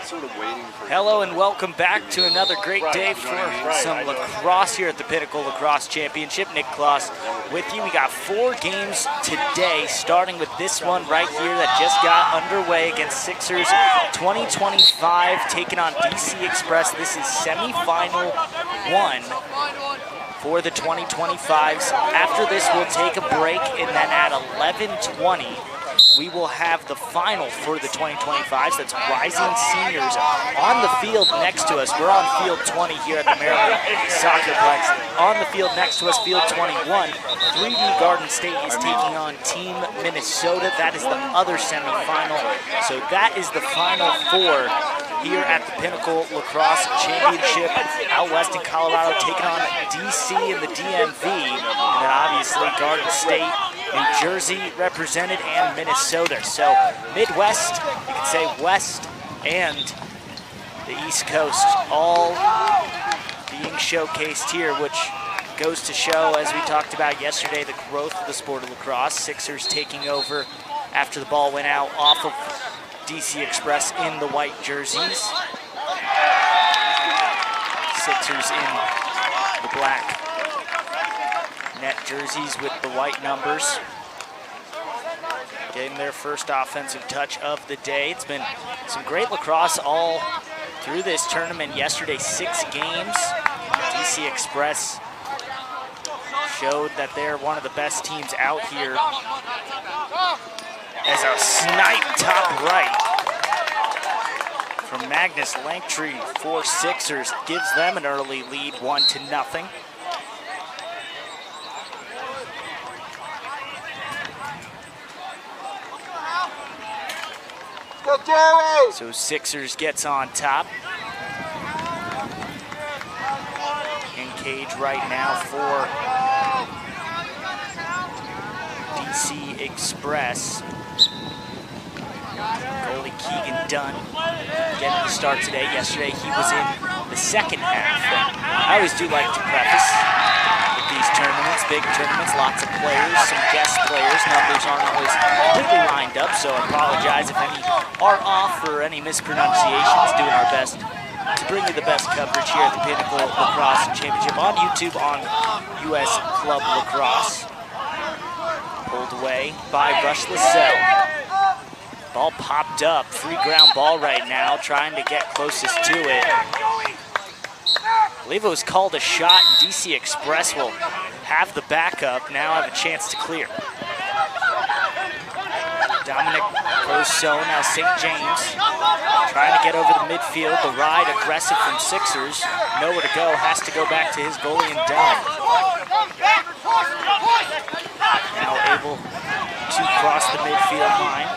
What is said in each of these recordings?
sort of waiting for. Hello and welcome back to another great day for some lacrosse here at the Pinnacle Lacrosse Championship. Nick Kloss with you. We got 4 games today, starting with this one right here that just got underway against Sixers 2025, taking on DC Express. This is semifinal 1 for the 2025s. After this, we'll take a break, and then at 11:20, we will have the final for the 2025s. That's Rising Seniors on the field next to us. We're on field 20 here at the Maryland Soccerplex. On the field next to us, field 21, 3D Garden State is taking on Team Minnesota. That is the other semifinal. So that is the final 4 here at the Pinnacle Lacrosse Championship out west in Colorado, taking on DC and the DMV. And then obviously Garden State, New Jersey represented, and Minnesota. So Midwest, you could say West and the East Coast all being showcased here, which goes to show, as we talked about yesterday, the growth of the sport of lacrosse. Sixers taking over after the ball went out off of DC Express in the white jerseys. Sixers in the black net jerseys with the white numbers. Getting their first offensive touch of the day. It's been some great lacrosse all through this tournament. Yesterday, 6 games. DC Express showed that they're one of the best teams out here. As a snipe top right from Magnus Langtree for Sixers gives them an early lead, 1-0. So Sixers gets on top. In cage right now for DC Express. Goalie Keegan Dunn getting the start today. Yesterday he was in the second half. And I always do like to preface with these tournaments, big tournaments, lots of players, some guest players. Numbers aren't always completely lined up, so I apologize if any are off or any mispronunciations. Doing our best to bring you the best coverage here at the Pinnacle Lacrosse Championship on YouTube on US Club Lacrosse. Pulled away by Rush Lascelle. Ball popped up, free ground ball right now, trying to get closest to it. I believe it was called a shot, and DC Express will have the backup, now have a chance to clear. Dominic Rousseau, now St. James, trying to get over the midfield. The ride aggressive from Sixers. Nowhere to go, has to go back to his goalie and Dunn. Now able to cross the midfield line.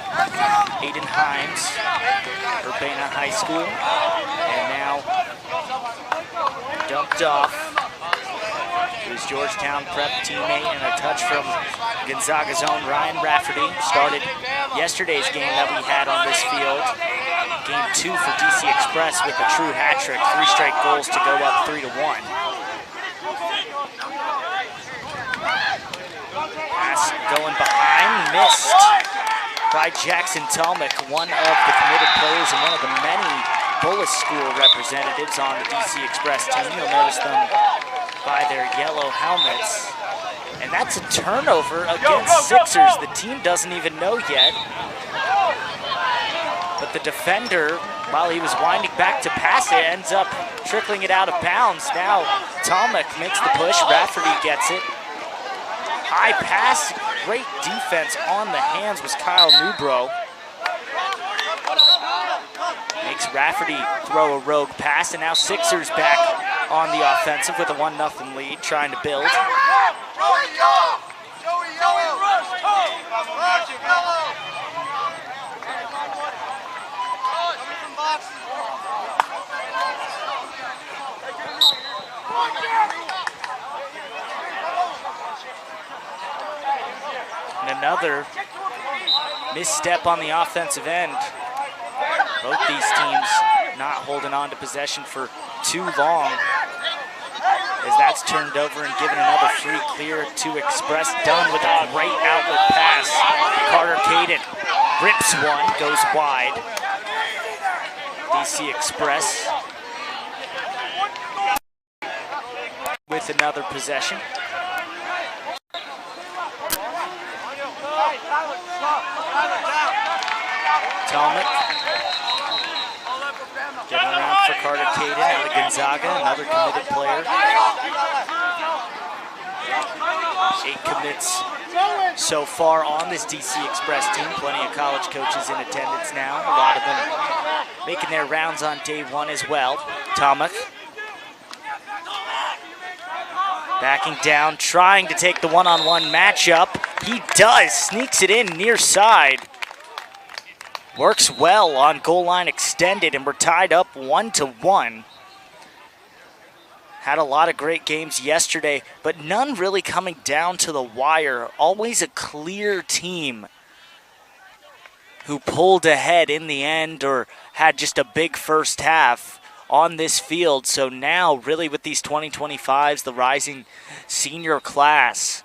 Aiden Himes, Urbana High School. And now dumped off to his Georgetown prep teammate, and a touch from Gonzaga's own Ryan Rafferty. Started yesterday's game that we had on this field. Game 2 for DC Express with a true hat trick, 3 straight goals to go up 3-1. Pass going behind, missed by Jackson Talmick, one of the committed players and one of the many Bullis School representatives on the DC Express team. You'll notice them by their yellow helmets. And that's a turnover against Sixers. The team doesn't even know yet. But the defender, while he was winding back to pass it, ends up trickling it out of bounds. Now Talmick makes the push, Rafferty gets it. High pass, great defense on the hands was Kyle Newbro. Makes Rafferty throw a rogue pass, and now Sixers back on the offensive with a 1-0 lead, trying to build. And another misstep on the offensive end. Both these teams not holding on to possession for too long, as that's turned over and given another free clear to Express. Dunn with a great outlet pass. Carter Caden rips one, goes wide. DC Express with another possession. Talmud getting around for Carter Caden out of Gonzaga, another committed player. 8 commits so far on this DC Express team. Plenty of college coaches in attendance now. A lot of them making their rounds on day 1 as well. Talmud backing down, trying to take the one-on-one matchup. He does, sneaks it in near side. Works well on goal line extended, and we're tied up 1-1. Had a lot of great games yesterday, but none really coming down to the wire. Always a clear team who pulled ahead in the end or had just a big first half on this field. So now, really with these 2025s, the rising senior class,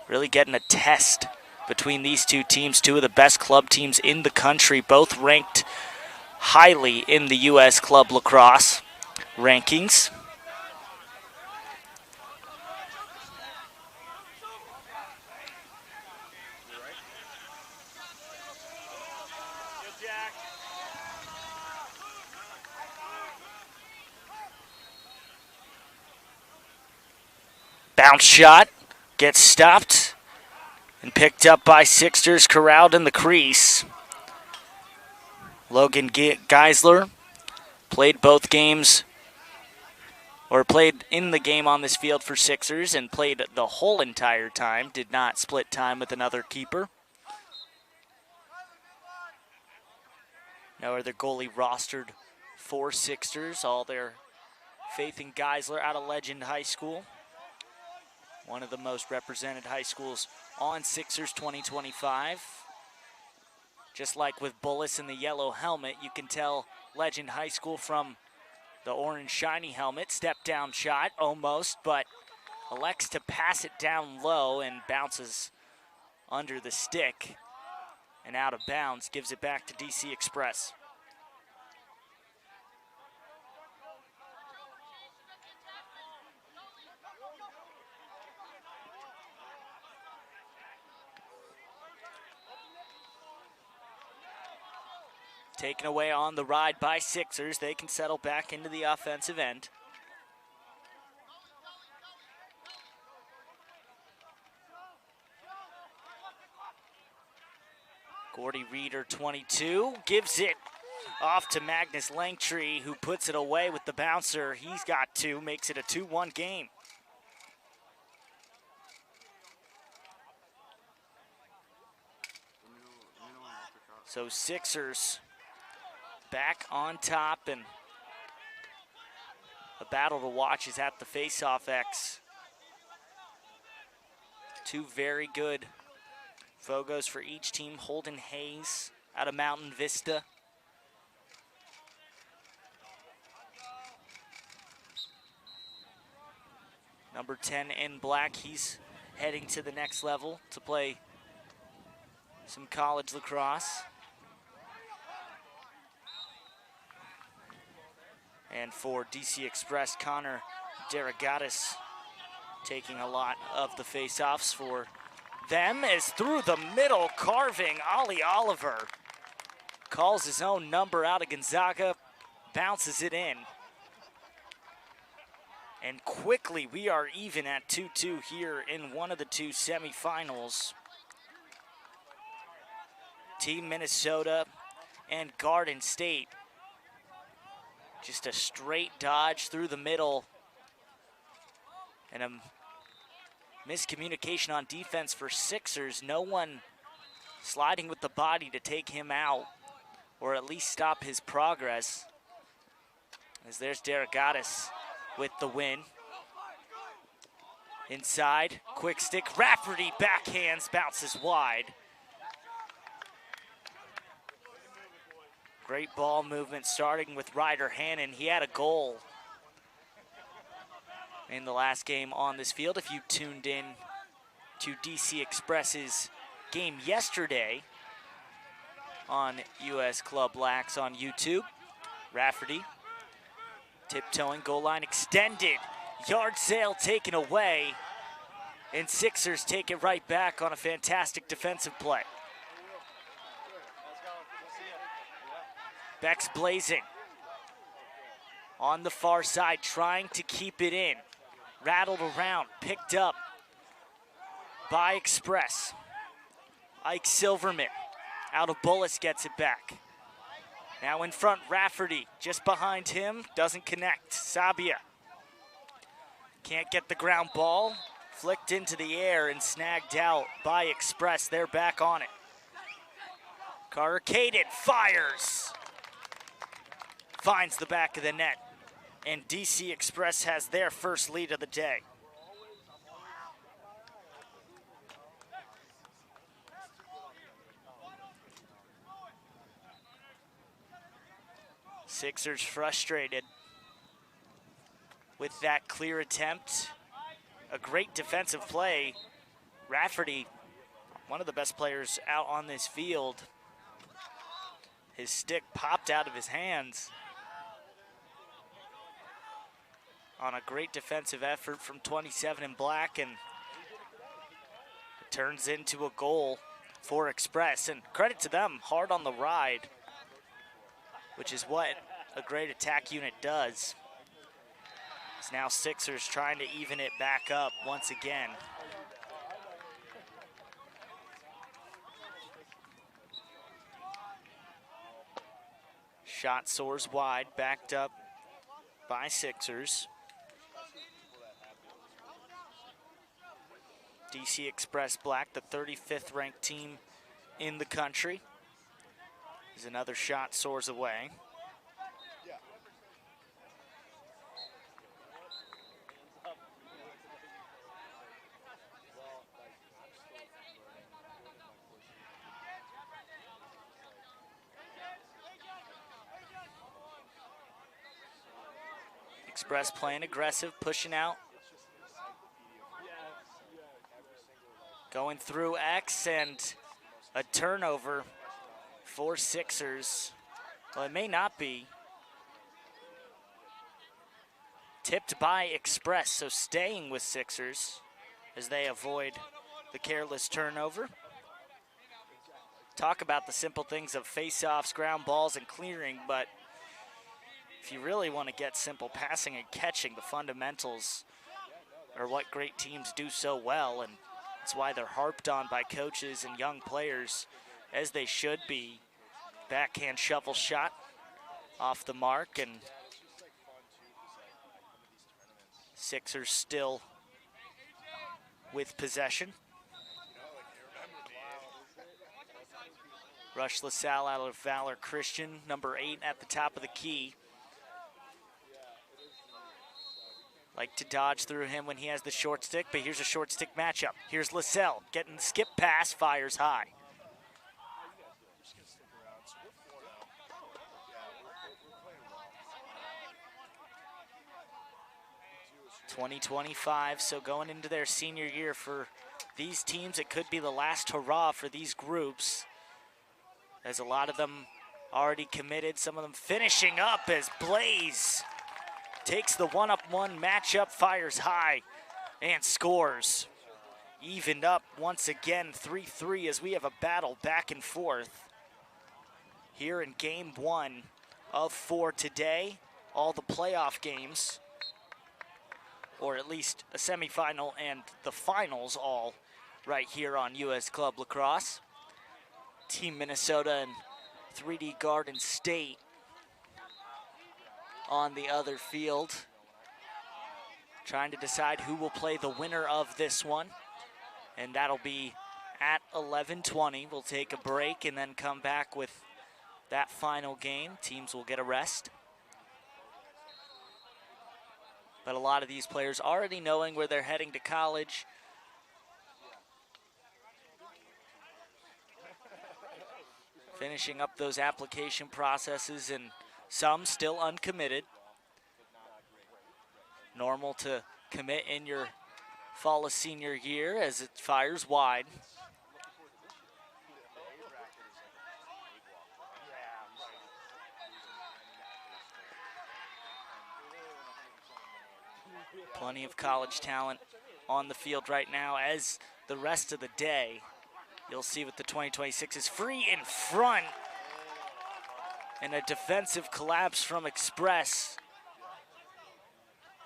really getting a test between these two teams, two of the best club teams in the country, both ranked highly in the U.S. Club Lacrosse rankings. Bounce shot gets stopped and picked up by Sixers, corralled in the crease. Logan Geisler played both games, or played in the game on this field for Sixers and played the whole entire time, did not split time with another keeper. No other goalie rostered for Sixers, all their faith in Geisler out of Legend High School. One of the most represented high schools on Sixers 2025. Just like with Bullis in the yellow helmet, you can tell Legend High School from the orange shiny helmet. Step down shot, almost, but elects to pass it down low and bounces under the stick and out of bounds. Gives it back to DC Express. Taken away on the ride by Sixers. They can settle back into the offensive end. Gordy Reeder, 22, gives it off to Magnus Langtree, who puts it away with the bouncer. He's got 2, makes it a 2-1 game. So Sixers back on top, and a battle to watch is at the face-off X. 2 very good Fogos for each team. Holden Hayes out of Mountain Vista. Number 10 in black, he's heading to the next level to play some college lacrosse. And for DC Express, Connor Derogatis taking a lot of the face-offs for them, as through the middle, carving Ollie Oliver. Calls his own number out of Gonzaga, bounces it in. And quickly, we are even at 2-2 here in one of the 2 semifinals. Team Minnesota and Garden State. Just a straight dodge through the middle. And a miscommunication on defense for Sixers. No one sliding with the body to take him out, or at least stop his progress. As there's Derogatis with the win. Inside, quick stick, Rafferty backhands, bounces wide. Great ball movement starting with Ryder Hannon. He had a goal in the last game on this field. If you tuned in to DC Express's game yesterday on US Club Lax on YouTube, Rafferty tiptoeing, goal line extended. Yard sale taken away. And Sixers take it right back on a fantastic defensive play. Beck's blazing. On the far side, trying to keep it in. Rattled around, picked up by Express. Ike Silverman, out of bullets, gets it back. Now in front, Rafferty, just behind him, doesn't connect. Sabia can't get the ground ball. Flicked into the air and snagged out by Express. They're back on it. Carter Caden fires. Finds the back of the net. And DC Express has their first lead of the day. Sixers frustrated with that clear attempt. A great defensive play. Rafferty, one of the best players out on this field. His stick popped out of his hands on a great defensive effort from 27 in black, and it turns into a goal for Express. And credit to them, hard on the ride, which is what a great attack unit does. It's now Sixers trying to even it back up once again. Shot soars wide, backed up by Sixers. DC Express Black, the 35th ranked team in the country. As another shot soars away. Express playing aggressive, pushing out. Going through X, and a turnover for Sixers. Well, it may not be. Tipped by Express, so staying with Sixers as they avoid the careless turnover. Talk about the simple things of face-offs, ground balls, and clearing, but if you really want to get simple passing and catching, the fundamentals are what great teams do so well, and that's why they're harped on by coaches and young players, as they should be. Backhand shovel shot off the mark, and Sixers still with possession. Rush LaSalle out of Valor Christian, number 8 at the top of the key. Like to dodge through him when he has the short stick, but here's a short stick matchup. Here's LaSalle getting the skip pass, fires high. 2025, so going into their senior year for these teams, it could be the last hurrah for these groups, as a lot of them already committed, some of them finishing up as Blaze takes the one-up-one matchup, fires high, and scores. Evened up once again, 3-3, as we have a battle back and forth here in game 1 of 4 today. All the playoff games, or at least a semifinal and the finals, all right here on US Club Lacrosse. Team Minnesota and 3D Garden State on the other field, trying to decide who will play the winner of this one, and that'll be at 11:20. We'll take a break and then come back with that final game. Teams will get a rest. But a lot of these players already knowing where they're heading to college. Finishing up those application processes, and some still uncommitted. Normal to commit in your fall of senior year as it fires wide. Plenty of college talent on the field right now, as the rest of the day. You'll see with the 2026 is free in front. And a defensive collapse from Express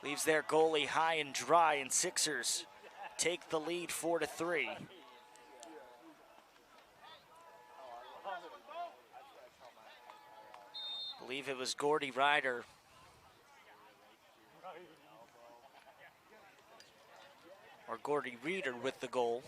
leaves their goalie high and dry, and Sixers take the lead 4-3. I believe it was Gordy Ryder or Gordy Reeder with the goal.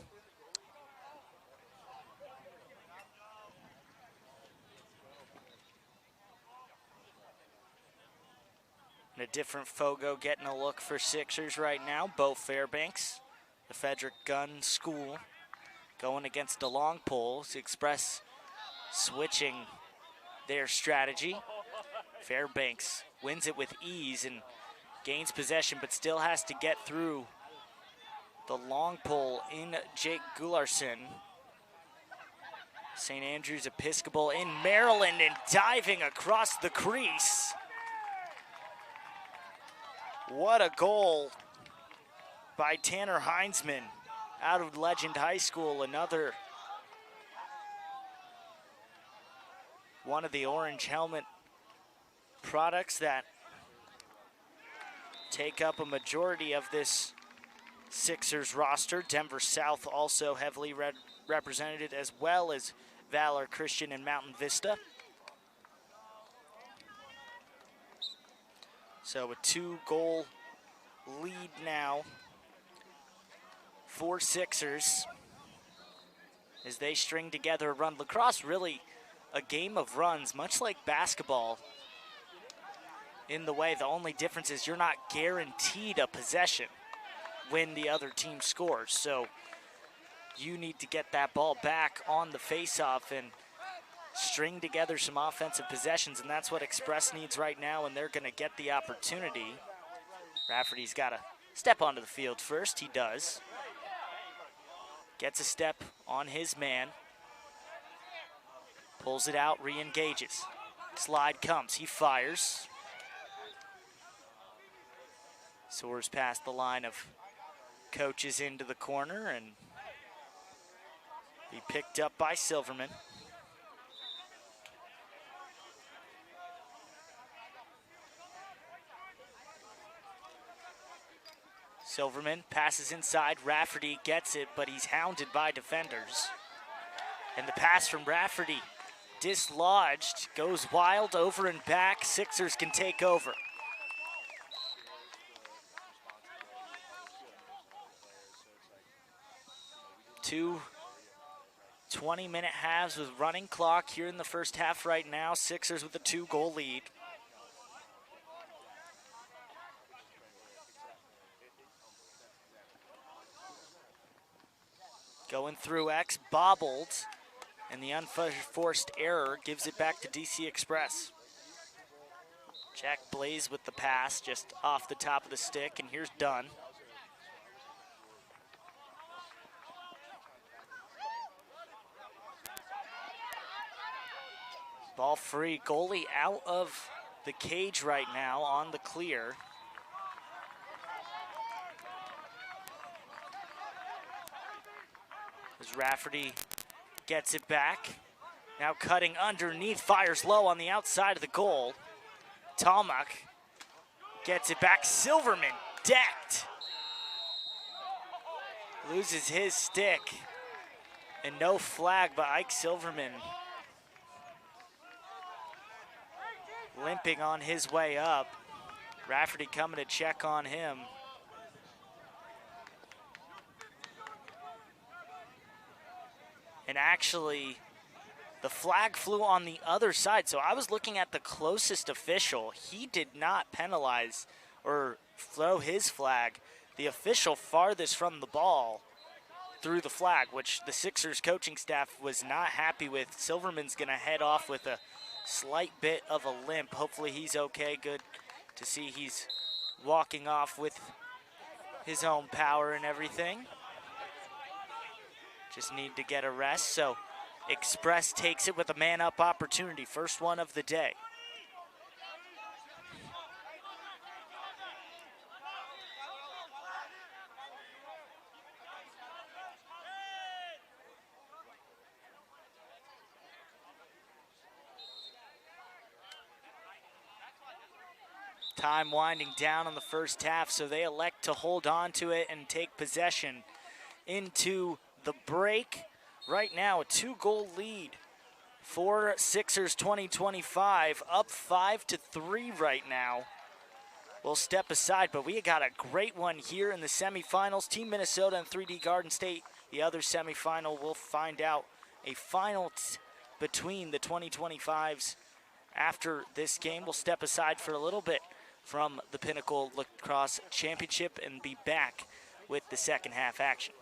And a different Fogo getting a look for Sixers right now. Bo Fairbanks, the Frederick Gun School, going against the long poles. Express switching their strategy. Fairbanks wins it with ease and gains possession, but still has to get through the long pole in Jake Gularsson. St. Andrews Episcopal in Maryland, and diving across the crease. What a goal by Tanner Heinzman out of Legend High School. Another one of the orange helmet products that take up a majority of this Sixers roster. Denver South also heavily represented, as well as Valor Christian and Mountain Vista. So a 2-goal lead now for Sixers as they string together a run. Lacrosse really a game of runs, much like basketball in the way. The only difference is you're not guaranteed a possession when the other team scores. So you need to get that ball back on the face-off and string together some offensive possessions, and that's what Express needs right now, and they're going to get the opportunity. Rafferty's got to step onto the field first. He does. Gets a step on his man. Pulls it out, re-engages. Slide comes, he fires. Soars past the line of coaches into the corner and be picked up by Silverman. Silverman passes inside. Rafferty gets it, but he's hounded by defenders. And the pass from Rafferty dislodged, goes wild over and back. Sixers can take over. Two 20-minute halves with running clock here in the first half right now. Sixers with a 2-goal lead. Going through X, bobbled, and the unforced error gives it back to DC Express. Jack Blaze with the pass just off the top of the stick, and here's Dunn. Ball free, goalie out of the cage right now on the clear. As Rafferty gets it back. Now cutting underneath, fires low on the outside of the goal. Talmach gets it back. Silverman decked. Loses his stick. And no flag by Ike Silverman. Limping on his way up. Rafferty coming to check on him. And actually, the flag flew on the other side. So I was looking at the closest official. He did not penalize or throw his flag. The official farthest from the ball threw the flag, which the Sixers coaching staff was not happy with. Silverman's going to head off with a slight bit of a limp. Hopefully he's okay. Good to see he's walking off with his own power and everything. Just need to get a rest. So Express takes it with a man-up opportunity. First one of the day. Time winding down on the first half, so they elect to hold on to it and take possession into the break. Right now, a 2-goal lead for Sixers 2025, up 5-3 right now. We'll step aside, but we got a great one here in the semifinals. Team Minnesota and 3D Garden State. The other semifinal, we'll find out a final between the 2025s after this game. We'll step aside for a little bit from the Pinnacle Lacrosse Championship and be back with the second half action.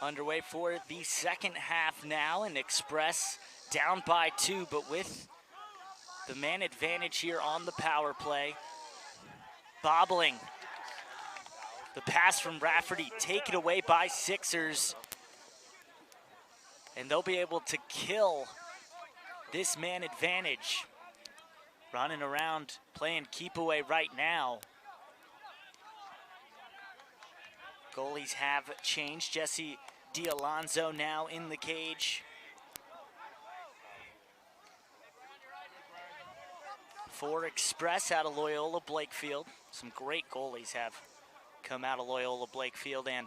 Underway for the second half now, and Express down by 2, but with the man advantage here on the power play. Bobbling. The pass from Rafferty taken away by Sixers. And they'll be able to kill this man advantage. Running around, playing keep away right now. Goalies have changed. Jesse D'Alonzo now in the cage. For Express out of Loyola Blakefield. Some great goalies have come out of Loyola Blakefield, and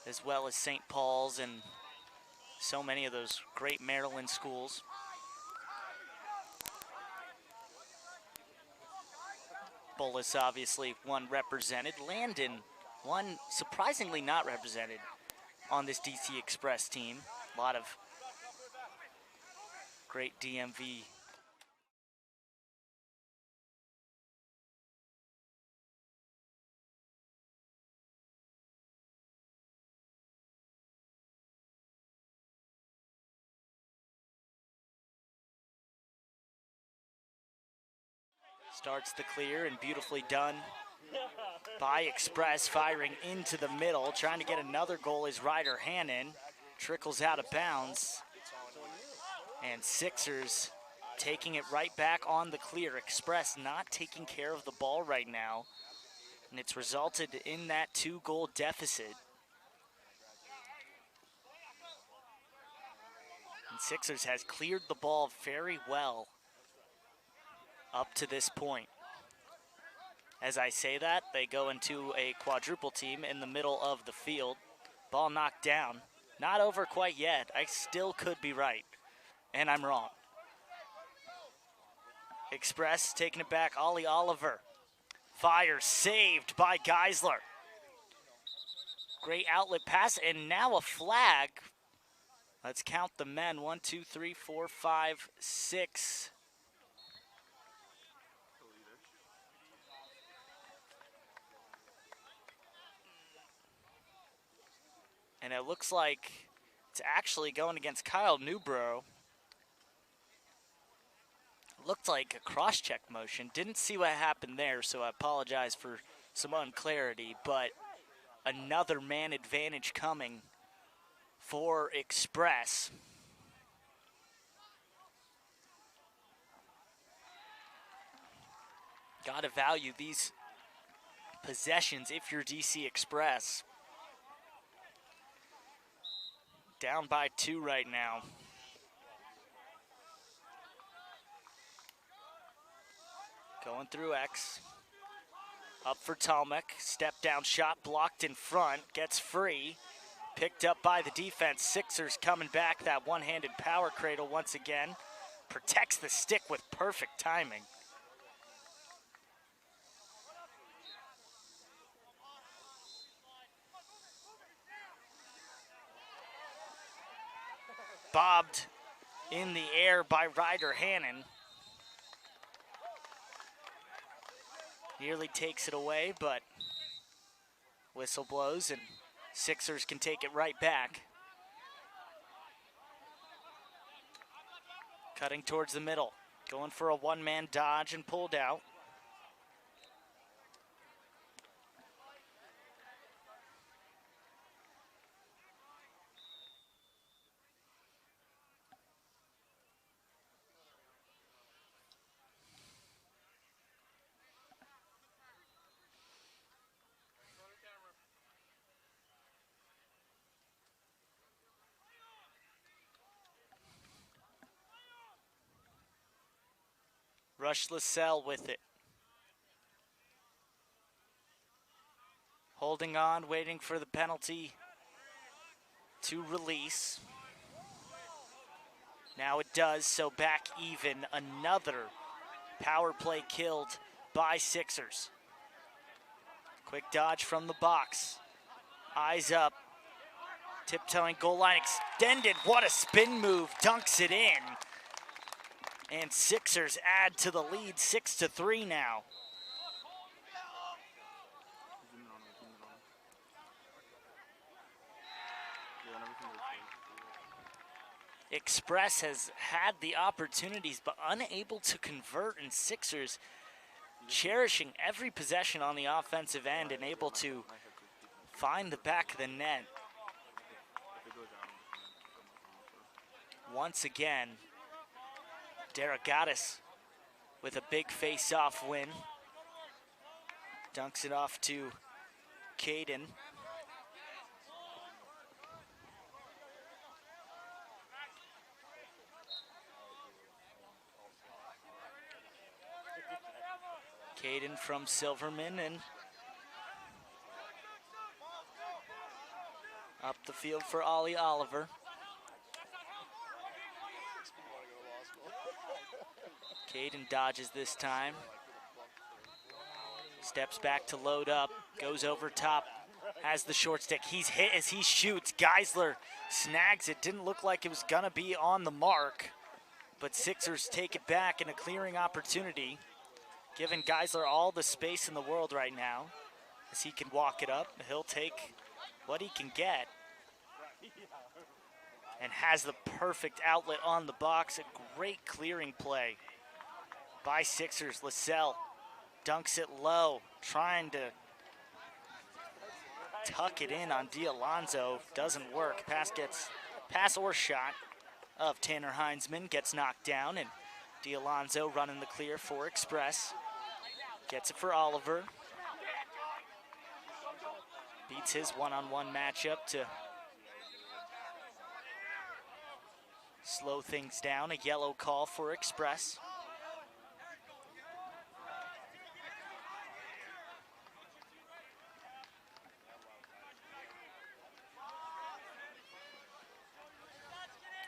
as well as St. Paul's and so many of those great Maryland schools. Bullis obviously one represented. Landon one surprisingly not represented on this DC Express team. A lot of great DMV starts the clear and beautifully done by Express, firing into the middle, trying to get another goal is Ryder Hannon. Trickles out of bounds. And Sixers taking it right back on the clear. Express not taking care of the ball right now. And it's resulted in that 2-goal deficit. And Sixers has cleared the ball very well up to this point. As I say that, they go into a quadruple team in the middle of the field. Ball knocked down. Not over quite yet. I still could be right. And I'm wrong. Express taking it back. Ollie Oliver. Fire saved by Geisler. Great outlet pass, and now a flag. Let's count the men. 1, 2, 3, 4, 5, 6. And it looks like it's actually going against Kyle Newbrough. Looked like a cross-check motion. Didn't see what happened there, so I apologize for some unclarity, but another man advantage coming for Express. Gotta value these possessions if you're DC Express. Down by 2 right now. Going through X. Up for Talmek. Step down shot blocked in front. Gets free. Picked up by the defense. Sixers coming back. That one-handed power cradle once again. Protects the stick with perfect timing. Bobbed in the air by Ryder Hannon. Nearly takes it away, but whistle blows and Sixers can take it right back. Cutting towards the middle. Going for a one-man dodge and pulled out. Rush LaSalle with it. Holding on, waiting for the penalty to release. Now it does, so back even. Another power play killed by Sixers. Quick dodge from the box. Eyes up. Tiptoeing goal line extended. What a spin move. Dunks it in. And Sixers add to the lead, 6-3 now. Express has had the opportunities but unable to convert, and Sixers cherishing every possession on the offensive end and able to find the back of the net. Once again, Derogatis with a big face-off win. Dunks it off to Caden. Caden from Silverman and up the field for Ollie Oliver. Caden dodges this time. Steps back to load up, goes over top, has the short stick. He's hit as he shoots. Geisler snags it. Didn't look like it was gonna be on the mark, but Sixers take it back in a clearing opportunity, giving Geisler all the space in the world right now as he can walk it up. He'll take what he can get and has the perfect outlet on the box. A great clearing play by Sixers. LaSalle dunks it low, trying to tuck it in on D'Alonzo. Doesn't work. Pass or shot of Tanner Heinzman gets knocked down, and D'Alonzo running the clear for Express. Gets it for Oliver. Beats his one-on-one matchup to slow things down. A yellow call for Express.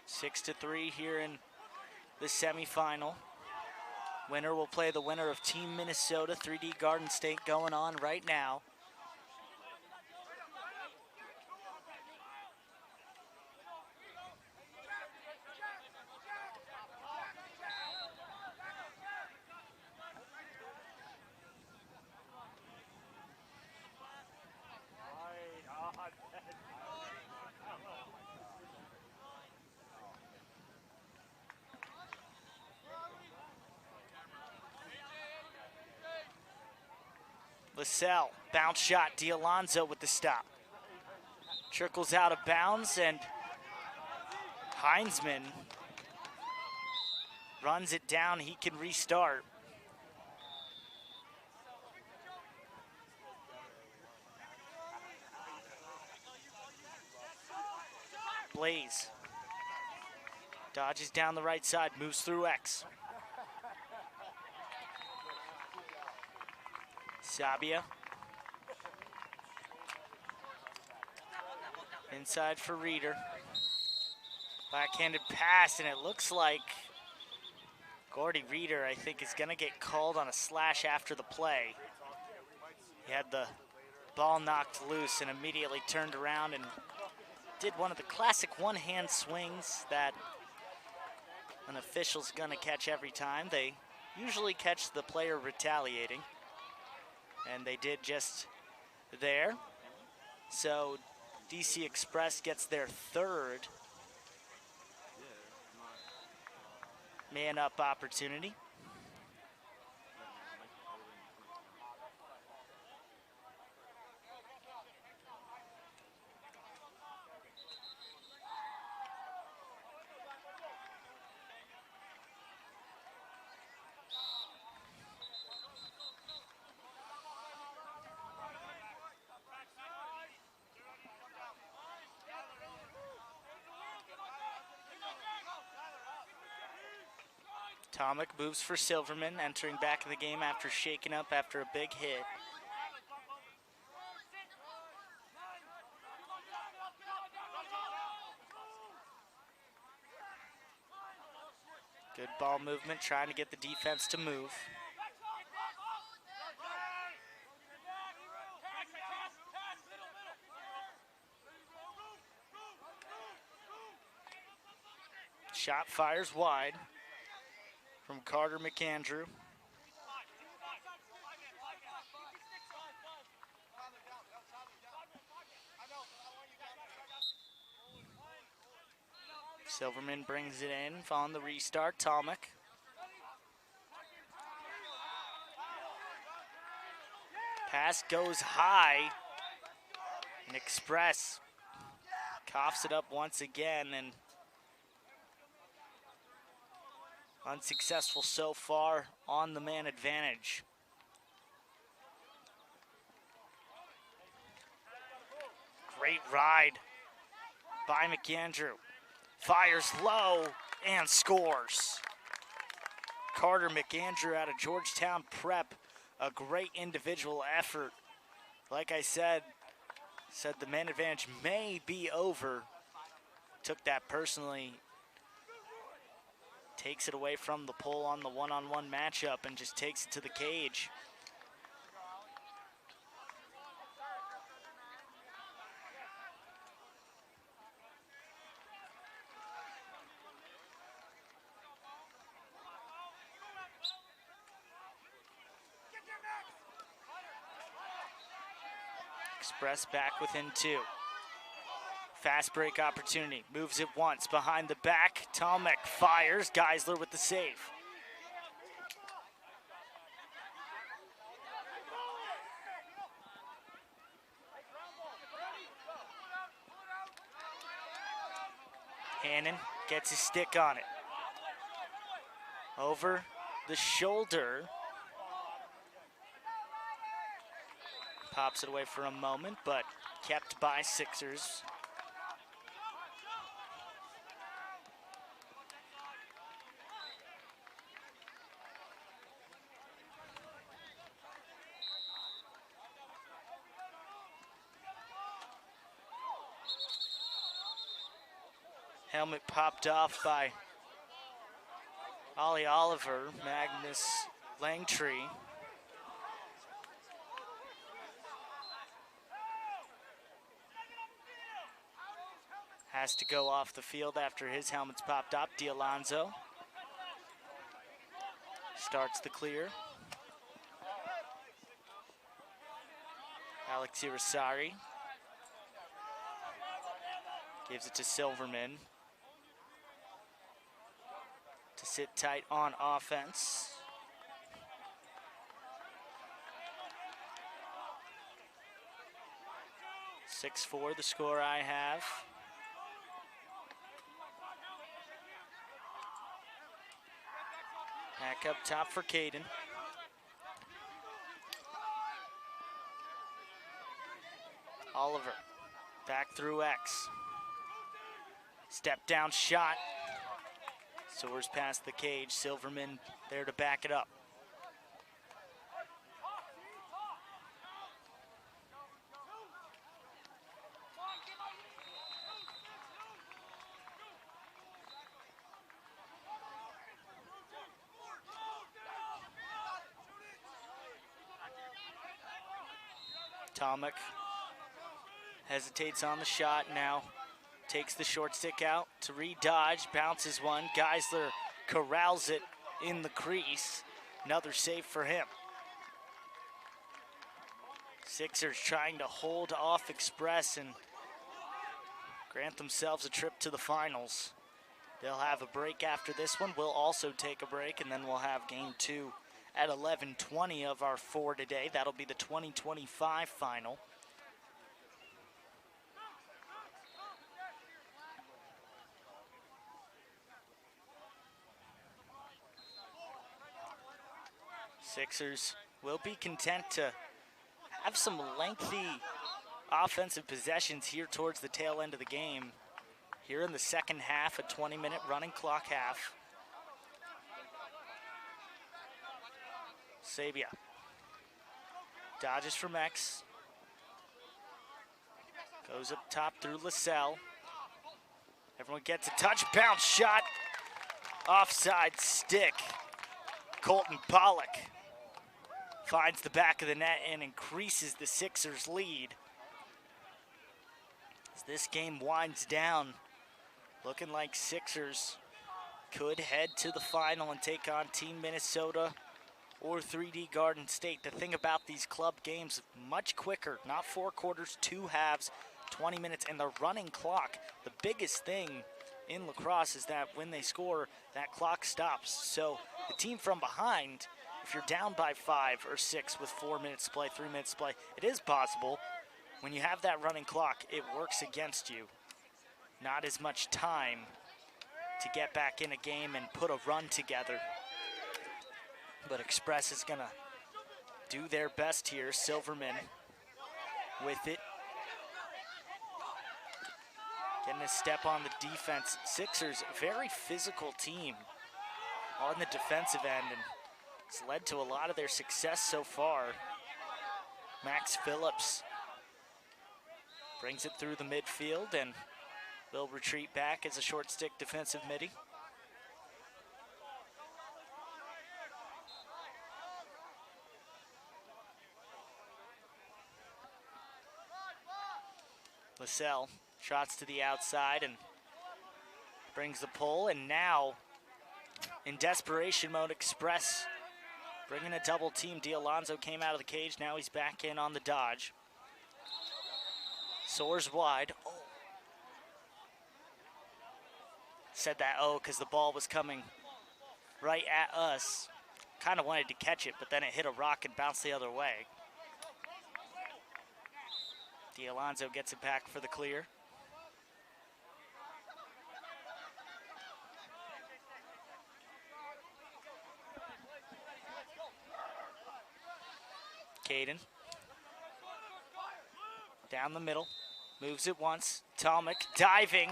Six to 3 here in the semifinal. Winner will play the winner of Team Minnesota. 3D Garden State going on right now. LaSalle, bounce shot, D'Alonzo with the stop. Trickles out of bounds, and Heinzman runs it down. He can restart. Blaze dodges down the right side, moves through X. Sabia. Inside for Reeder. Backhanded pass, and it looks like Gordy Reeder, I think, is going to get called on a slash after the play. He had the ball knocked loose and immediately turned around and did one of the classic one-hand swings that an official's going to catch every time. They usually catch the player retaliating, and they did just there. So DC Express gets their third man-up opportunity. Tomic moves for Silverman, entering back in the game after shaking up after a big hit. Good ball movement, trying to get the defense to move. Shot fires wide from Carter McAndrew. Silverman brings it in on the restart. Tomic. Pass goes high, and Express coughs it up once again, and unsuccessful so far on the man advantage. Great ride by McAndrew. Fires low and scores. Carter McAndrew out of Georgetown Prep. A great individual effort. Like I said the man advantage may be over. Took that personally. Takes it away from the pull on the one-on-one matchup and just takes it to the cage. Express back within two. Fast break opportunity. Moves it once behind the back. Tomic fires. Geisler with the save. Hannon gets his stick on it. Over the shoulder. Pops it away for a moment, but kept by Sixers. Helmet popped off by Ollie Oliver, Magnus Langtree. Has to go off the field after his helmet's popped up. D'Alonzo starts the clear. Alex Irisari gives it to Silverman to sit tight on offense. .64 the score I have. Back up top for Caden. Oliver back through X. Step down shot. Soars past the cage. Silverman there to back it up. Tomic hesitates on the shot now. Takes the short stick out to re-dodge, bounces one. Geisler corrals it in the crease. Another save for him. Sixers trying to hold off Express and grant themselves a trip to the finals. They'll have a break after this one. We'll also take a break, and then we'll have game 2 at 11:20 of our 4 today. That'll be the 2025 final. Sixers will be content to have some lengthy offensive possessions here towards the tail end of the game. Here in the second half, a 20-minute running clock half. Sabia dodges from X. Goes up top through LaSalle. Everyone gets a touch, bounce shot. Offside stick. Colton Pollock finds the back of the net and increases the Sixers' lead. As this game winds down, looking like Sixers could head to the final and take on Team Minnesota or 3D Garden State. The thing about these club games, much quicker, not 4 quarters, 2 halves, 20 minutes, and the running clock. The biggest thing in lacrosse is that when they score, that clock stops. So the team from behind, if you're down by 5 or 6 with 4 minutes to play, 3 minutes to play, it is possible. When you have that running clock, it works against you. Not as much time to get back in a game and put a run together. But Express is gonna do their best here. Silverman with it. Getting a step on the defense. Sixers, very physical team on the defensive end, and it's led to a lot of their success so far. Max Phillips brings it through the midfield and will retreat back as a short stick defensive midi. LaSalle shots to the outside and brings the pull, and now in desperation mode, Express bringing a double team. D'Alonzo came out of the cage, now he's back in on the dodge. Soars wide. Oh. Said that because the ball was coming right at us. Kind of wanted to catch it, but then it hit a rock and bounced the other way. D'Alonzo gets it back for the clear. Caden. Down the middle. Moves it once. Tomic diving.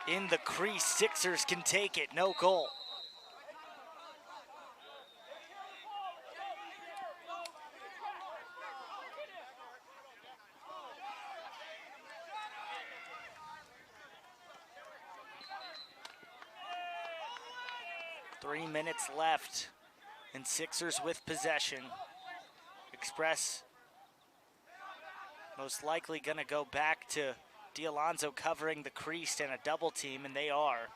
In the crease. Sixers can take it. No goal. Three minutes left, and Sixers with possession. Express most likely gonna go back to D'Alonzo covering the crease and a double team, and they are.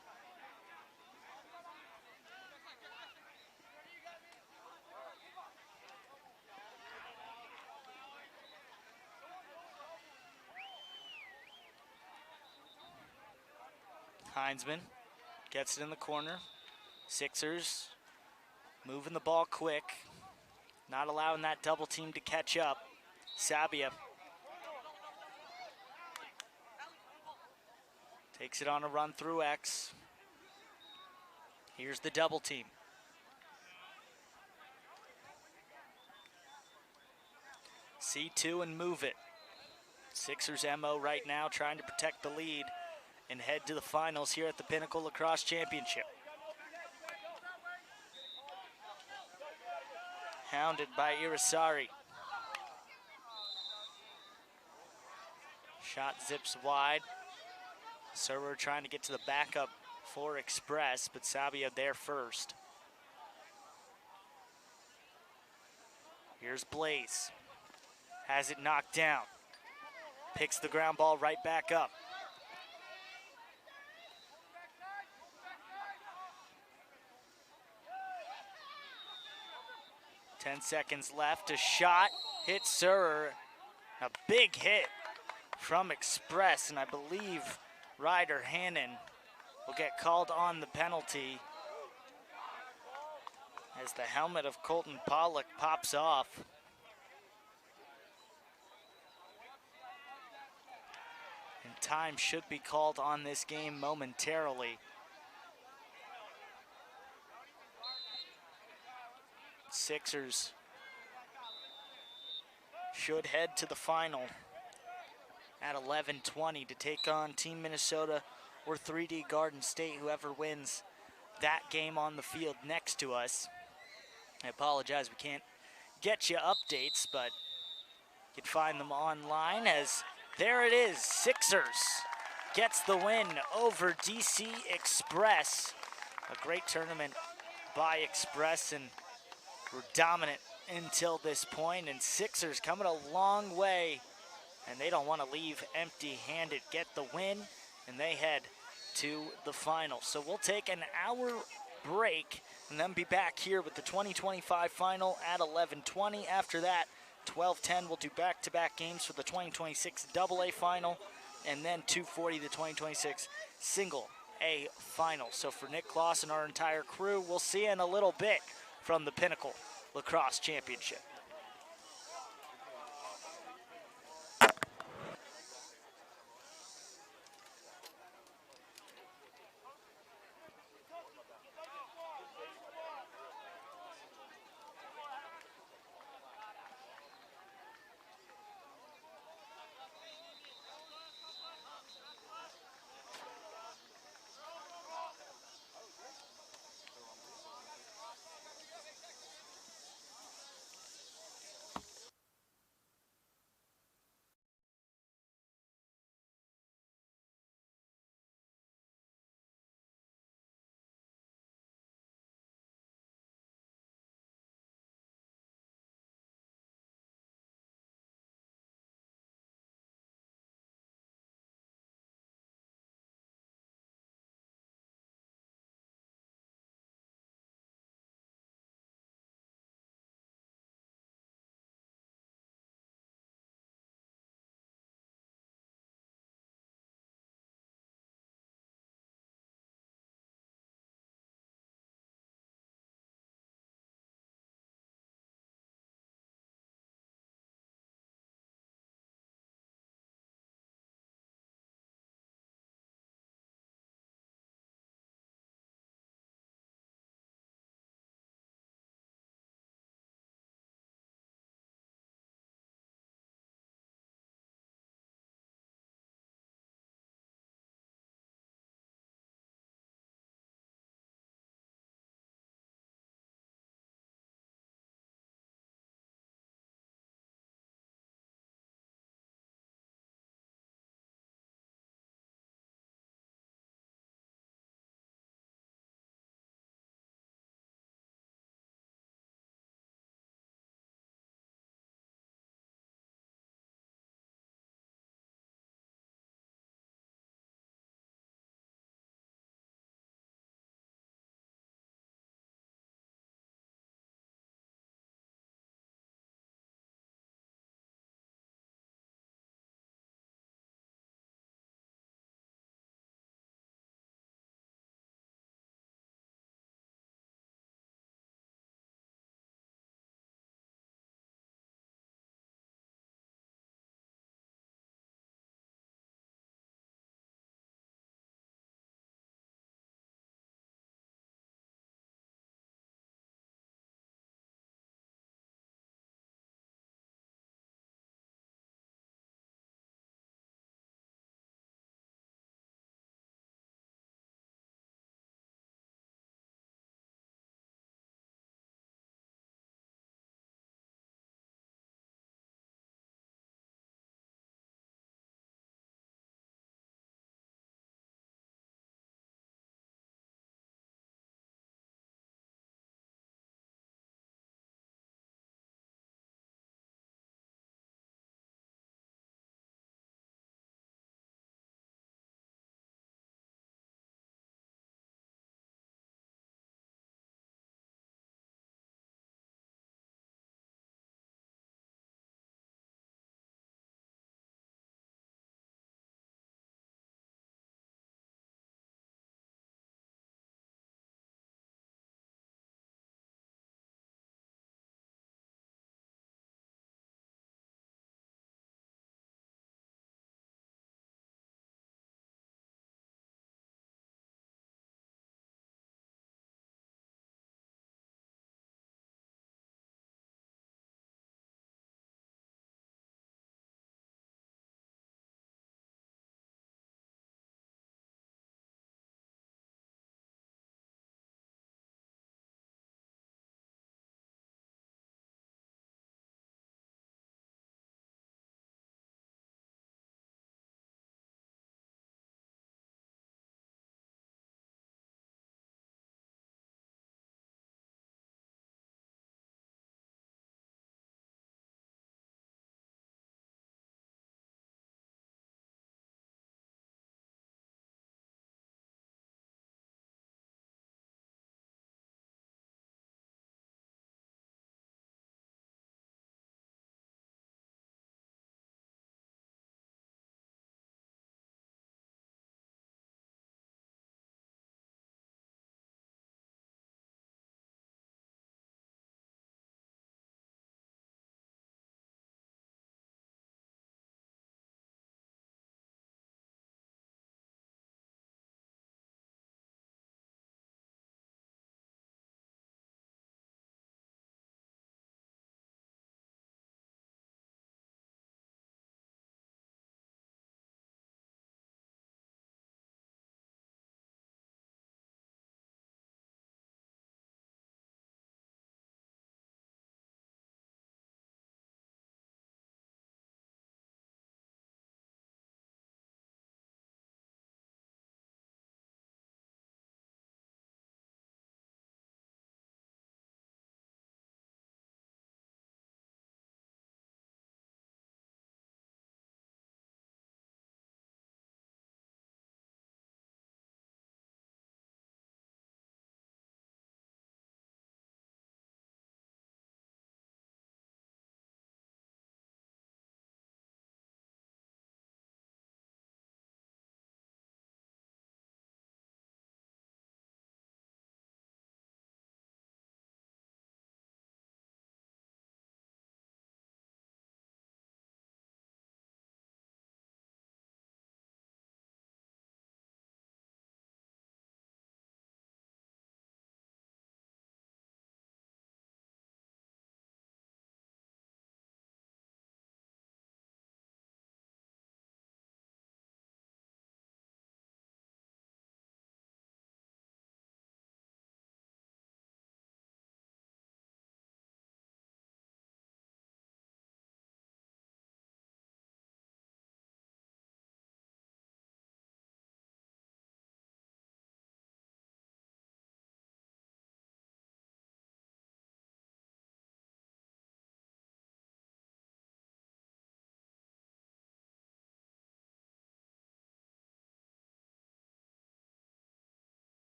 Heinzman gets it in the corner. Sixers moving the ball quick, not allowing that double team to catch up. Sabia takes it on a run through X. Here's the double team. C2 and move it. Sixers MO right now trying to protect the lead and head to the finals here at the Pinnacle Lacrosse Championship. Hounded by Irisari. Shot zips wide. Server trying to get to the backup for Express, but Sabia there first. Here's Blaze. has it knocked down. Picks the ground ball right back up. Ten seconds left. A shot hits Surer. A big hit from Express, and I believe Ryder Hannon will get called on the penalty as the helmet of Colton Pollock pops off. And time should be called on this game momentarily. Sixers should head to the final at 11:20 to take on Team Minnesota or 3D Garden State, whoever wins that game on the field next to us. I apologize, we can't get you updates, but you can find them online as there it is. Sixers gets the win over DC Express. A great tournament by Express, and we're dominant until this point, and Sixers coming a long way, and they don't want to leave empty-handed. Get the win, and they head to the final. So we'll take an hour break and then be back here with the 2025 final at 11:20. After that, 12:10, we'll do back-to-back games for the 2026 AA final, and then 2:40, the 2026 single A final. So for Nick Kloss and our entire crew, we'll see you in a little bit from the Pinnacle Lacrosse Championship.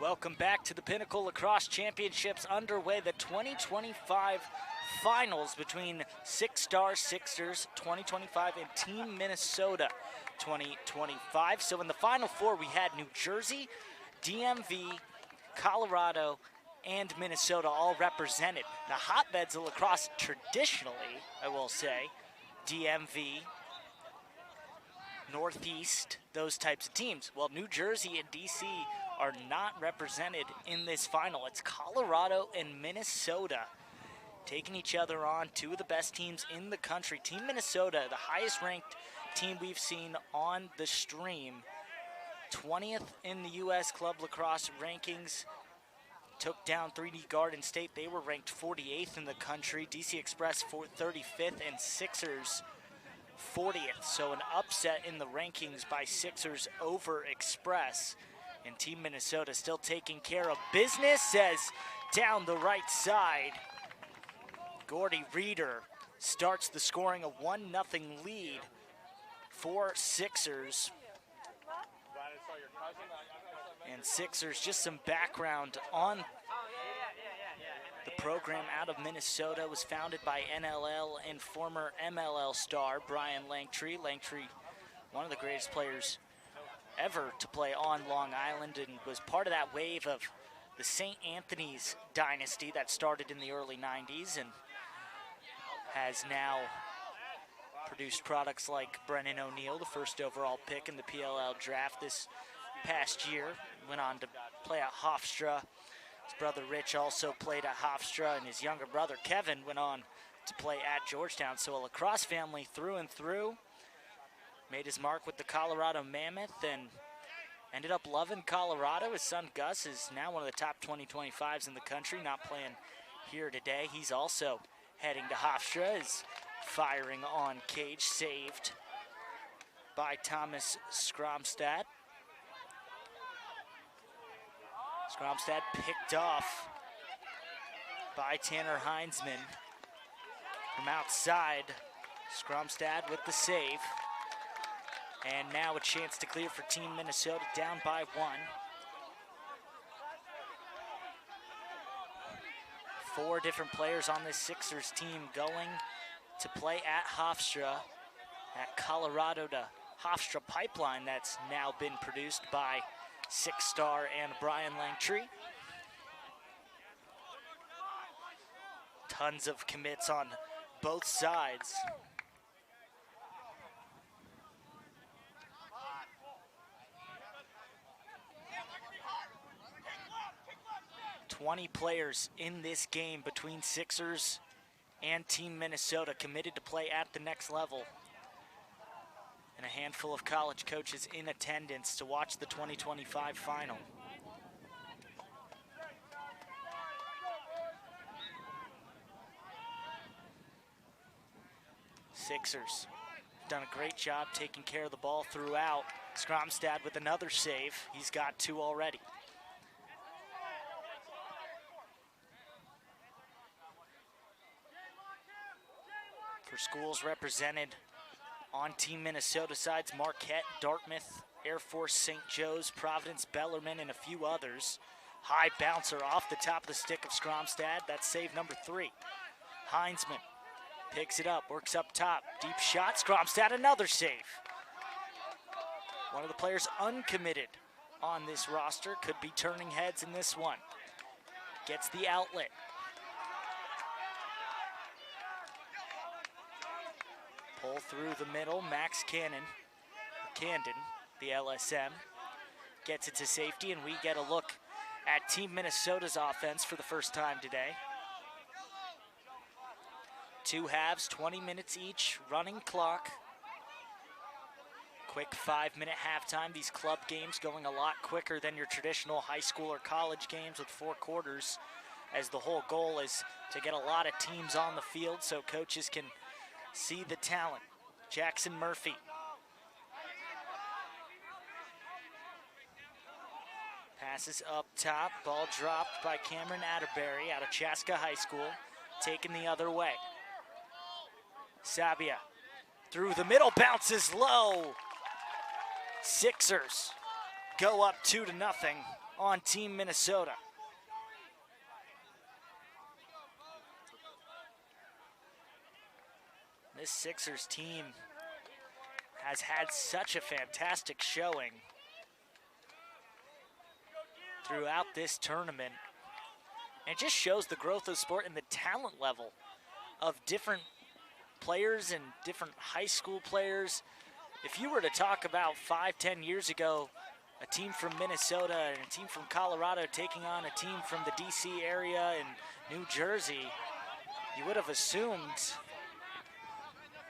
Welcome back to the Pinnacle Lacrosse Championships underway, the 2025 finals between Six Star Sixers 2025 and Team Minnesota 2025. So in the Final Four, we had New Jersey, DMV, Colorado, and Minnesota all represented. The hotbeds of lacrosse traditionally, I will say, DMV, Northeast, those types of teams. Well, New Jersey and DC are not represented in this final. It's Colorado and Minnesota taking each other on, two of the best teams in the country. Team Minnesota, the highest ranked team we've seen on the stream, 20th in the U.S. Club Lacrosse rankings, took down 3D Garden State. They were ranked 48th in the country. DC Express 35th and Sixers 40th. So an upset in the rankings by Sixers over Express. And Team Minnesota still taking care of business as down the right side, Gordy Reeder starts the scoring, a 1-0 lead for Sixers. And Sixers, just some background on the program out of Minnesota, was founded by NLL and former MLL star Brian Langtree. Langtree, one of the greatest players ever to play on Long Island, and was part of that wave of the St. Anthony's dynasty that started in the early 90s and has now produced products like Brennan O'Neill, the first overall pick in the PLL draft this past year. Went on to play at Hofstra. His brother Rich also played at Hofstra, and his younger brother Kevin went on to play at Georgetown. So a lacrosse family through and through. Made his mark with the Colorado Mammoth and ended up loving Colorado. His son Gus is now one of the top 2025s in the country, not playing here today. He's also heading to Hofstra, is firing on cage, saved by Thomas Skromstad. Skromstad picked off by Tanner Heinzman from outside. Skromstad with the save. And now a chance to clear for Team Minnesota, down by 1. 4 different players on this Sixers team going to play at Hofstra, at Colorado to Hofstra pipeline that's now been produced by Six Star and Brian Langtree. Tons of commits on both sides. 20 players in this game between Sixers and Team Minnesota committed to play at the next level. And a handful of college coaches in attendance to watch the 2025 final. Sixers done a great job taking care of the ball throughout. Skromstad with another save. He's got 2 already. For schools represented on Team Minnesota sides, Marquette, Dartmouth, Air Force, St. Joe's, Providence, Bellarmine, and a few others. High bouncer off the top of the stick of Skromstad. That's save number 3. Heinzman picks it up, works up top. Deep shot, Skromstad, another save. One of the players uncommitted on this roster could be turning heads in this one. Gets the outlet. Pull through the middle, Max Camden, the LSM, gets it to safety, and we get a look at Team Minnesota's offense for the first time today. 2 halves, 20 minutes each, running clock. Quick 5-minute halftime. These club games going a lot quicker than your traditional high school or college games with 4 quarters, as the whole goal is to get a lot of teams on the field so coaches can see the talent. Jackson Murphy. Passes up top, ball dropped by Cameron Atterbury out of Chaska High School, taken the other way. Sabia through the middle, bounces low. Sixers go up 2-0. on Team Minnesota. This Sixers team has had such a fantastic showing throughout this tournament. And it just shows the growth of the sport and the talent level of different players and different high school players. If you were to talk about 5-10 years ago, a team from Minnesota and a team from Colorado taking on a team from the DC area and New Jersey, you would have assumed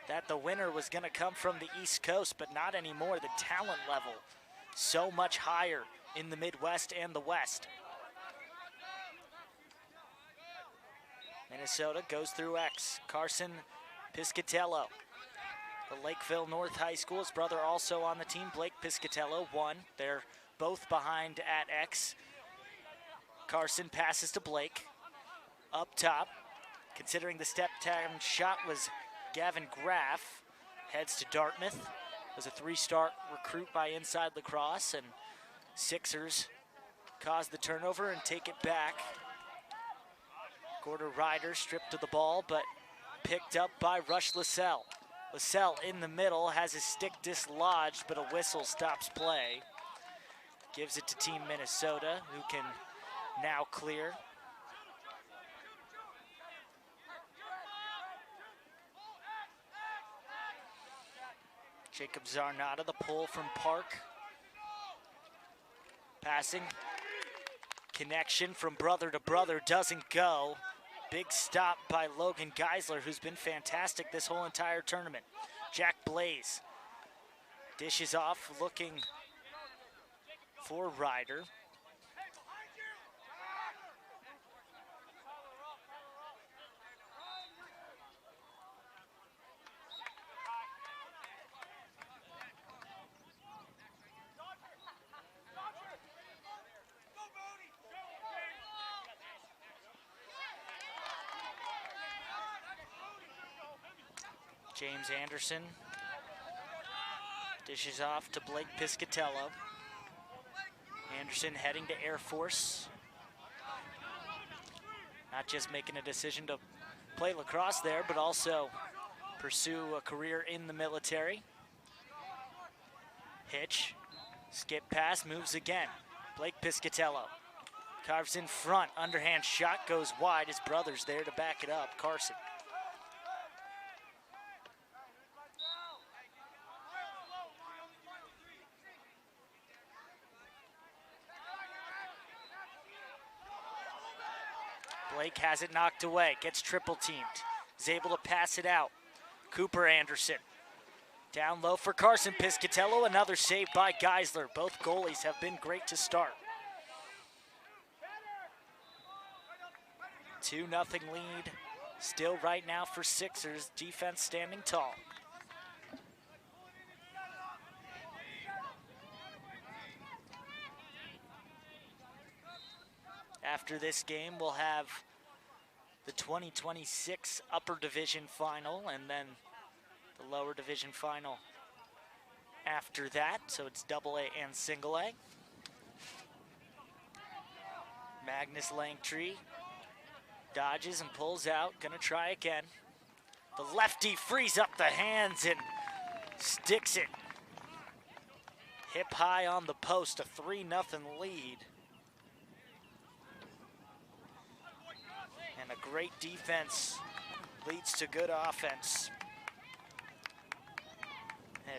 that the winner was going to come from the East Coast, but not anymore. The talent level so much higher in the Midwest and the West. Minnesota goes through X. Carson Piscatello, the Lakeville North High School. His brother also on the team, Blake Piscatello, 1. They're both behind at X. Carson passes to Blake. Up top, considering the step-down shot was Gavin Graff. Heads to Dartmouth. Was a 3-star recruit by Inside Lacrosse, and Sixers cause the turnover and take it back. Gorder Ryder stripped to the ball, but picked up by Rush LaSalle. LaSalle in the middle, has his stick dislodged, but a whistle stops play. Gives it to Team Minnesota, who can now clear. Jacob Zarnata, the pull from Park. Passing. Connection from brother to brother doesn't go. Big stop by Logan Geisler, who's been fantastic this whole entire tournament. Jack Blaze dishes off, looking for Ryder. James Anderson dishes off to Blake Piscatello. Anderson heading to Air Force. Not just making a decision to play lacrosse there, but also pursue a career in the military. Hitch, skip pass, moves again. Blake Piscatello carves in front, underhand shot goes wide. His brother's there to back it up, Carson. Blake has it knocked away, gets triple teamed. Is able to pass it out. Cooper Anderson. Down low for Carson Piscatello, another save by Geisler. Both goalies have been great to start. 2-0 lead, still right now for Sixers. Defense standing tall. After this game, we'll have the 2026 Upper Division Final and then the Lower Division Final after that. So it's AA and Single A. Magnus Langtree dodges and pulls out, gonna try again. The lefty frees up the hands and sticks it hip high on the post, a 3-0 lead. And a great defense leads to good offense.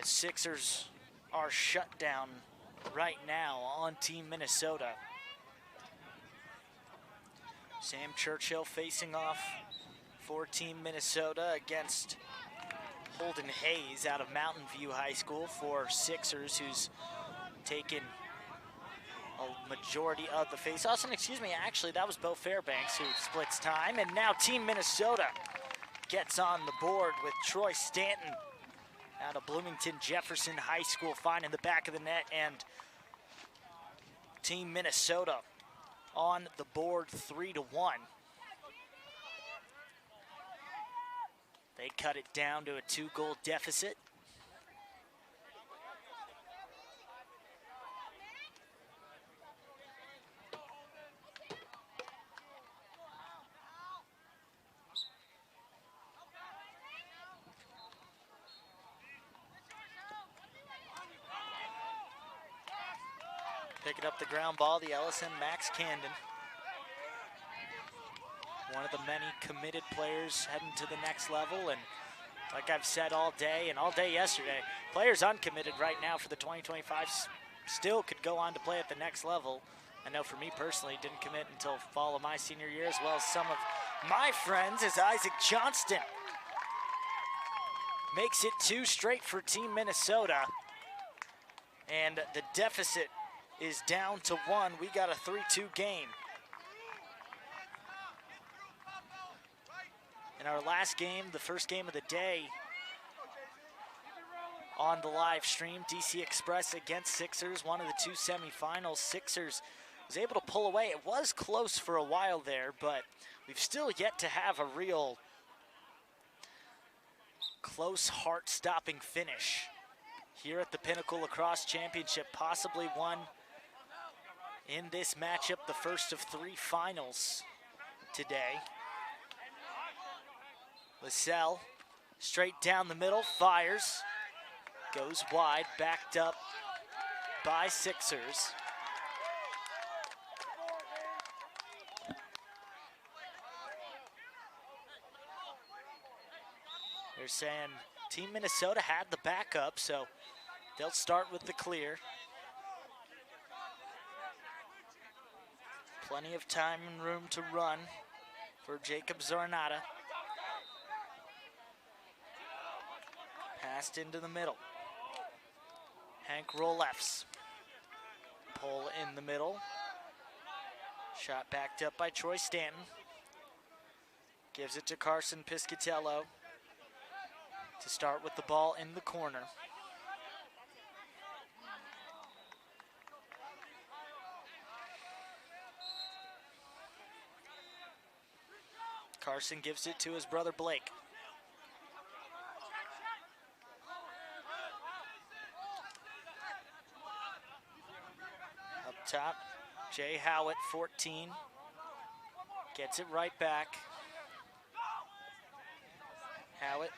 As Sixers are shut down right now on Team Minnesota. Sam Churchill facing off for Team Minnesota against Holden Hayes out of Mountain View High School for Sixers, who's taken a majority of the face-offs. And excuse me, actually, that was Bo Fairbanks who splits time. And now Team Minnesota gets on the board with Troy Stanton out of Bloomington Jefferson High School, finding the back of the net, and Team Minnesota on the board 3-1. They cut it down to a 2-goal deficit. Picking up the ground ball, the LSM Max Camden. One of the many committed players heading to the next level, and like I've said all day and all day yesterday, players uncommitted right now for the 2025 still could go on to play at the next level. I know for me personally, didn't commit until fall of my senior year, as well as some of my friends, as Isaac Johnston makes it 2 straight for Team Minnesota. And the deficit is down to 1. We got a 3-2 game. In our last game, the first game of the day on the live stream, DC Express against Sixers, one of the 2 semifinals. Sixers was able to pull away. It was close for a while there, but we've still yet to have a real close, heart-stopping finish here at the Pinnacle Lacrosse Championship, possibly one in this matchup, the first of 3 finals today. LaSalle, straight down the middle, fires, goes wide, backed up by Sixers. They're saying Team Minnesota had the backup, so they'll start with the clear. Plenty of time and room to run for Jacob Zornata. Passed into the middle. Hank Rolefs. Pull in the middle. Shot backed up by Troy Stanton. Gives it to Carson Piscatello to start with the ball in the corner. Carson gives it to his brother Blake. Up top, Jay Howitt, 14. Gets it right back. Howitt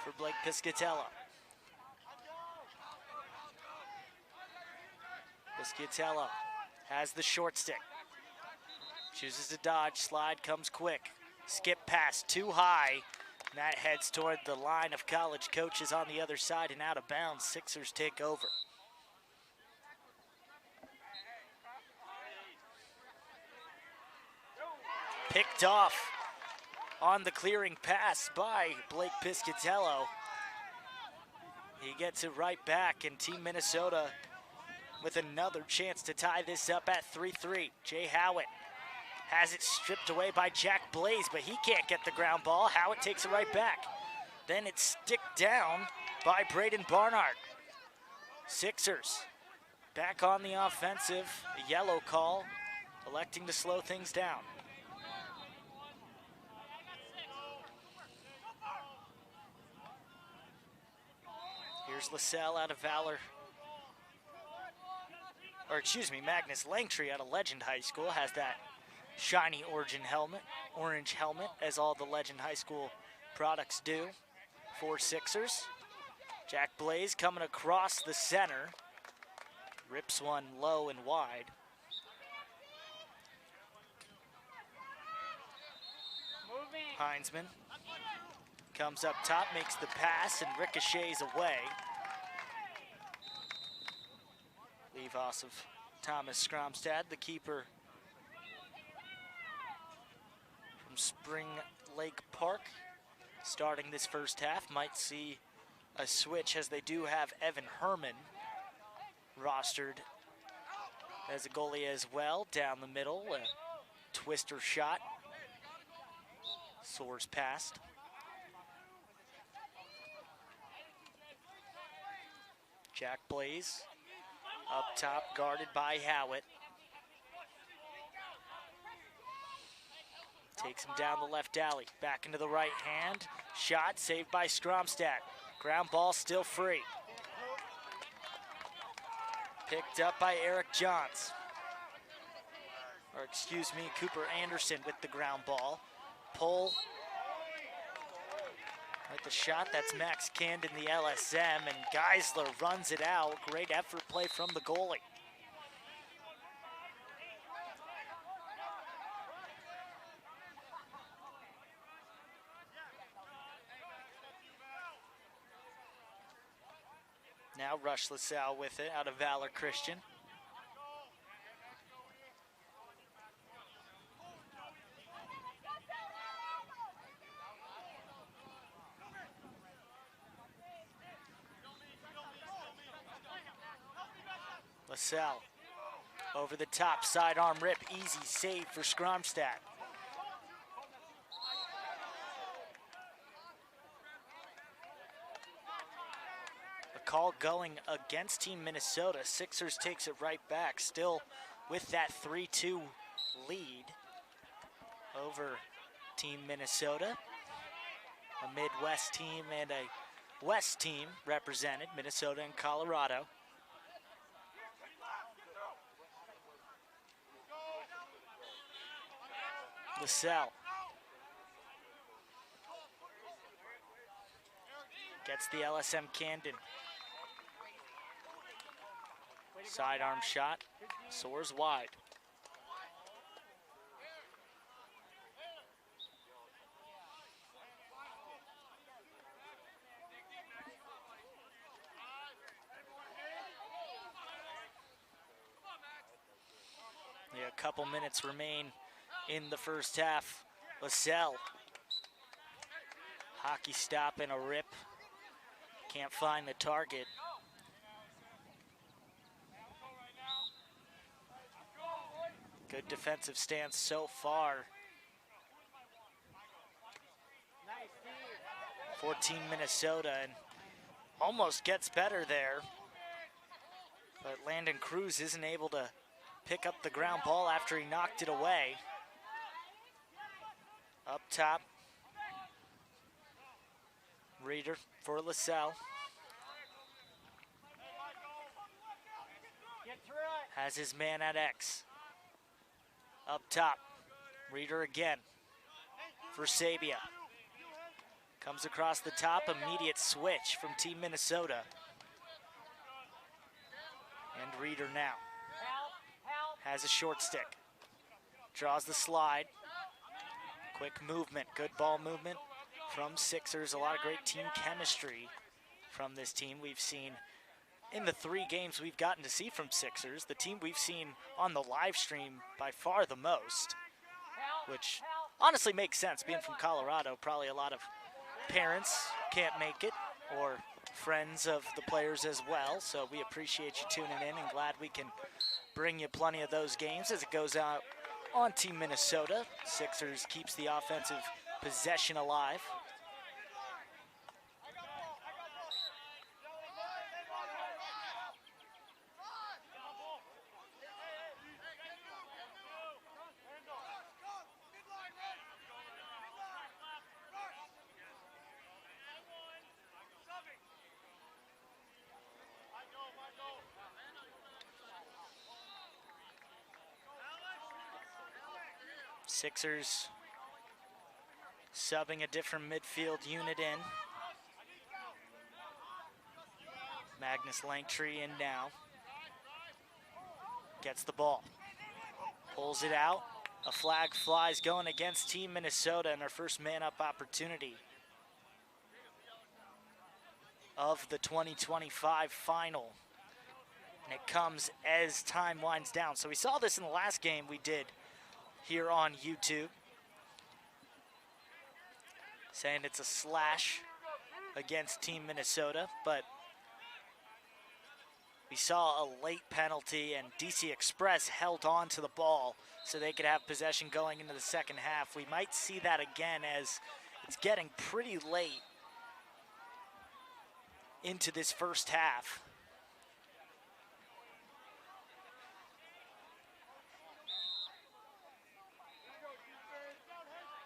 for Blake Piscatello. Piscatello has the short stick. Chooses to dodge, slide comes quick. Skip pass too high. And that heads toward the line of college coaches on the other side and out of bounds. Sixers take over. Picked off on the clearing pass by Blake Piscatello. He gets it right back, and Team Minnesota with another chance to tie this up at 3-3. Jay Howitt has it stripped away by Jack Blaze, but he can't get the ground ball. Howitt takes it right back. Then it's sticked down by Braden Barnard. Sixers back on the offensive. A yellow call, electing to slow things down. Here's LaSalle out of Valor. Or excuse me, Magnus Langtree out of Legend High School has that shiny orange helmet, as all the Legend High School products do for Sixers. Jack Blaze coming across the center. Rips one low and wide. Heinzman comes up top, makes the pass, and ricochets away. Leave off of Thomas Skromstad, the keeper from Spring Lake Park. Starting this first half, might see a switch as they do have Evan Herman rostered as a goalie as well. Down the middle, a twister shot. Soars past. Jack Blaze up top, guarded by Howitt. Takes him down the left alley, back into the right hand. Shot saved by Skromstad. Ground ball still free. Picked up by Eric Johns. Or excuse me, Cooper Anderson with the ground ball. Pull. With the shot, that's Max Camden, the LSM, and Geisler runs it out. Great effort play from the goalie. Now Rush LaSalle with it out of Valor Christian. LaSalle over the top, sidearm rip, easy save for Skromstad. A call going against Team Minnesota. Sixers takes it right back, still with that 3-2 lead over Team Minnesota. A Midwest team and a West team represented, Minnesota and Colorado. LaSalle gets the LSM Camden. Sidearm shot, soars wide. Yeah, a couple minutes remain in the first half. LaSalle, hockey stop and a rip. Can't find the target. Good defensive stance so far. 14 Minnesota, and almost gets better there. But Landon Cruz isn't able to pick up the ground ball after he knocked it away. Up top, Reeder for LaSalle. Has his man at X. Up top, Reeder again for Sabia. Comes across the top, immediate switch from Team Minnesota. And Reeder now has a short stick. Draws the slide. Quick movement, good ball movement from Sixers. A lot of great team chemistry from this team we've seen in the 3 games we've gotten to see from Sixers. The team we've seen on the live stream by far the most, which honestly makes sense. Being from Colorado, probably a lot of parents can't make it, or friends of the players as well. So we appreciate you tuning in and glad we can bring you plenty of those games as it goes out on Team Minnesota. Sixers keeps the offensive possession alive. Sixers subbing a different midfield unit in. Magnus Langtree in now. Gets the ball. Pulls it out. A flag flies going against Team Minnesota and their first man-up opportunity of the 2025 final. And it comes as time winds down. So we saw this in the last game we did here on YouTube, saying it's a slash against Team Minnesota, but we saw a late penalty and DC Express held on to the ball so they could have possession going into the second half. We might see that again as it's getting pretty late into this first half.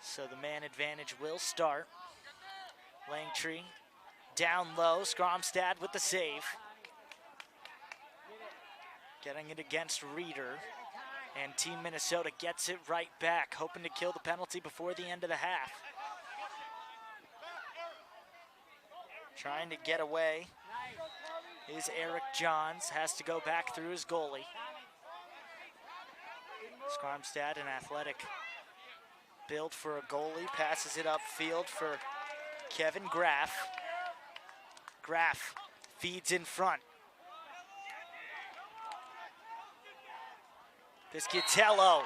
So the man advantage will start. Langtree down low, Skromstad with the save. Getting it against Reeder. And Team Minnesota gets it right back, hoping to kill the penalty before the end of the half. Trying to get away is Eric Johns, has to go back through his goalie. Skromstad, an athletic build for a goalie, passes it upfield for Kevin Graff. Graff feeds in front. Piscitello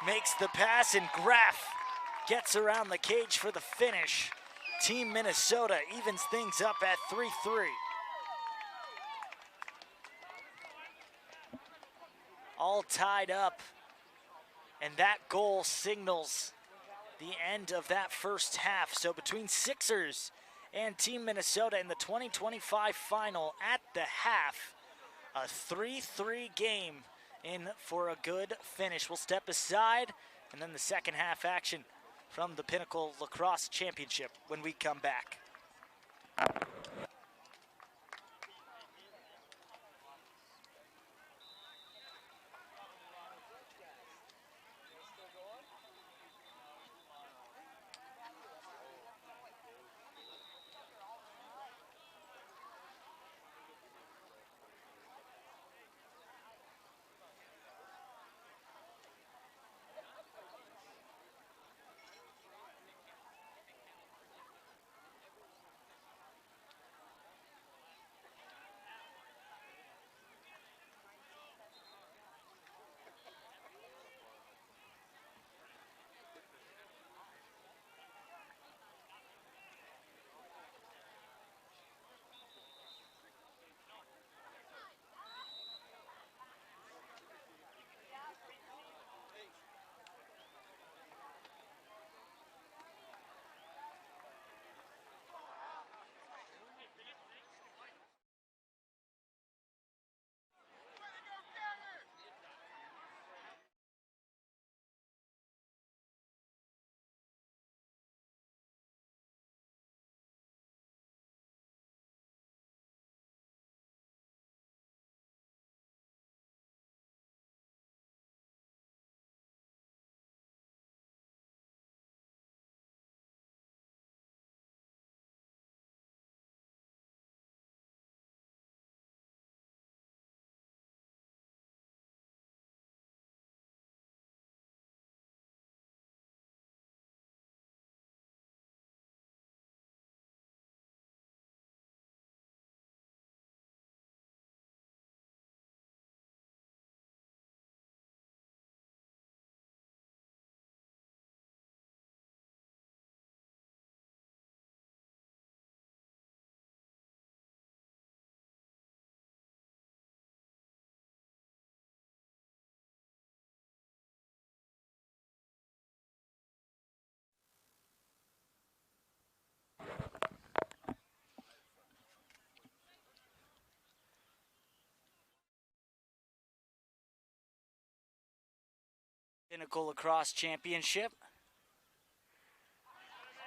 makes the pass, and Graff gets around the cage for the finish. Team Minnesota evens things up at 3-3. All tied up, and that goal signals the end of that first half. So between Sixers and Team Minnesota in the 2025 final at the half, a 3-3 game in for a good finish. We'll step aside, and then the second half action from the Pinnacle Lacrosse Championship when we come back. Pinnacle Lacrosse Championship.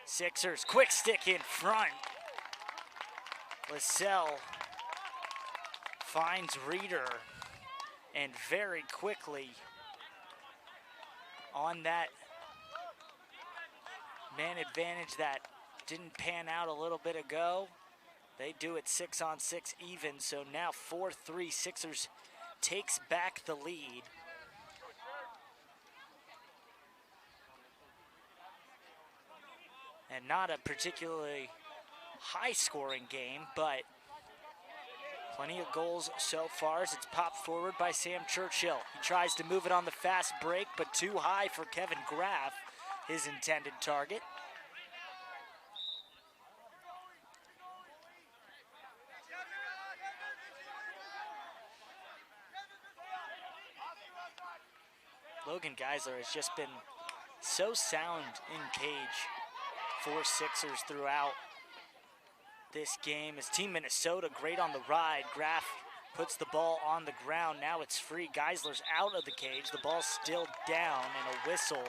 Sixers, quick stick in front. Lascelles finds Reeder, and very quickly on that man advantage that didn't pan out a little bit ago, they do it 6-on-6 even, so now 4-3. Sixers takes back the lead. And not a particularly high-scoring game, but plenty of goals so far as it's popped forward by Sam Churchill. He tries to move it on the fast break, but too high for Kevin Graff, his intended target. Logan Geisler has just been so sound in cage for Sixers throughout this game. As Team Minnesota great on the ride. Graff puts the ball on the ground. Now it's free. Geisler's out of the cage. The ball's still down, and a whistle.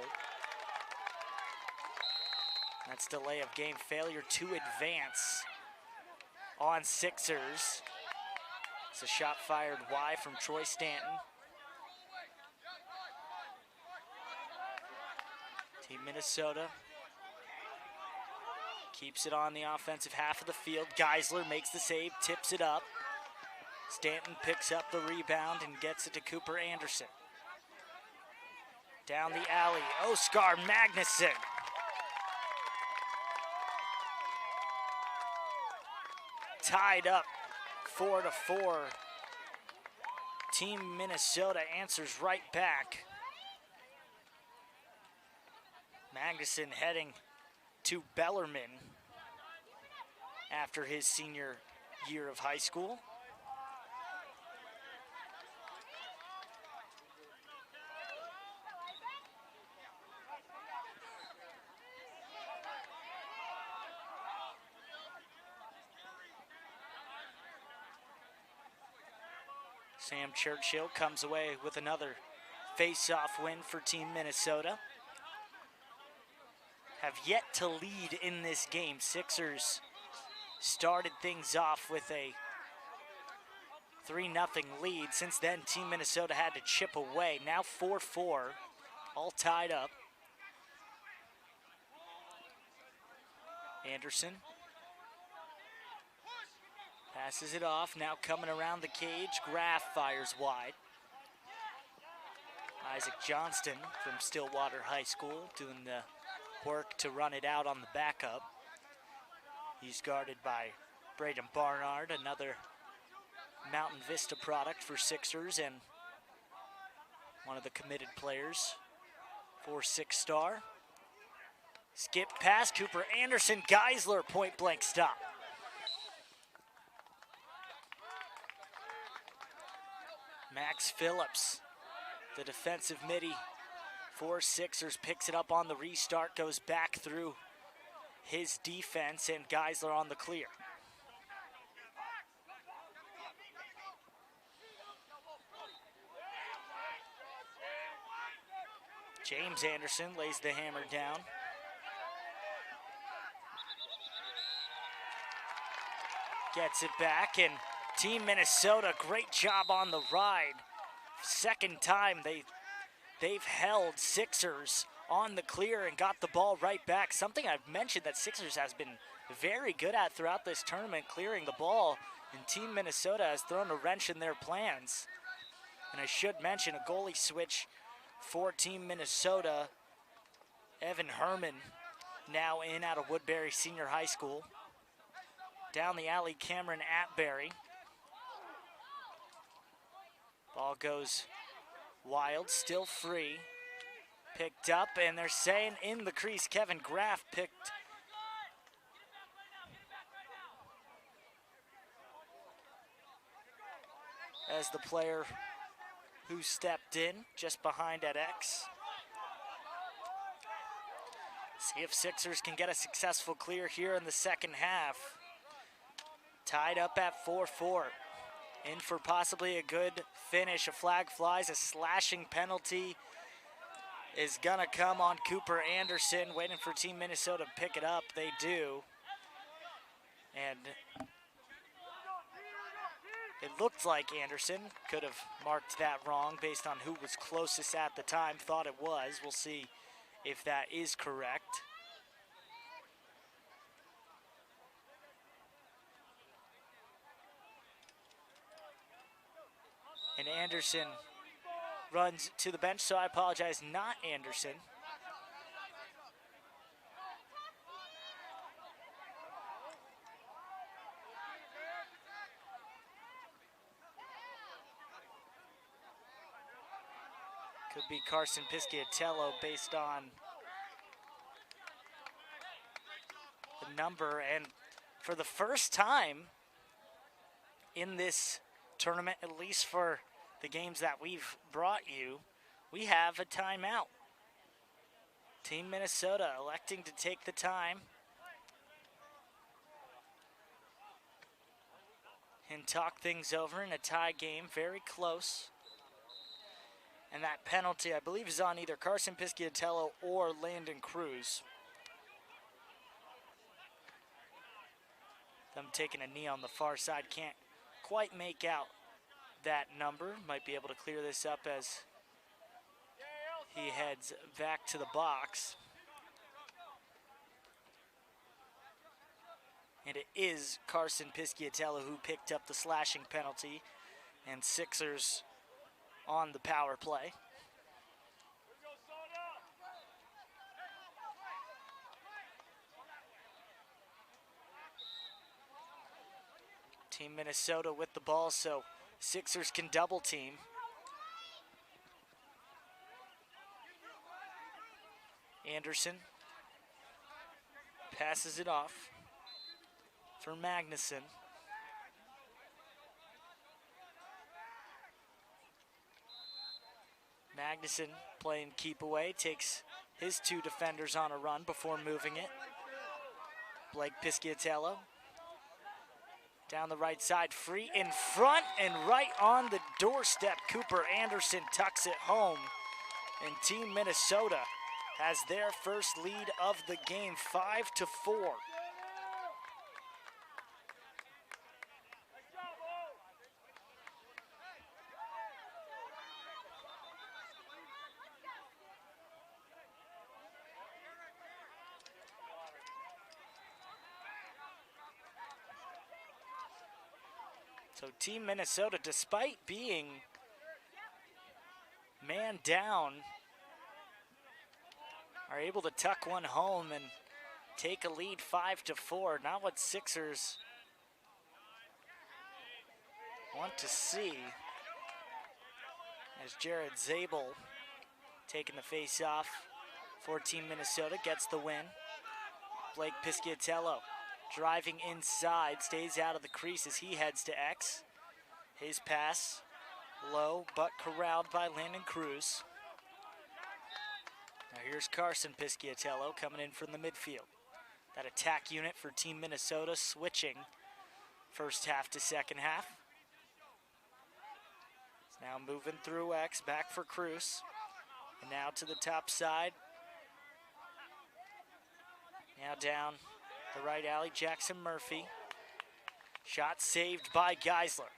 That's delay of game, failure to advance on Sixers. It's a shot fired wide from Troy Stanton. Team Minnesota keeps it on the offensive half of the field. Geisler makes the save, tips it up. Stanton picks up the rebound and gets it to Cooper Anderson. Down the alley, Oskar Magnuson. Tied up 4-4. Team Minnesota answers right back. Magnuson heading to Bellarmine after his senior year of high school. Sam Churchill comes away with another face-off win for Team Minnesota. Have yet to lead in this game. Sixers started things off with a 3-0 lead. Since then, Team Minnesota had to chip away. Now 4-4, all tied up. Anderson passes it off, now coming around the cage. Graff fires wide. Isaac Johnston from Stillwater High School doing the work to run it out on the backup. He's guarded by Braden Barnard, another Mountain Vista product for Sixers and one of the committed players for Six Star. Skip pass, Cooper Anderson, Geisler, point blank stop. Max Phillips, the defensive midi for Sixers, picks it up on the restart, goes back through his defense, and Geisler on the clear. James Anderson lays the hammer down. Gets it back, and Team Minnesota, great job on the ride. Second time they've held Sixers on the clear and got the ball right back. Something I've mentioned that Sixers has been very good at throughout this tournament, clearing the ball, and Team Minnesota has thrown a wrench in their plans. And I should mention a goalie switch for Team Minnesota. Evan Herman now in out of Woodbury Senior High School. Down the alley, Cameron Atbury. Ball goes wild, still free. Picked up, and they're saying in the crease, Kevin Graff picked. As the player who stepped in just behind at X. See if Sixers can get a successful clear here in the second half. Tied up at 4-4. In for possibly a good finish. A flag flies, a slashing penalty is gonna come on Cooper Anderson, waiting for Team Minnesota to pick it up. They do. And it looked like Anderson could have marked that wrong based on who was closest at the time, thought it was. We'll see if that is correct. And Anderson runs to the bench, so I apologize, not Anderson. Could be Carson Pisciatello based on the number. And for the first time in this tournament, at least for the games that we've brought you, we have a timeout. Team Minnesota electing to take the time and talk things over in a tie game, very close. And that penalty, I believe, is on either Carson Pisciatello or Landon Cruz. Them taking a knee on the far side, can't quite make out that number. Might be able to clear this up as he heads back to the box. And it is Carson Pisciatello who picked up the slashing penalty, and Sixers on the power play. Team Minnesota with the ball, so Sixers can double team. Anderson passes it off for Magnuson. Magnuson playing keep away, takes his two defenders on a run before moving it. Blake Pisciatello down the right side, free in front and right on the doorstep. Cooper Anderson tucks it home, and Team Minnesota has their first lead of the game, 5-4. So Team Minnesota, despite being man down, are able to tuck one home and take a lead 5-4. Not what Sixers want to see, as Jared Zabel taking the face off for Team Minnesota gets the win. Blake Pisciatello driving inside, stays out of the crease as he heads to X. His pass low, but corralled by Landon Cruz. Now here's Carson Pisciatello coming in from the midfield. That attack unit for Team Minnesota switching first half to second half. It's now moving through X, back for Cruz. And now to the top side. Now down the right alley, Jackson Murphy. Shot saved by Geisler.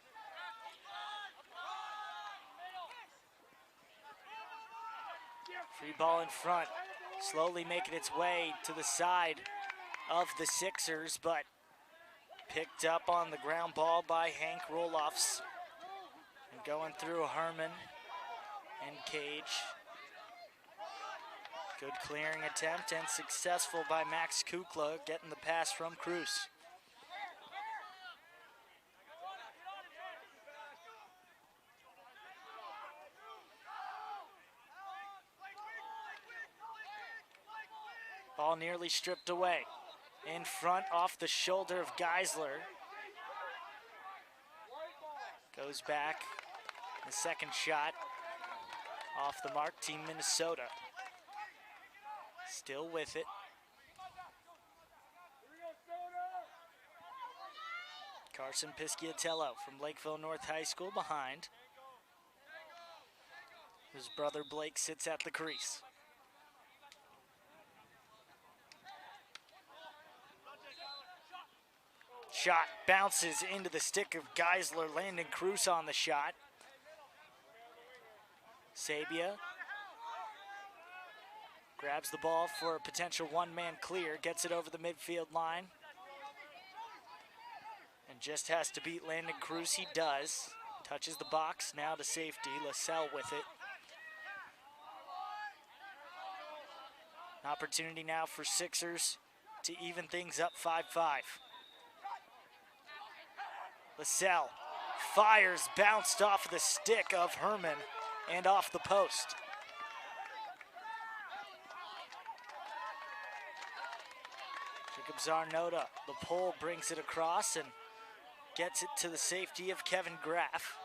Free ball in front, slowly making its way to the side of the Sixers, but picked up on the ground ball by Hank Roloffs. And going through Herman and Cage. Good clearing attempt and successful by Max Kukla, getting the pass from Cruz. Ball nearly stripped away. In front, off the shoulder of Geisler. Goes back. The second shot off the mark. Team Minnesota still with it. Carson Pisciatello from Lakeville North High School behind. His brother Blake sits at the crease. Shot bounces into the stick of Geisler. Landon Cruz on the shot. Sabia grabs the ball for a potential one-man clear. Gets it over the midfield line. And just has to beat Landon Cruz. He does. Touches the box. Now to safety. LaSalle with it. An opportunity now for Sixers to even things up 5-5. LaSalle fires, bounced off the stick of Herman and off the post. Jacob Zarnota, the pole brings it across and gets it to the safety of Kevin Graff.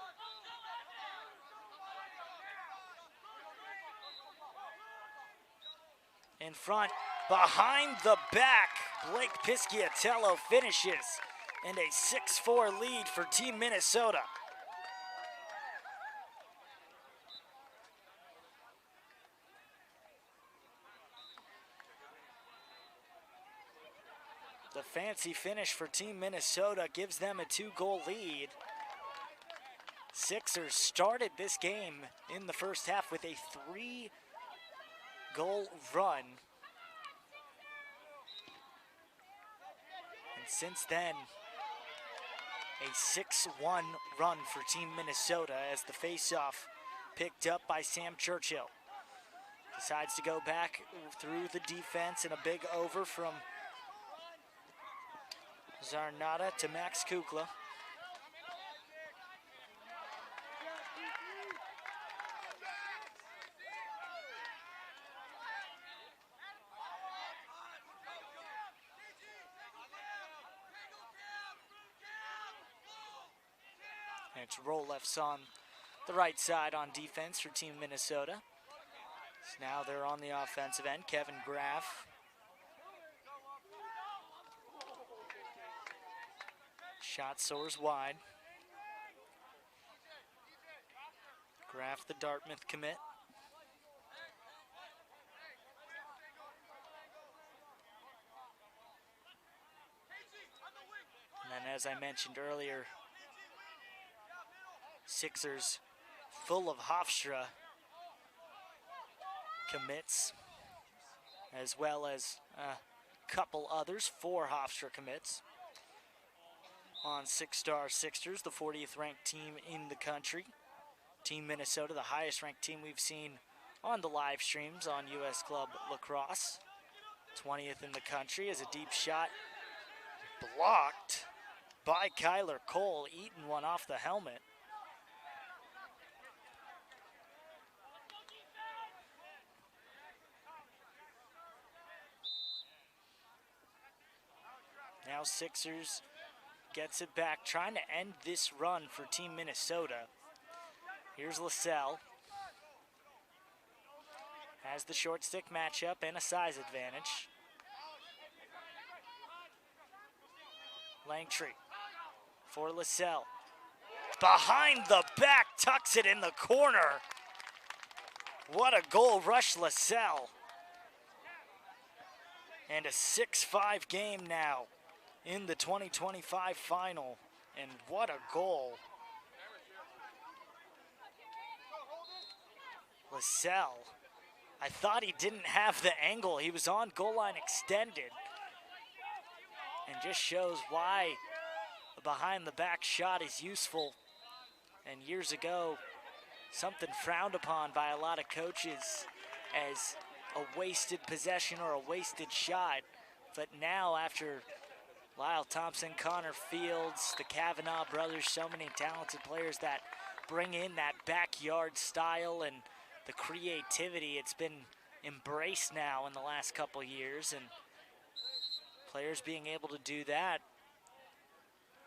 In front, behind the back, Blake Pisciatello finishes. And a 6-4 lead for Team Minnesota. The fancy finish for Team Minnesota gives them a 2-goal lead. Sixers started this game in the first half with a 3-goal run. And since then, a 6-1 run for Team Minnesota as the faceoff picked up by Sam Churchill. Decides to go back through the defense and a big over from Zarnata to Max Kukla. And it's Rolefs on the right side on defense for Team Minnesota. So now they're on the offensive end. Kevin Graff. Shot soars wide. Graff, the Dartmouth commit. And then, as I mentioned earlier, Sixers full of Hofstra commits, as well as a couple others, 4 Hofstra commits on 6-star Sixers, the 40th ranked team in the country. Team Minnesota, the highest ranked team we've seen on the live streams on US Club Lacrosse. 20th in the country as a deep shot blocked by Kyler Cole, eating one off the helmet. Now Sixers gets it back, trying to end this run for Team Minnesota. Here's LaSalle. Has the short stick matchup and a size advantage. Langtree for LaSalle. Behind the back, tucks it in the corner. What a goal rush, LaSalle. And a 6-5 game now in the 2025 final. And what a goal. LaSalle, I thought he didn't have the angle. He was on goal line extended. And just shows why a behind the back shot is useful. And years ago, something frowned upon by a lot of coaches as a wasted possession or a wasted shot. But now, after Lyle Thompson, Connor Fields, the Kavanaugh brothers, so many talented players that bring in that backyard style and the creativity, it's been embraced now in the last couple years, and players being able to do that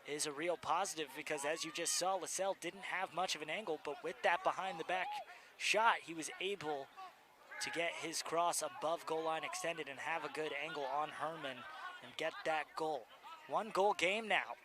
is a real positive, because as you just saw, LaSalle didn't have much of an angle, but with that behind the back shot, he was able to get his cross above goal line extended and have a good angle on Herman and get that goal. 1-goal game now.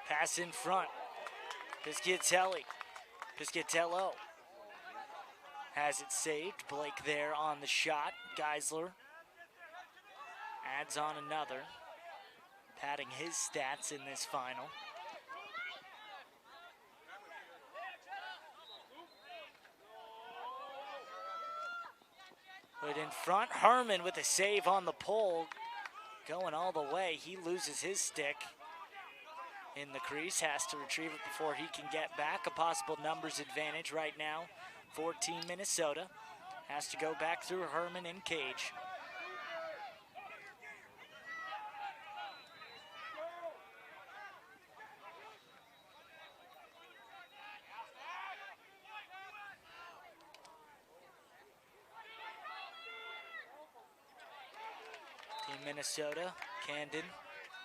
Pass in front. Piscitello has it saved. Blake there on the shot. Geisler adds on another, padding his stats in this final. Put in front. Herman with a save on the pole. Going all the way. He loses his stick in the crease, has to retrieve it before he can get back. A possible numbers advantage right now for Team Minnesota. Has to go back through Herman and Cage. Team Minnesota, Camden,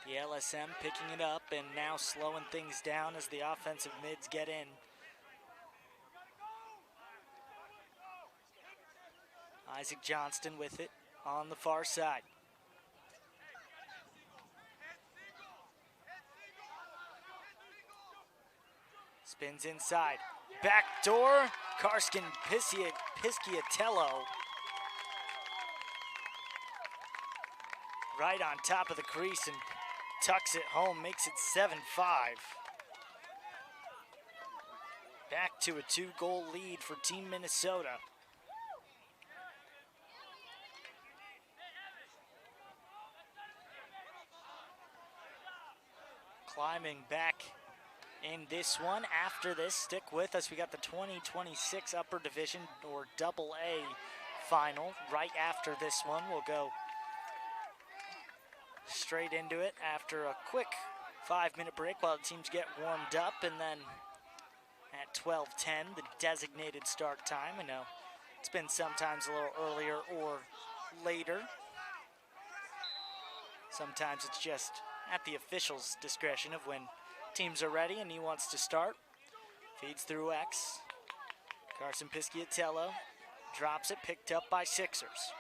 the LSM picking it up and now slowing things down as the offensive mids get in. Isaac Johnston with it on the far side. Spins inside. Back door, Karskin Pisciatello. Right on top of the crease and tucks it home, makes it 7-5. Back to a 2-goal lead for Team Minnesota. Climbing back in this one. After this, stick with us. We got the 2026 Upper Division or Double A final. Right after this one, we'll go straight into it after a quick 5-minute break while the teams get warmed up, and then at 12:10, the designated start time. I know it's been sometimes a little earlier or later. Sometimes it's just at the official's discretion of when teams are ready and he wants to start. Feeds through X. Carson Pisciatello drops it, picked up by Sixers.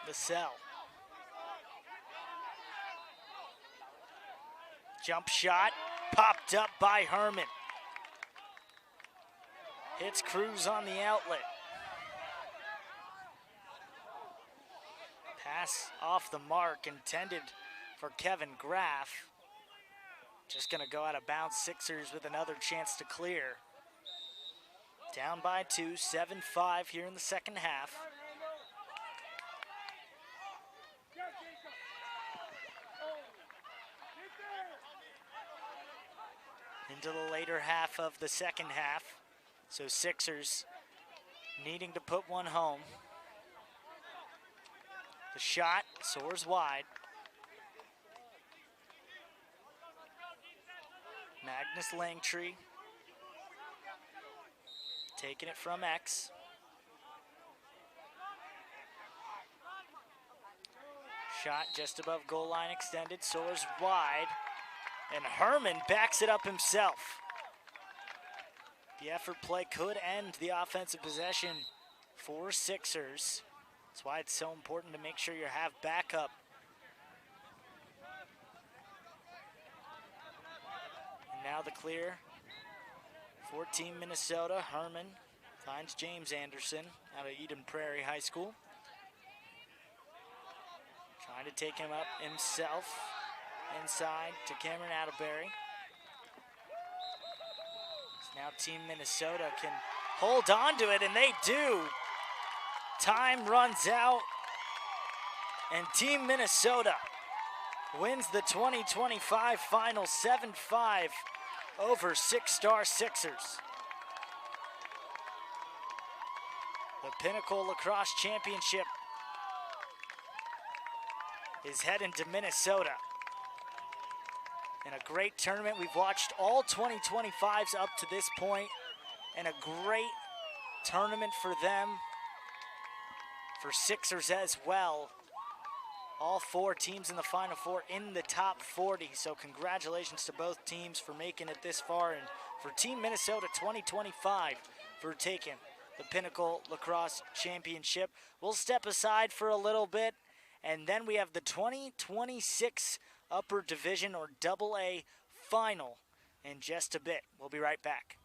Vassell. Jump shot, popped up by Herman. Hits Cruz on the outlet. Pass off the mark, intended for Kevin Graff. Just gonna go out of bounds. Sixers with another chance to clear. Down by 2, 7-5 here in the second half. Into the later half of the second half. So Sixers needing to put one home. The shot soars wide. Magnus Langtree taking it from X. Shot just above goal line extended, soars wide. And Herman backs it up himself. The effort play could end the offensive possession for Sixers. That's why it's so important to make sure you have backup. And now the clear for Team Minnesota. Herman finds James Anderson out of Eden Prairie High School. Trying to take him up himself. Inside to Cameron Atterbury. So now Team Minnesota can hold on to it, and they do. Time runs out, and Team Minnesota wins the 2025 final 7-5 over Six-Star Sixers. The Pinnacle Lacrosse Championship is heading to Minnesota. And a great tournament. We've watched all 2025s up to this point, and a great tournament for them, for Sixers as well. All 4 teams in the Final Four in the top 40, so congratulations to both teams for making it this far, and for Team Minnesota 2025 for taking the Pinnacle Lacrosse Championship. We'll step aside for a little bit, and then we have the 2026 Upper Division or AA Final in just a bit. We'll be right back.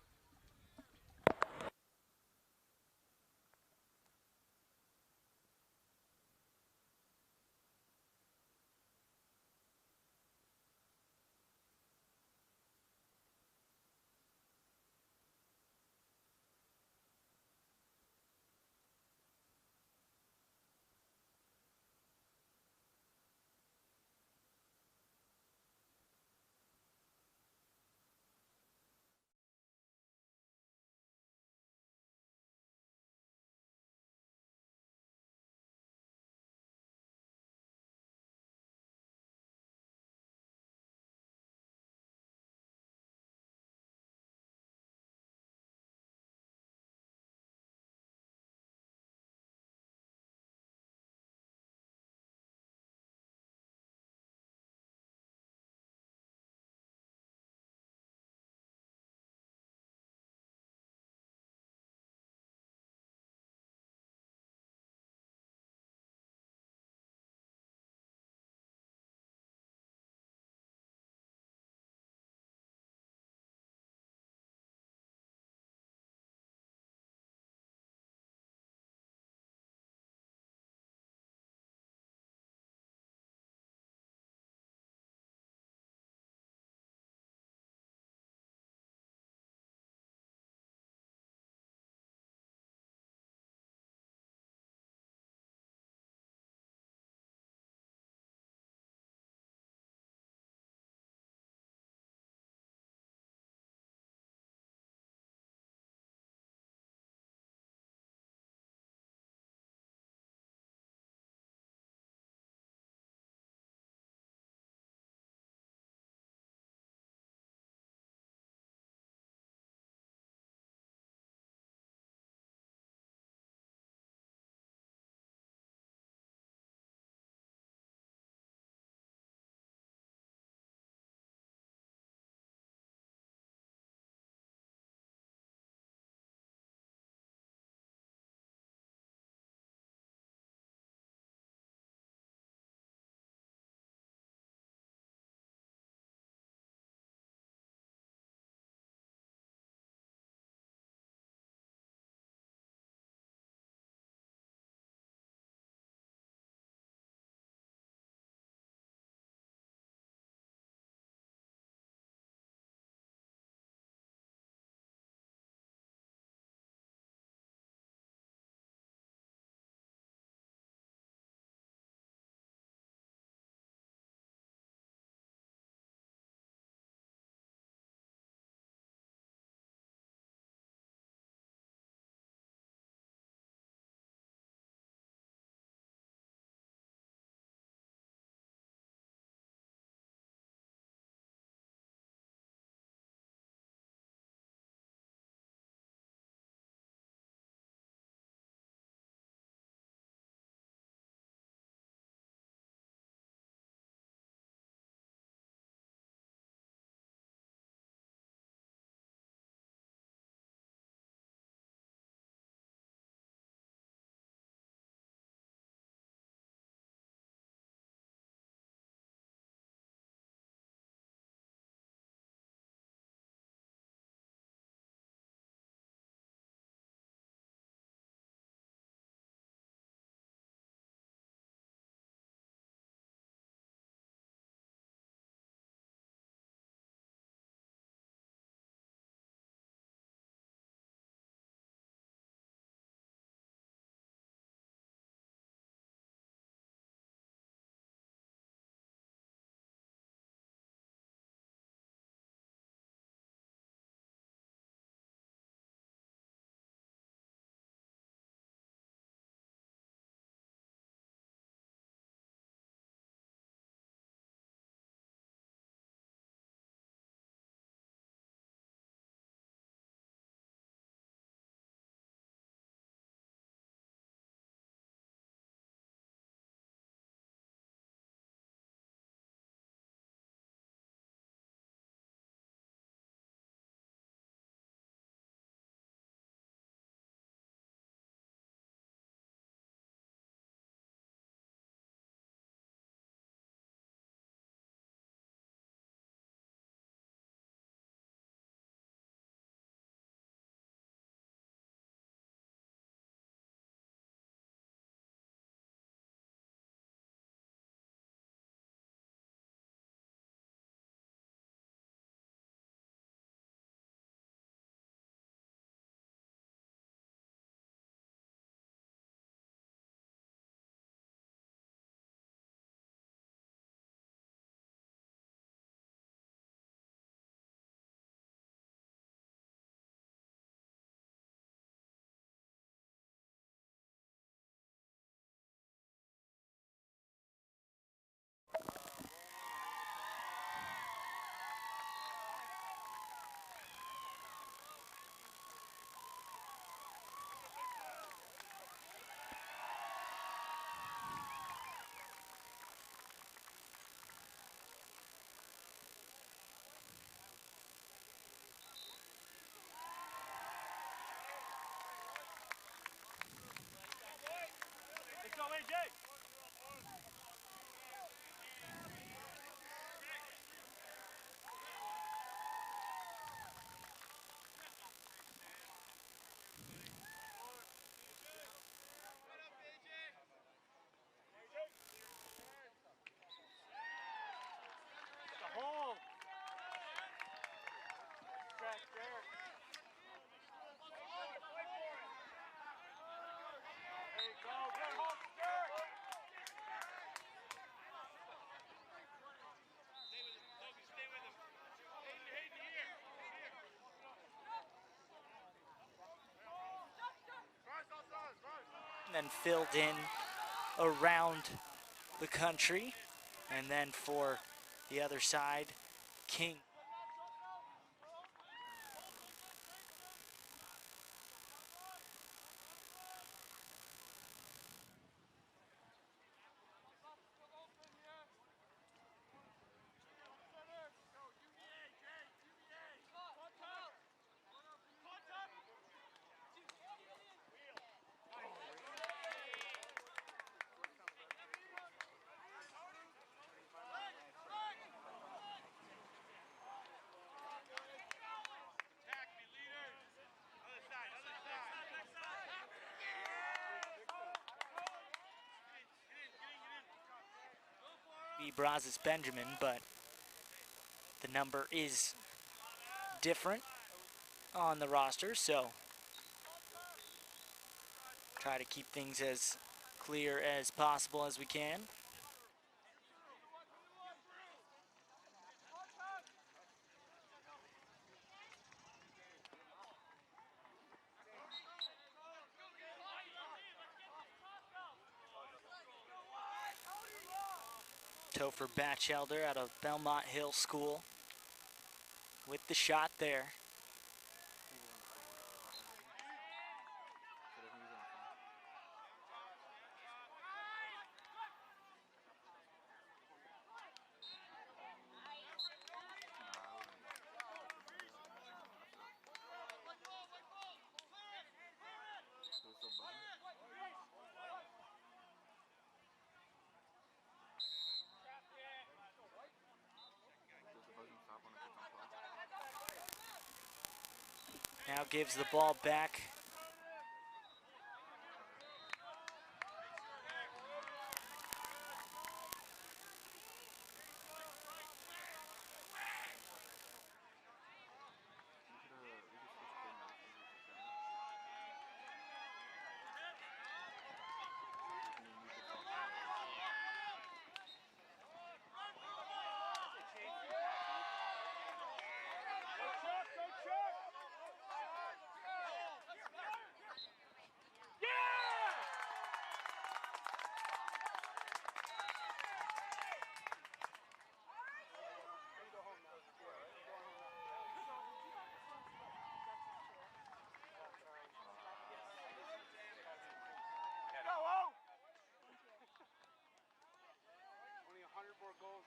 And then filled in around the country. And then for the other side, King. Brazos Benjamin, but the number is different on the roster, so try to keep things as clear as possible as we can. Topher Batchelder out of Belmont Hill School with the shot there. Now gives the ball back.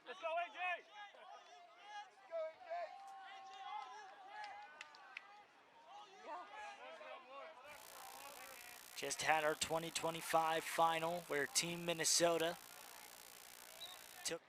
Let's go, AJ! Just had our 2025 final where Team Minnesota took.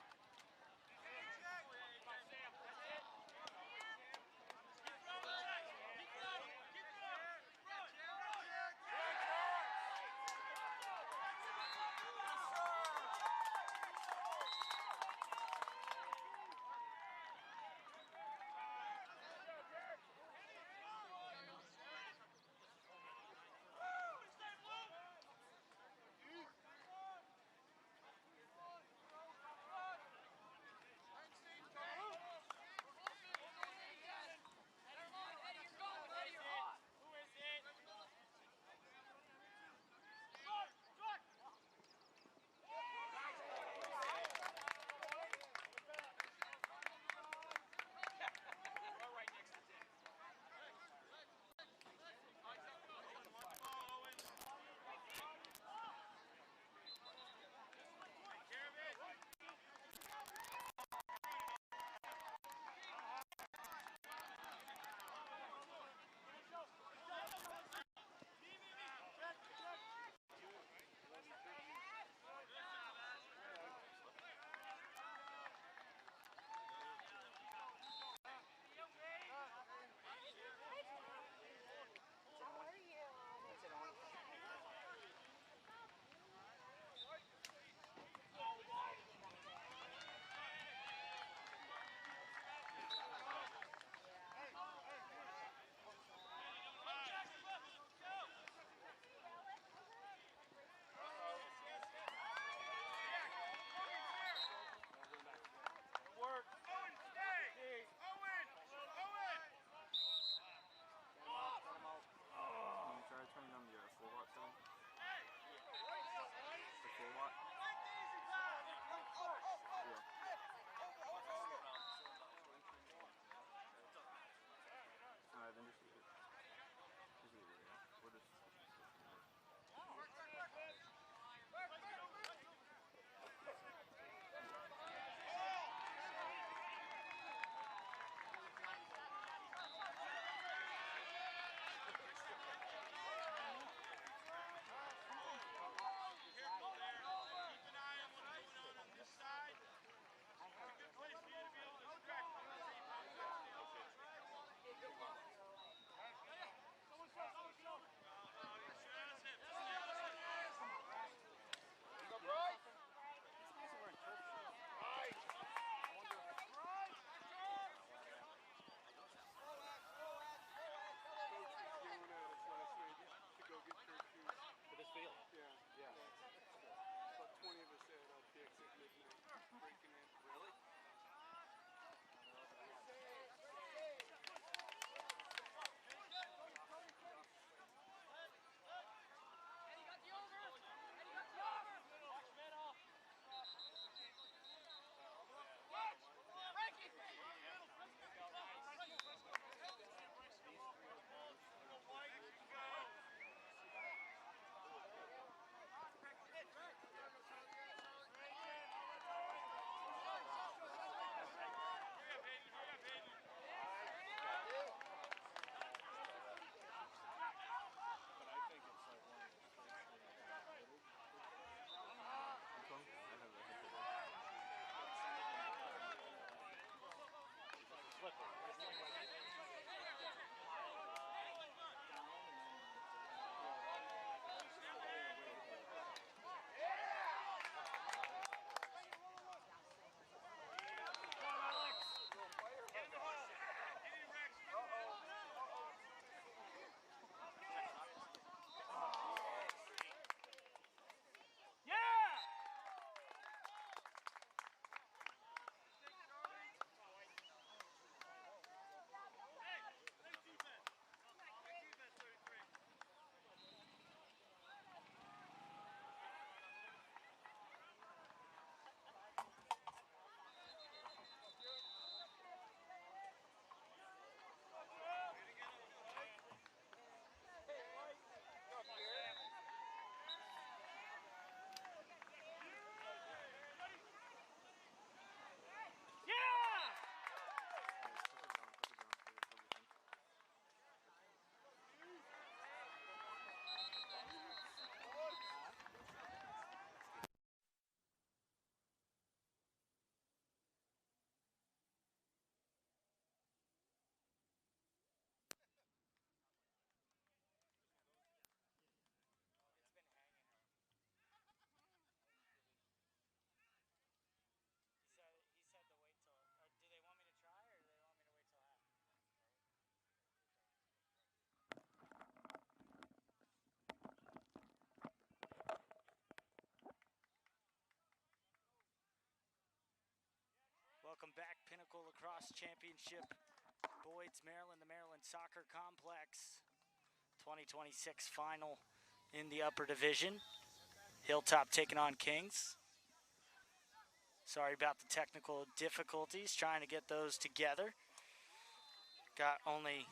Welcome back, Pinnacle Lacrosse Championship. Boyd's, Maryland, the Maryland Soccer Complex. 2026 final in the upper division. Hilltop taking on Kings. Sorry about the technical difficulties, trying to get those together. Got only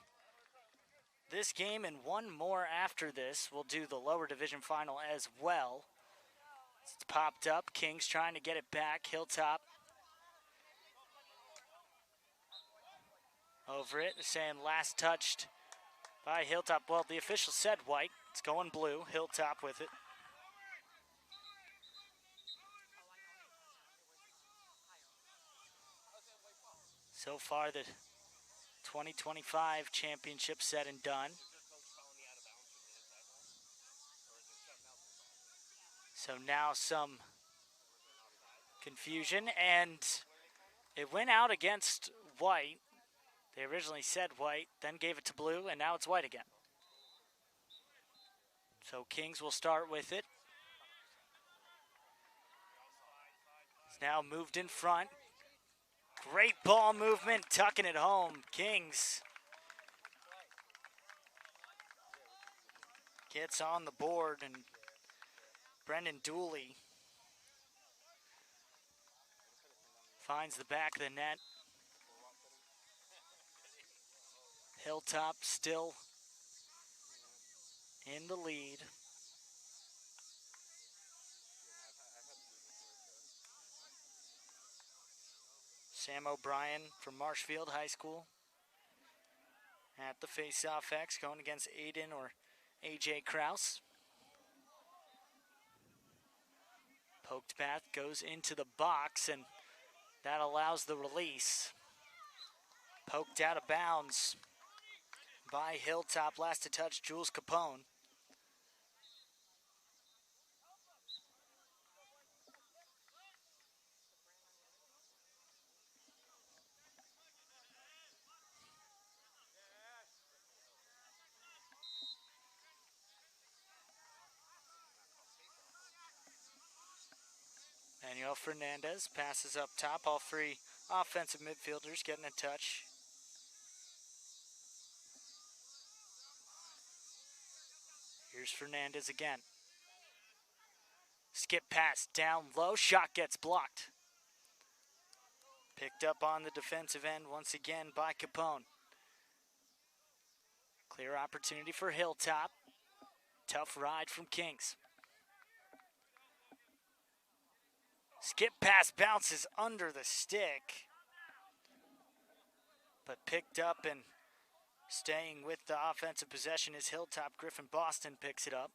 this game and one more after this. We'll do the lower division final as well. It's popped up. Kings trying to get it back. Hilltop over it. They're saying last touched by Hilltop. Well, the official said white. It's going blue. Hilltop with it. So far, the 2025 championship said and done. So now some confusion, and it went out against white. They originally said white, then gave it to blue, and now it's white again. So Kings will start with it. It's now moved in front. Great ball movement, tucking it home. Kings gets on the board, and Brendan Dooley finds the back of the net. Hilltop still in the lead. Sam O'Brien from Marshfield High School at the face-off X, going against Aiden or AJ Kraus. Poked path goes into the box, and that allows the release. Poked out of bounds by Hilltop. Last to touch, Jules Capone. Manuel Fernandez passes up top. All three offensive midfielders getting a touch. Here's Fernandez again. Skip pass down low. Shot gets blocked. Picked up on the defensive end once again by Capone. Clear opportunity for Hilltop. Tough ride from Kings. Skip pass bounces under the stick, but picked up and staying with the offensive possession is Hilltop. Griffin Boston picks it up.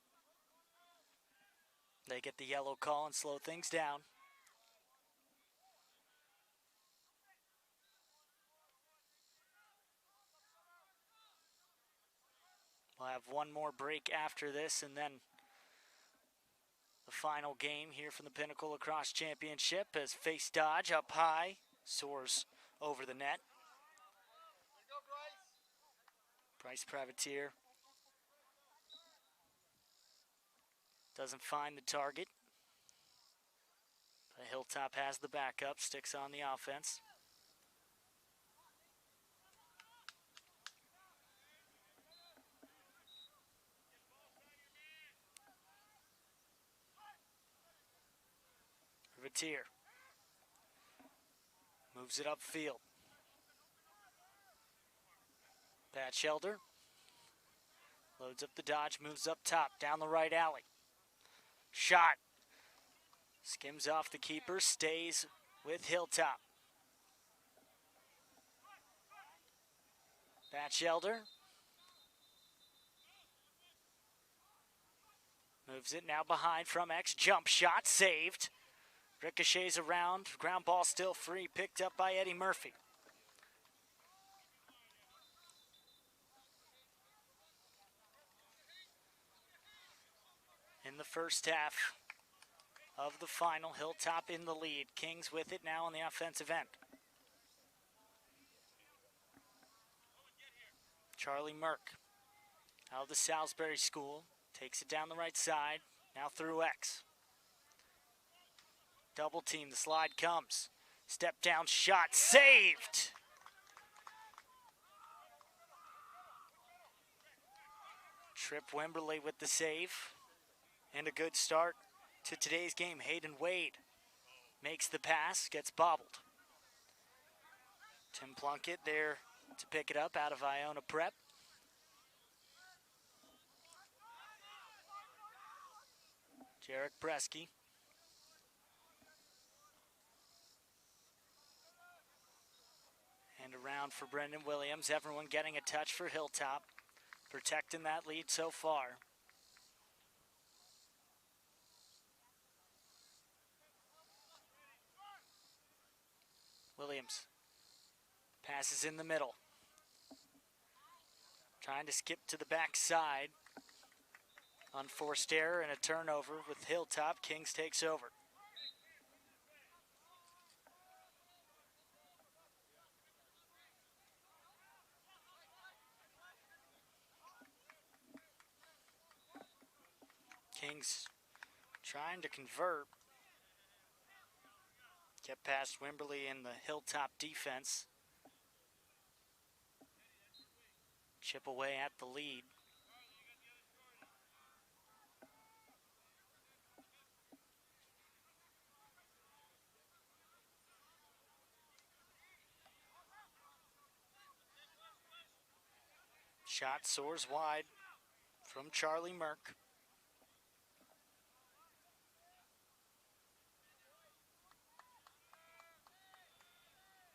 They get the yellow call and slow things down. We'll have one more break after this, and then the final game here from the Pinnacle Lacrosse Championship as face dodge up high, soars over the net. Bryce Privateer doesn't find the target, but Hilltop has the backup, sticks on the offense. Privateer moves it upfield. Batchelder loads up the dodge, moves up top, down the right alley. Shot. Skims off the keeper, stays with Hilltop. Batchelder moves it now behind from X. Jump shot, saved. Ricochets around, ground ball still free, picked up by Eddie Murphy. In the first half of the final, Hilltop in the lead. Kings with it now on the offensive end. Charlie Merck out of the Salisbury School, takes it down the right side, now through X. Double team, the slide comes. Step down shot, saved. Trip Wimberly with the save. And a good start to today's game. Hayden Wade makes the pass, gets bobbled. Tim Plunkett there to pick it up out of Iona Prep. Jarek Bresky. And around for Brendan Williams. Everyone getting a touch for Hilltop. Protecting that lead so far. Williams passes in the middle. Trying to skip to the backside. Unforced error and a turnover with Hilltop. Kings takes over. Kings trying to convert. Kept past Wimberly in the Hilltop defense. Chip away at the lead. Shot soars wide from Charlie Merck.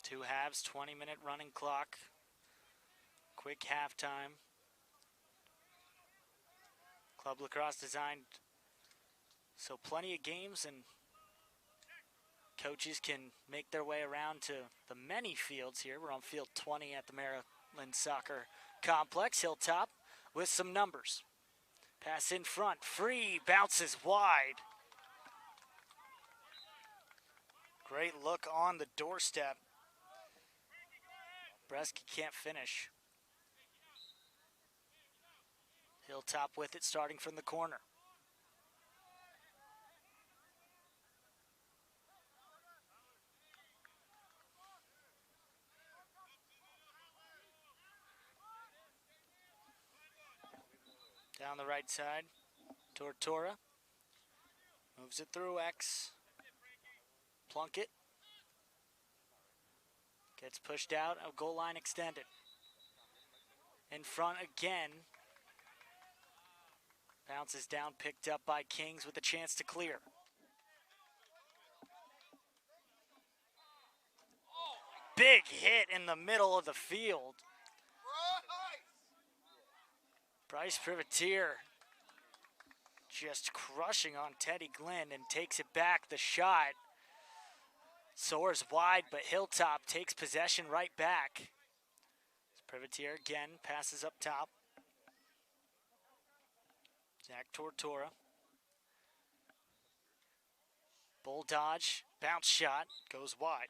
Two halves, 20-minute running clock. Quick halftime. Club Lacrosse designed so plenty of games and coaches can make their way around to the many fields here. We're on field 20 at the Maryland Soccer Complex. Hilltop with some numbers. Pass in front, free, bounces wide. Great look on the doorstep. Bresky can't finish. Hilltop with it, starting from the corner. Down the right side, Tortora moves it through X. Plunkett gets pushed out, a goal line extended. In front again. Bounces down, picked up by Kings with a chance to clear. Big hit in the middle of the field. Bryce Privateer just crushing on Teddy Glenn and takes it back. The shot soars wide, but Hilltop takes possession right back. Privateer again passes up top. Zach Tortora. Bull dodge, bounce shot, goes wide.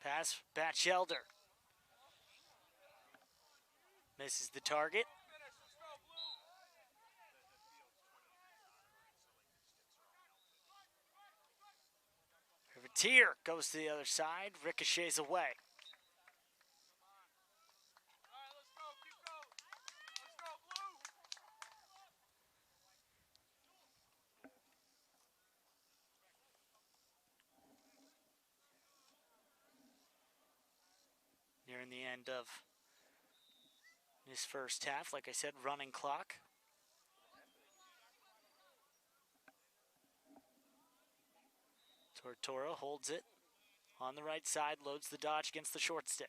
Pass, Batchelder. Misses the target. Privateer goes to the other side, ricochets away. Nearing the end of this first half, like I said, running clock. Tortora holds it on the right side, loads the dodge against the short stick.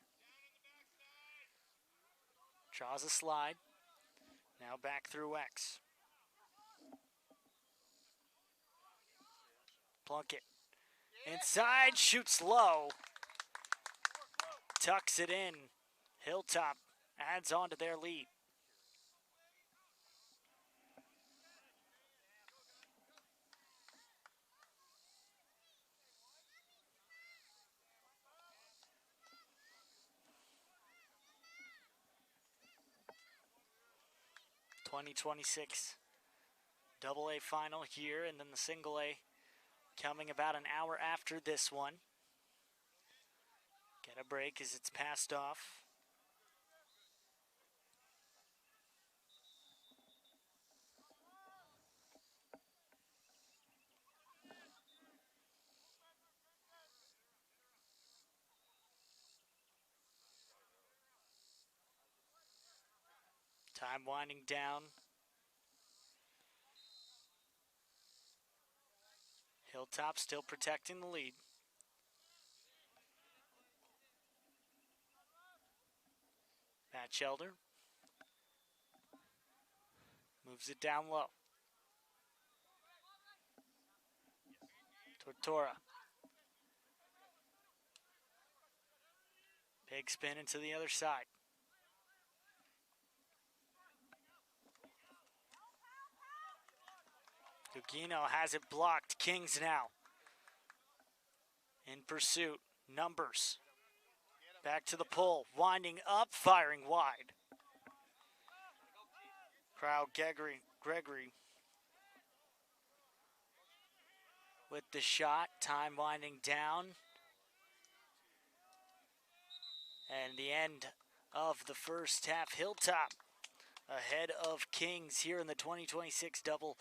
Draws a slide. Now back through X. Plunkett. Inside, shoots low. Tucks it in. Hilltop adds on to their lead. 2026 AA final here, and then the single A coming about an hour after this one. Get a break as it's passed off. Time winding down. Hilltop still protecting the lead. Batchelder moves it down low. Tortora. Big spin into the other side. Gugino has it blocked. Kings now in pursuit. Numbers. Back to the pull. Winding up, firing wide. Crowd Gregory with the shot. Time winding down. And the end of the first half. Hilltop ahead of Kings here in the 2026 AA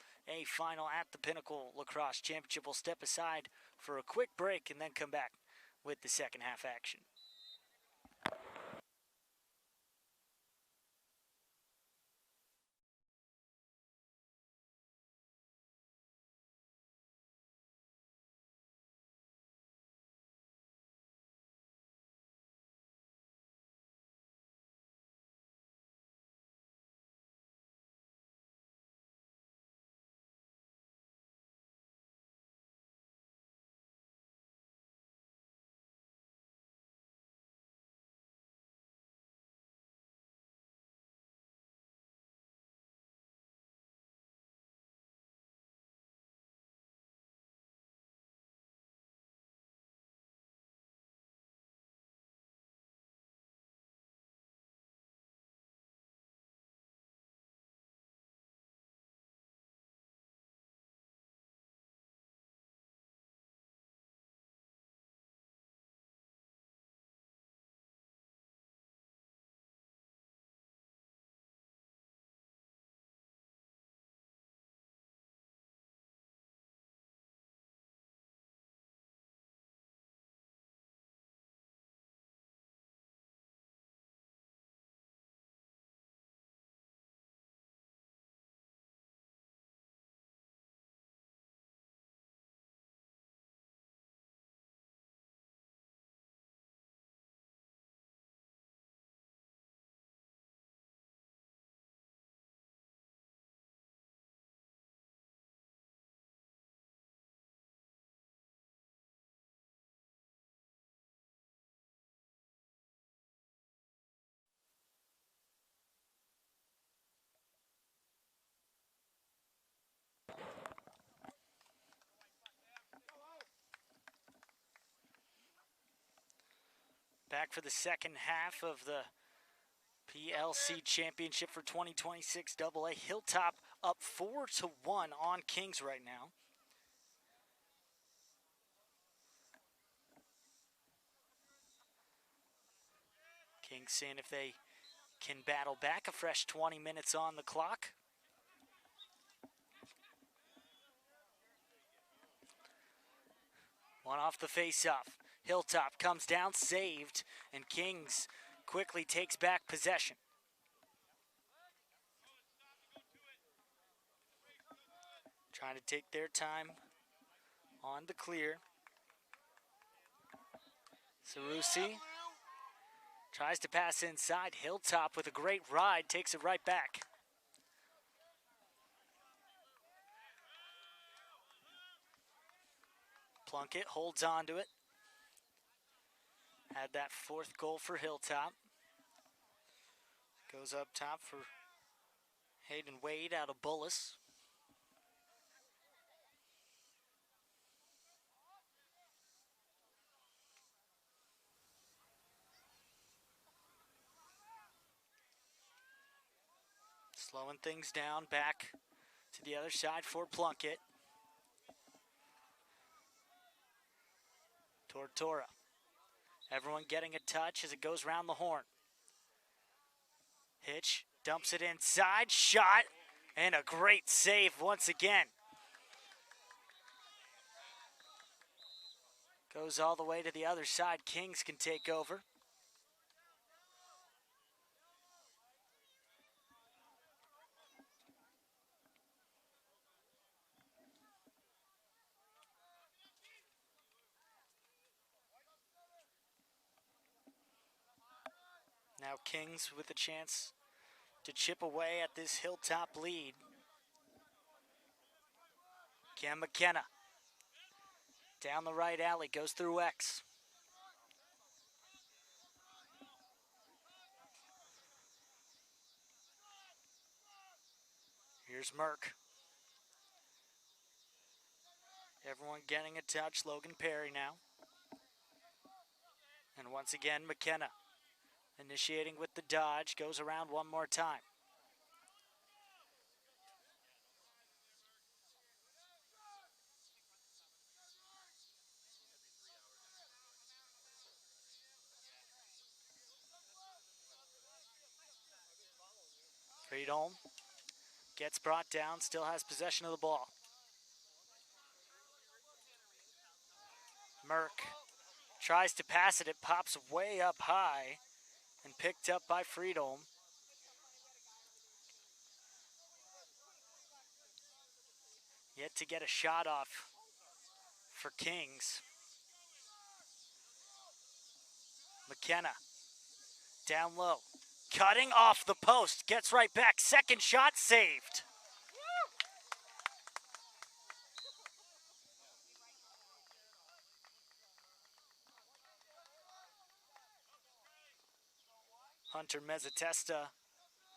final at the Pinnacle Lacrosse Championship. We'll step aside for a quick break and then come back with the second half action. Back for the second half of the PLC Championship for 2026 AA. Hilltop up 4-1 on Kings right now. Kings seeing if they can battle back. A fresh 20 minutes on the clock. One off the face-off. Hilltop comes down, saved, and Kings quickly takes back possession. Trying to take their time on the clear. Sarusi tries to pass inside. Hilltop with a great ride, takes it right back. Plunkett holds on to it. Had that fourth goal for Hilltop. Goes up top for Hayden Wade out of Bullis. Slowing things down, back to the other side for Plunkett. Tortora. Everyone getting a touch as it goes around the horn. Hitch dumps it inside, shot, and a great save once again. Goes all the way to the other side. Kings can take over. Now Kings with a chance to chip away at this Hilltop lead. Cam McKenna down the right alley, goes through X. Here's Merck. Everyone getting a touch. Logan Perry now. And once again, McKenna initiating with the dodge. Goes around one more time. Freedholm gets brought down, still has possession of the ball. Merck tries to pass it, it pops way up high and picked up by Freedholm. Yet to get a shot off for Kings. McKenna down low, cutting off the post, gets right back, second shot saved. Hunter Mezzatesta,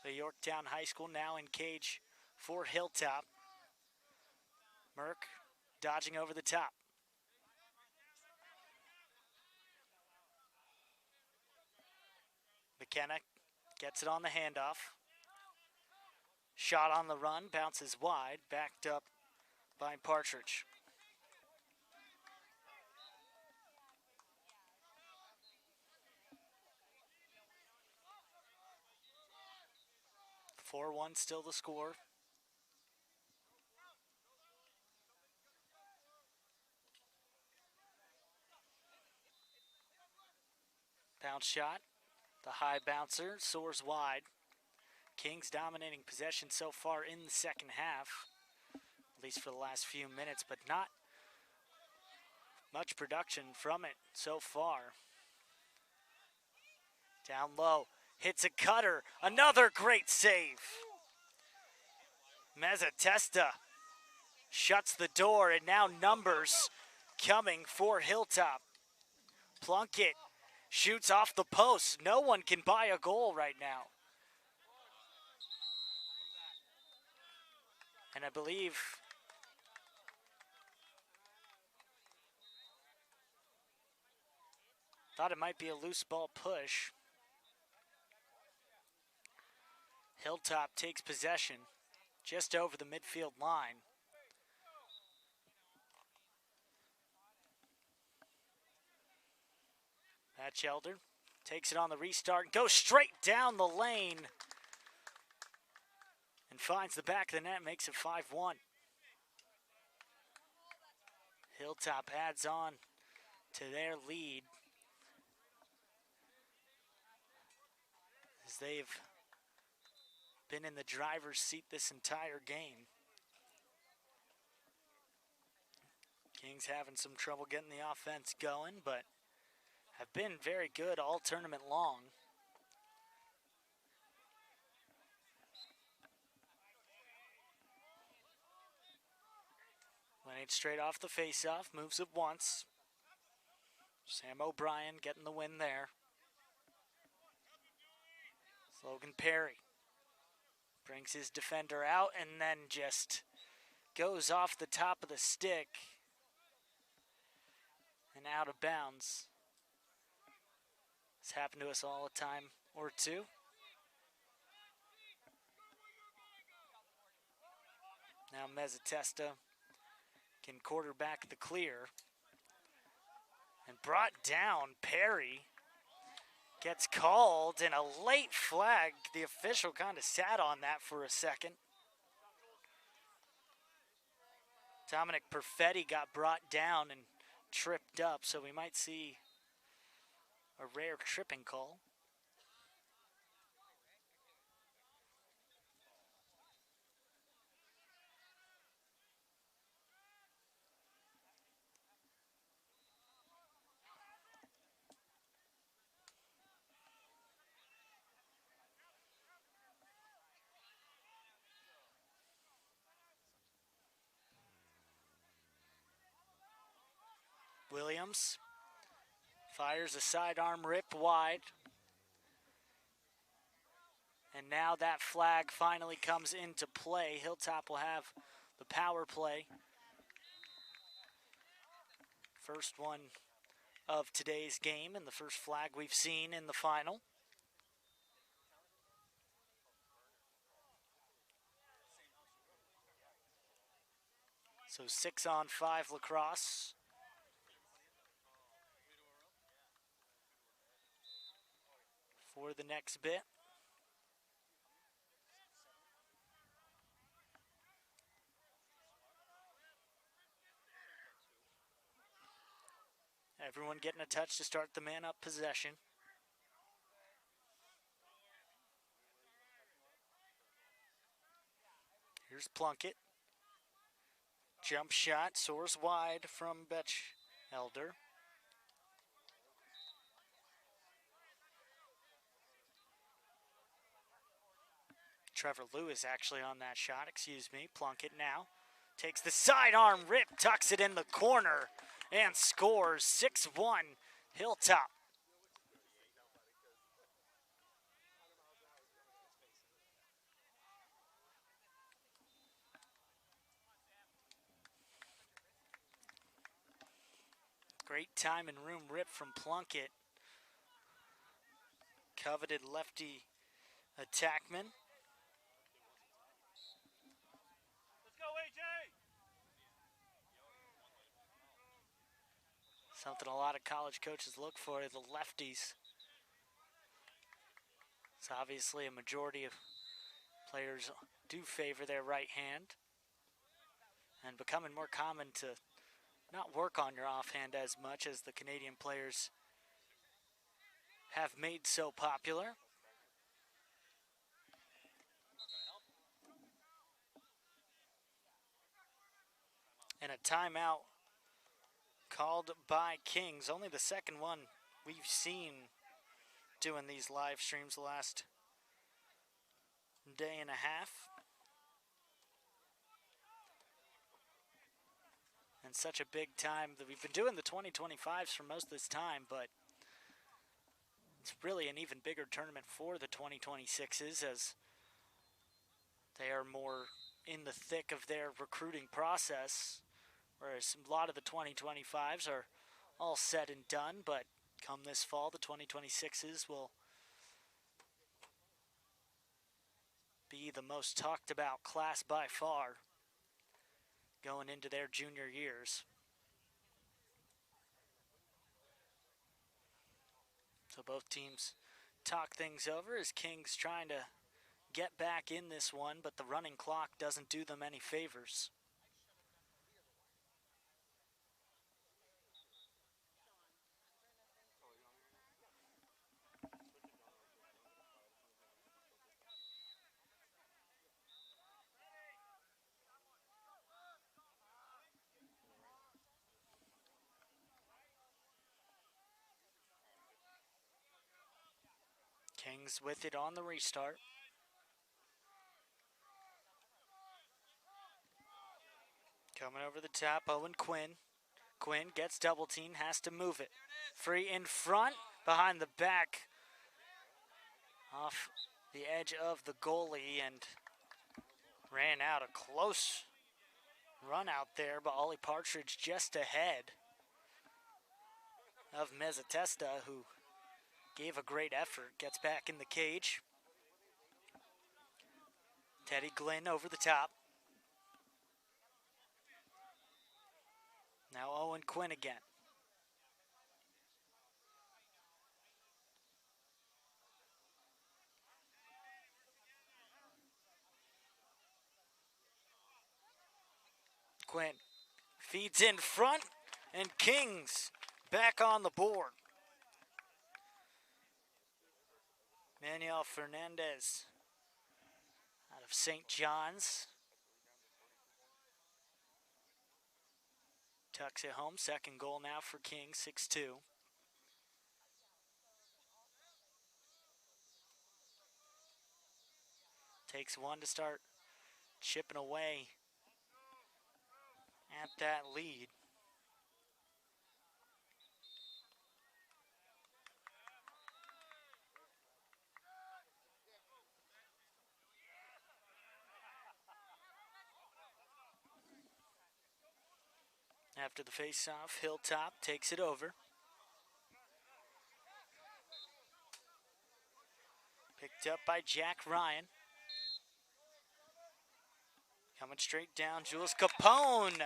the Yorktown High School, now in cage for Hilltop. Merck dodging over the top. McKenna gets it on the handoff. Shot on the run, bounces wide, backed up by Partridge. (4-1) still the score. Bounce shot. The high bouncer soars wide. Kings dominating possession so far in the second half, at least for the last few minutes, but not much production from it so far. Down low, hits a cutter, another great save. Mezzatesta shuts the door, and now numbers coming for Hilltop. Plunkett shoots off the post. No one can buy a goal right now. And I believe thought it might be a loose ball push. Hilltop takes possession just over the midfield line. Batchelder takes it on the restart, goes straight down the lane and finds the back of the net, makes it 5-1. Hilltop adds on to their lead as they've been in the driver's seat this entire game. Kings having some trouble getting the offense going, but have been very good all tournament long. Winning straight off the face-off, moves it once. Sam O'Brien getting the win there. Logan Perry brings his defender out and then just goes off the top of the stick and out of bounds. It's happened to us all a time or two. Now Mezzatesta can quarterback the clear. And brought down. Perry gets called, and a late flag. The official kind of sat on that for a second. Dominic Perfetti got brought down and tripped up, so we might see a rare tripping call. Williams fires a sidearm rip wide. And now that flag finally comes into play. Hilltop will have the power play. First one of today's game and the first flag we've seen in the final. So 6-on-5 lacrosse. For the next bit. Everyone getting a touch to start the man-up possession. Here's Plunkett. Jump shot, soars wide from Betchelder. Trevor Lewis actually on that shot, excuse me. Plunkett now takes the sidearm rip, tucks it in the corner, and scores 6-1 Hilltop. Great time and room rip from Plunkett. Coveted lefty attackman. Let's go, AJ! Something a lot of college coaches look for, the lefties. It's obviously a majority of players do favor their right hand. And becoming more common to not work on your offhand as much as the Canadian players have made so popular. And a timeout called by Kings. Only the second one we've seen doing these live streams the last day and a half. And such a big time that we've been doing the 2025s for most of this time, but it's really an even bigger tournament for the 2026s as they are more in the thick of their recruiting process, whereas a lot of the 2025s are all said and done, but come this fall, the 2026s will be the most talked about class by far going into their junior years. So both teams talk things over as Kings trying to get back in this one, but the running clock doesn't do them any favors. Kings with it on the restart. Coming over the top, Owen Quinn. Quinn gets double teamed, has to move it. Free in front, behind the back. Off the edge of the goalie and ran out a close run out there, but Ollie Partridge just ahead of Mezzatesta, who gave a great effort. Gets back in the cage. Teddy Glynn over the top. Owen Quinn again. Quinn feeds in front, and Kings back on the board. Manuel Fernandez out of St. John's. Tucks it home. Second goal now for Kings, 6-2. Takes one to start chipping away at that lead. After the face-off, Hilltop takes it over. Picked up by Jack Ryan. Coming straight down, Jules Capone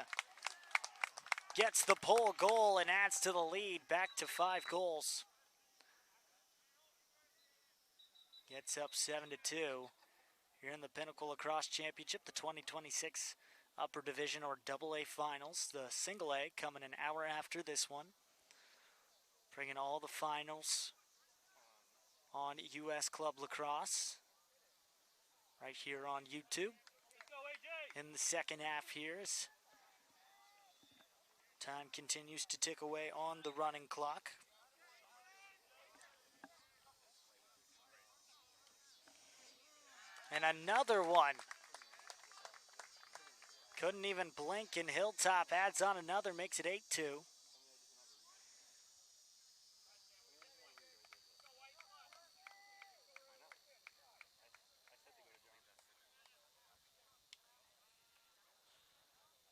gets the pole goal and adds to the lead, back to 5 goals. Gets up 7-2. Here in the Pinnacle Lacrosse Championship, the 2026 Upper Division or AA Finals. The Single A coming an hour after this one. Bringing all the finals on US Club Lacrosse right here on YouTube. In the second half here, as time continues to tick away on the running clock. And another one. Couldn't even blink, and Hilltop adds on another, makes it 8-2.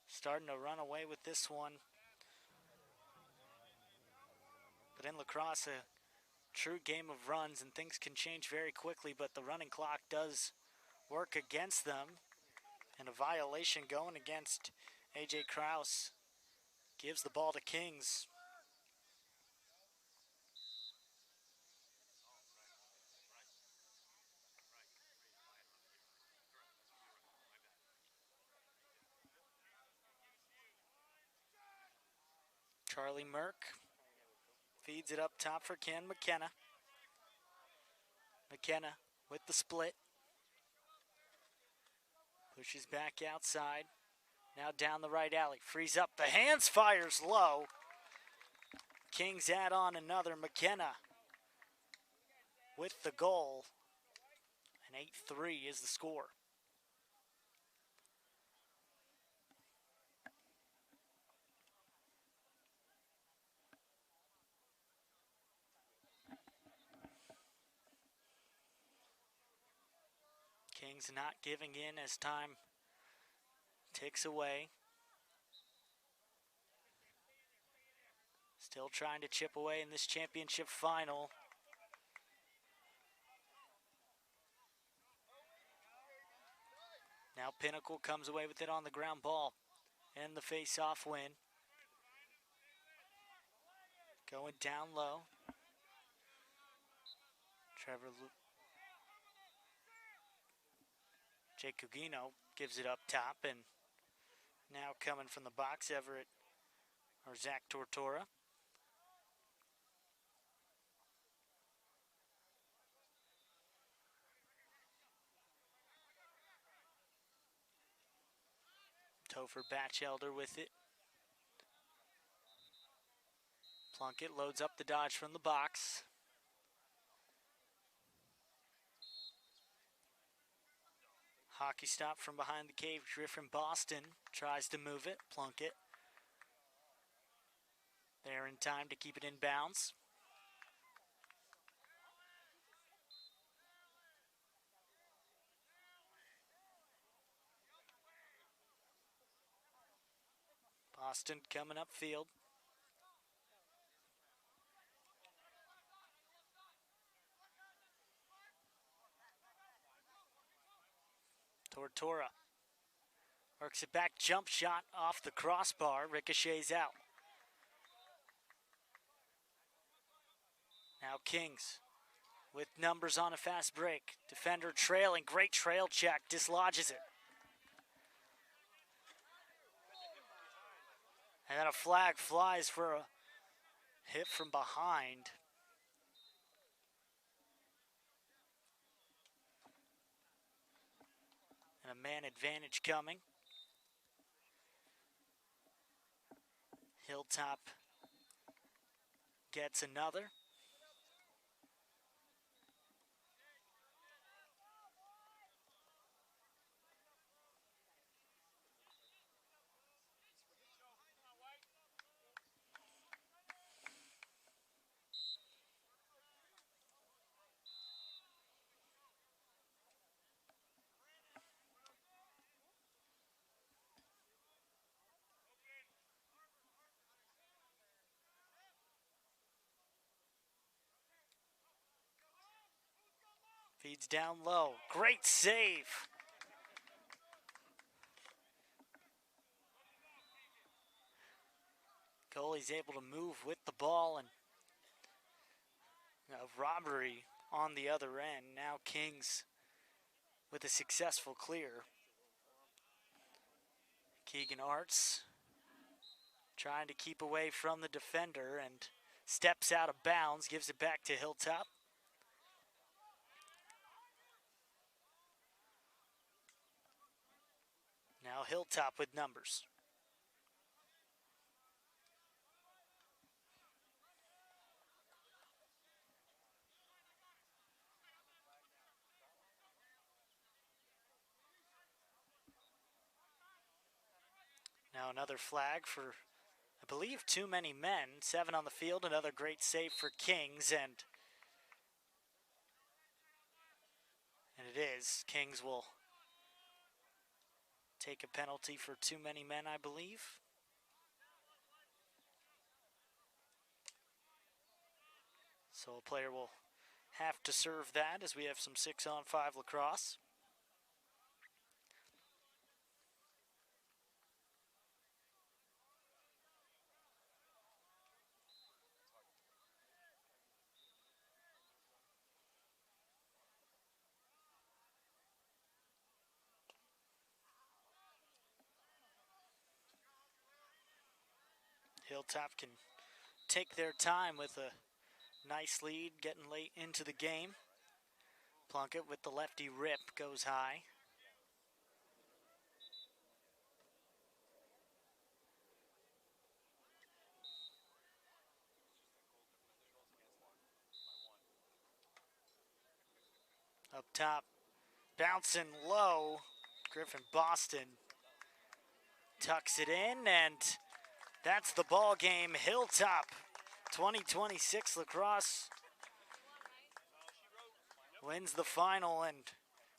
Starting to run away with this one. But in lacrosse, a true game of runs, and things can change very quickly, but the running clock does work against them. And a violation going against A.J. Kraus. Gives the ball to Kings. Charlie Merck feeds it up top for Ken McKenna. McKenna with the split. Pushes back outside. Now down the right alley. Frees up the hands, fires low. Kings add on another. McKenna with the goal. And 8-3 is the score. Kings not giving in as time ticks away. Still trying to chip away in this championship final. Now Pinnacle comes away with it on the ground ball. And the face-off win. Going down low. Jake Cugino gives it up top, and now coming from the box, Everett or Zach Tortora. Topher Batchelder with it. Plunkett loads up the dodge from the box. Hockey stop from behind the cave. Griffin Boston tries to move it. Plunkett there in time to keep it in bounds. Boston coming upfield. Tortora works it back, jump shot off the crossbar, ricochets out. Now Kings with numbers on a fast break. Defender trailing, great trail check, dislodges it. And then a flag flies for a hit from behind. And a man advantage coming. Hilltop gets another. Feeds down low. Great save. Goalie's able to move with the ball, and a robbery on the other end. Now Kings with a successful clear. Keegan Arts trying to keep away from the defender and steps out of bounds, gives it back to Hilltop. Now Hilltop with numbers. Now another flag for, I believe, too many men. 7 on the field, another great save for Kings, and it is. Kings will take a penalty for too many men, I believe. So a player will have to serve that as we have some 6-on-5 lacrosse. Hilltop can take their time with a nice lead, getting late into the game. Plunkett with the lefty rip goes high. Up top, bouncing low. Griffin Boston tucks it in, and that's the ball game. Hilltop 2026 lacrosse wins the final and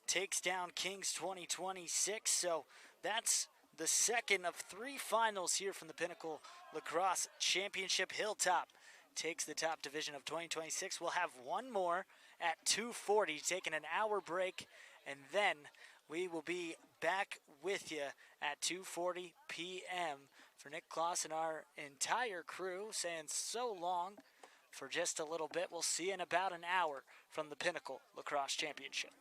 takes down Kings 2026. So that's the second of 3 finals here from the Pinnacle Lacrosse Championship. Hilltop takes the top division of 2026. We'll have one more at 2:40, taking an hour break, and then we will be back with you at 2:40 p.m. For Nick Kloss and our entire crew, saying so long for just a little bit. We'll see you in about an hour from the Pinnacle Lacrosse Championship.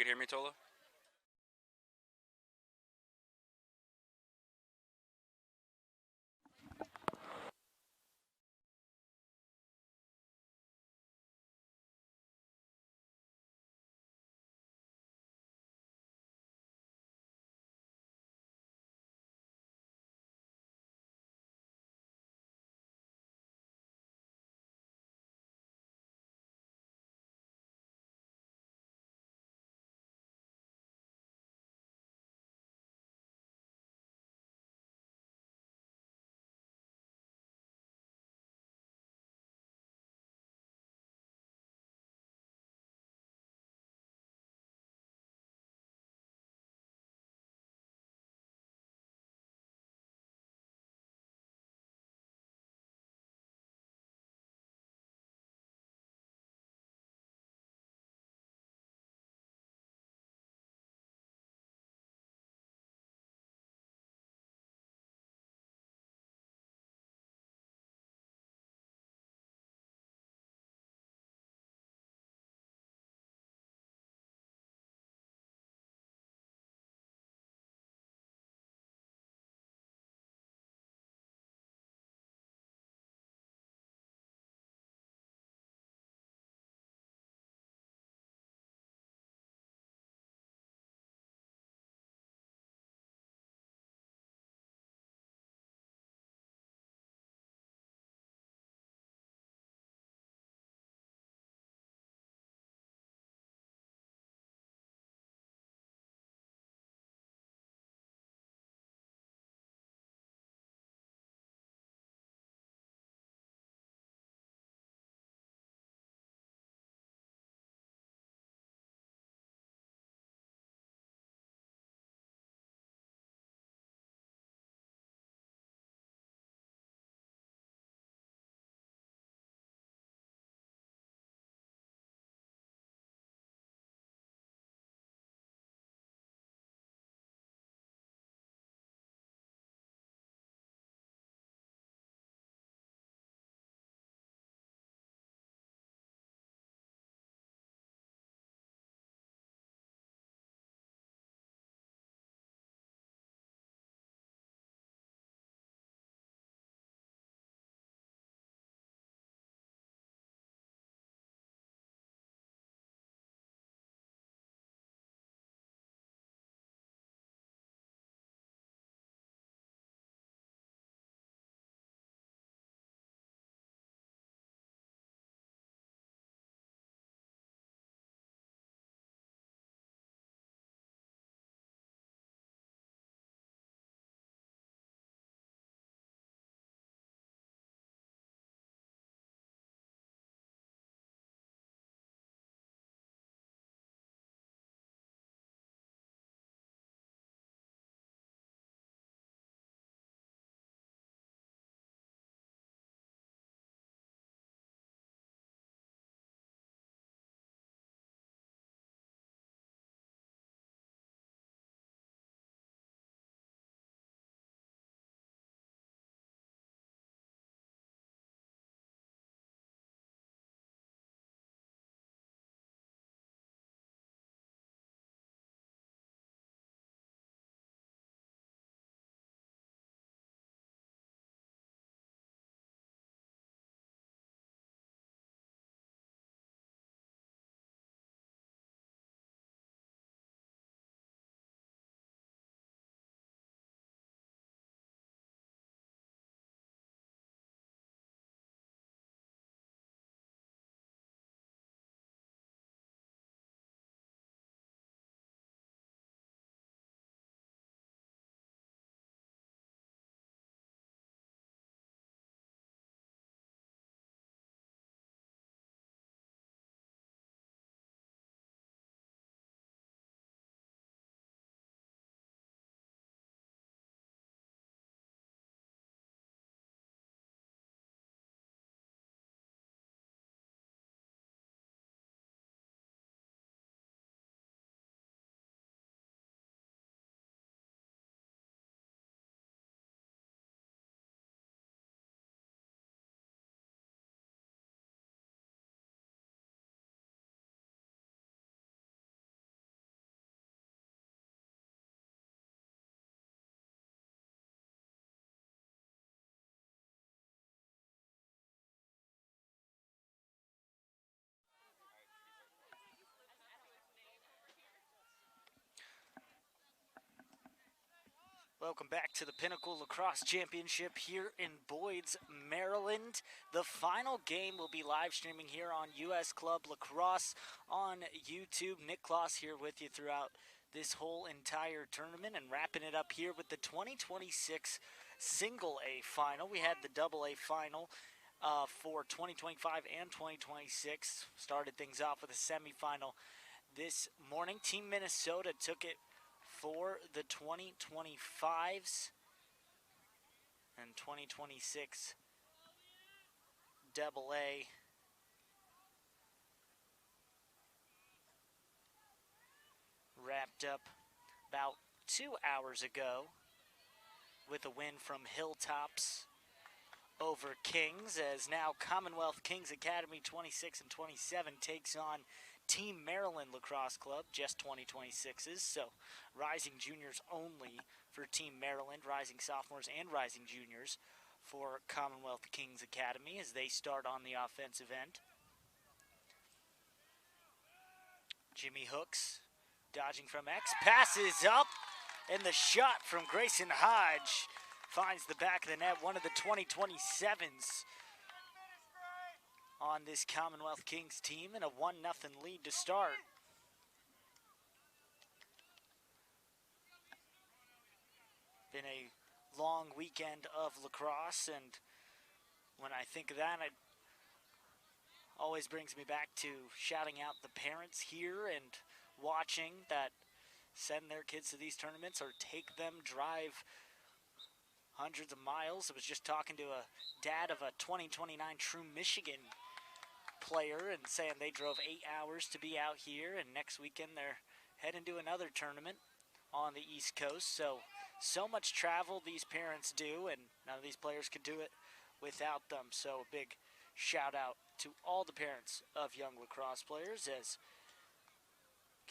could hear me, Tola? Welcome back to the Pinnacle Lacrosse Championship here in Boyd's, Maryland. The final game will be live streaming here on US Club Lacrosse on YouTube. Nick Kloss here with you throughout this whole entire tournament and wrapping it up here with the 2026 Single A Final. We had the Double A Final for 2025 and 2026. Started things off with a semifinal this morning. Team Minnesota took it for the 2025s and 2026 Double A. Wrapped up about 2 hours ago with a win from Hilltops over Kings, as now Commonwealth Kings Academy 26 and 27 takes on Team Maryland Lacrosse Club, just 2026s, so rising juniors only for Team Maryland, rising sophomores and rising juniors for Commonwealth Kings Academy as they start on the offensive end. Jimmy Hooks dodging from X, passes up, and the shot from Grayson Hodge finds the back of the net, one of the 2027s on this Commonwealth Kings team, and a 1-0 lead to start. Been a long weekend of lacrosse, and when I think of that, it always brings me back to shouting out the parents here and watching that send their kids to these tournaments or take them drive hundreds of miles. I was just talking to a dad of a 2029 True Michigan player and saying they drove 8 hours to be out here, and next weekend they're heading to another tournament on the East Coast. So much travel these parents do, and none of these players could do it without them. So a big shout out to all the parents of young lacrosse players as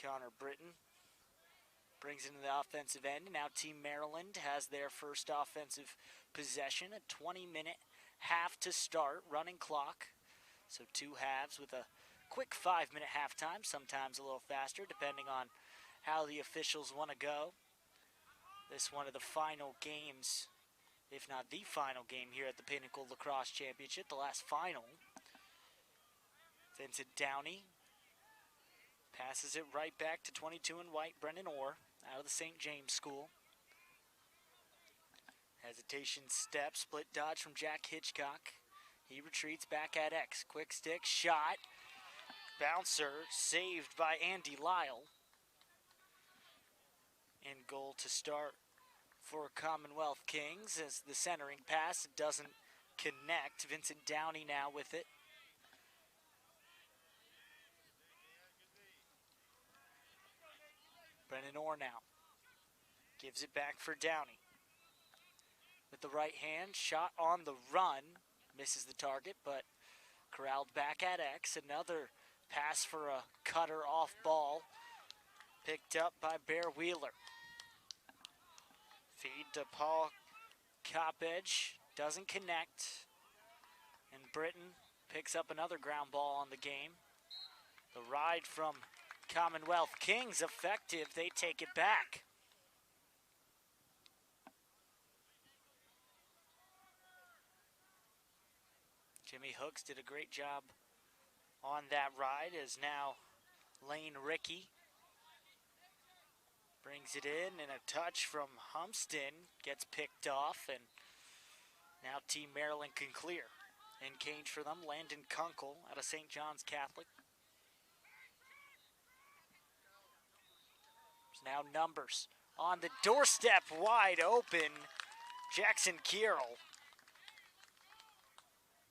Connor Britton brings into the offensive end. And now Team Maryland has their first offensive possession. A 20-minute half to start, running clock. So 2 halves with a quick 5-minute halftime, sometimes a little faster depending on how the officials want to go. This one of the final games, if not the final game here at the Pinnacle Lacrosse Championship, the last final. Vincent Downey passes it right back to 22 in white, Brendan Orr, out of the St. James School. Hesitation step, split dodge from Jack Hitchcock. He retreats back at X. Quick stick, shot, bouncer, saved by Andy Lyle. In goal to start for Commonwealth Kings as the centering pass doesn't connect. Vincent Downey now with it. Brennan Orr now gives it back for Downey. With the right hand, shot on the run. Misses the target, but corralled back at X. Another pass for a cutter off ball. Picked up by Bear Wheeler. Feed to Paul Coppedge. Doesn't connect. And Britton picks up another ground ball on the game. The ride from Commonwealth Kings effective. They take it back. Jimmy Hooks did a great job on that ride, as now Lane Rickey brings it in, and a touch from Humston gets picked off, and now Team Maryland can clear. In cage for them, Landon Kunkel out of St. John's Catholic. There's now numbers on the doorstep, wide open. Jackson Kierl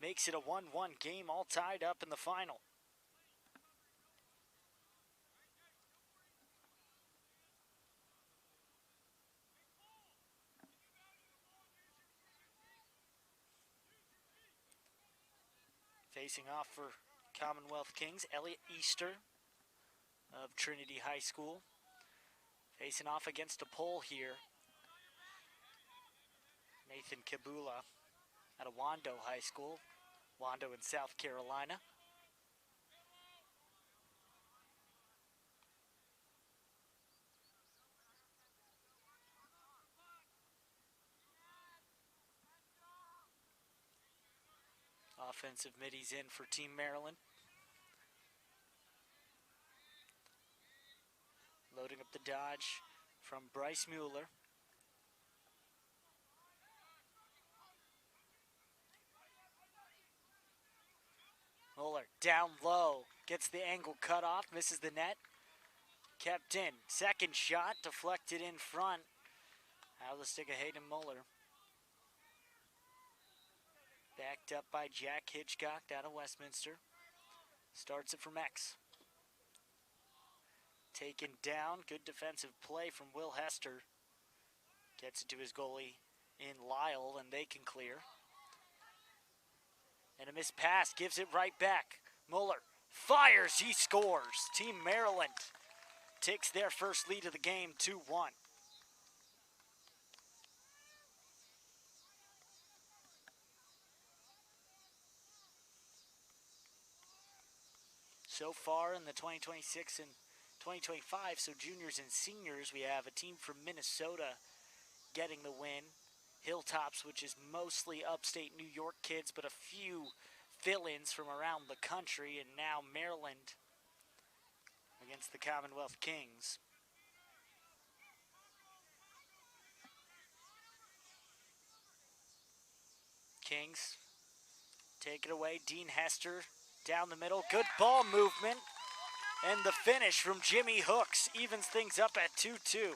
makes it a 1-1 game, all tied up in the final. Facing off for Commonwealth Kings, Elliot Easter of Trinity High School. Facing off against a pole here, Nathan Kabula out of Wando High School, Wando in South Carolina. Offensive middies in for Team Maryland. Loading up the dodge from Bryce Mueller. Mueller down low, gets the angle cut off, misses the net. Kept in. Second shot, deflected in front. Out of the stick of Hayden Mueller. Backed up by Jack Hitchcock out of Westminster. Starts it from X. Taken down. Good defensive play from Will Hester. Gets it to his goalie in Lyle, and they can clear. And a missed pass gives it right back. Mueller fires. He scores. Team Maryland takes their first lead of the game, 2-1. So far in the 2026 and 2025, so juniors and seniors, we have a team from Minnesota getting the win. Hilltops, which is mostly upstate New York kids, but a few fill-ins from around the country, and now Maryland against the Commonwealth Kings. Kings take it away. Dean Hester down the middle. Good ball movement. And the finish from Jimmy Hooks evens things up at 2-2.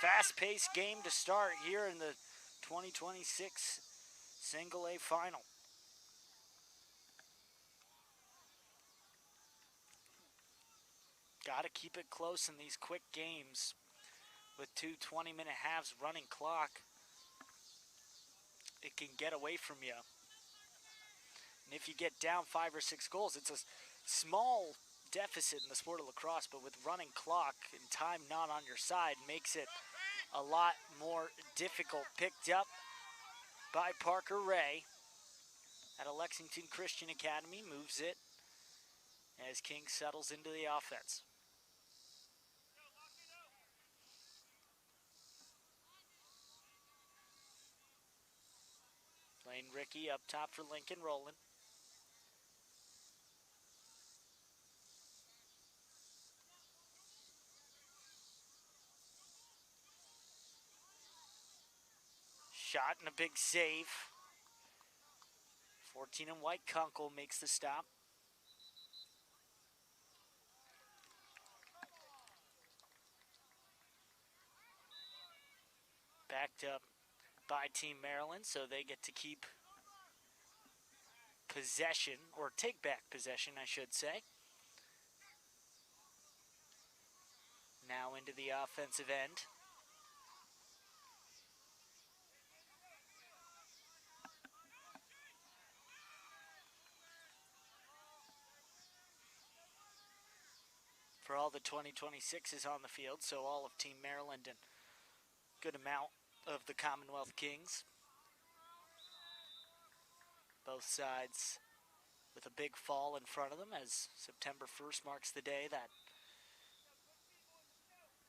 Fast-paced game to start here in the 2026 Single A Final. Got to keep it close in these quick games with two 20-minute halves running clock. It can get away from you. And if you get down 5 or 6 goals, it's a small deficit in the sport of lacrosse, but with running clock and time not on your side makes it a lot more difficult. Picked up by Parker Ray at a Lexington Christian Academy, moves it as King settles into the offense. Lane Rickey up top for Lincoln Rowland. Shot and a big save. 14 and white Kunkel makes the stop. Backed up by Team Maryland, so they get to keep possession, or take back possession, I should say. Now into the offensive end. For all the 2026s on the field, so all of Team Maryland and good amount of the Commonwealth Kings. Both sides with a big fall in front of them as September 1st marks the day that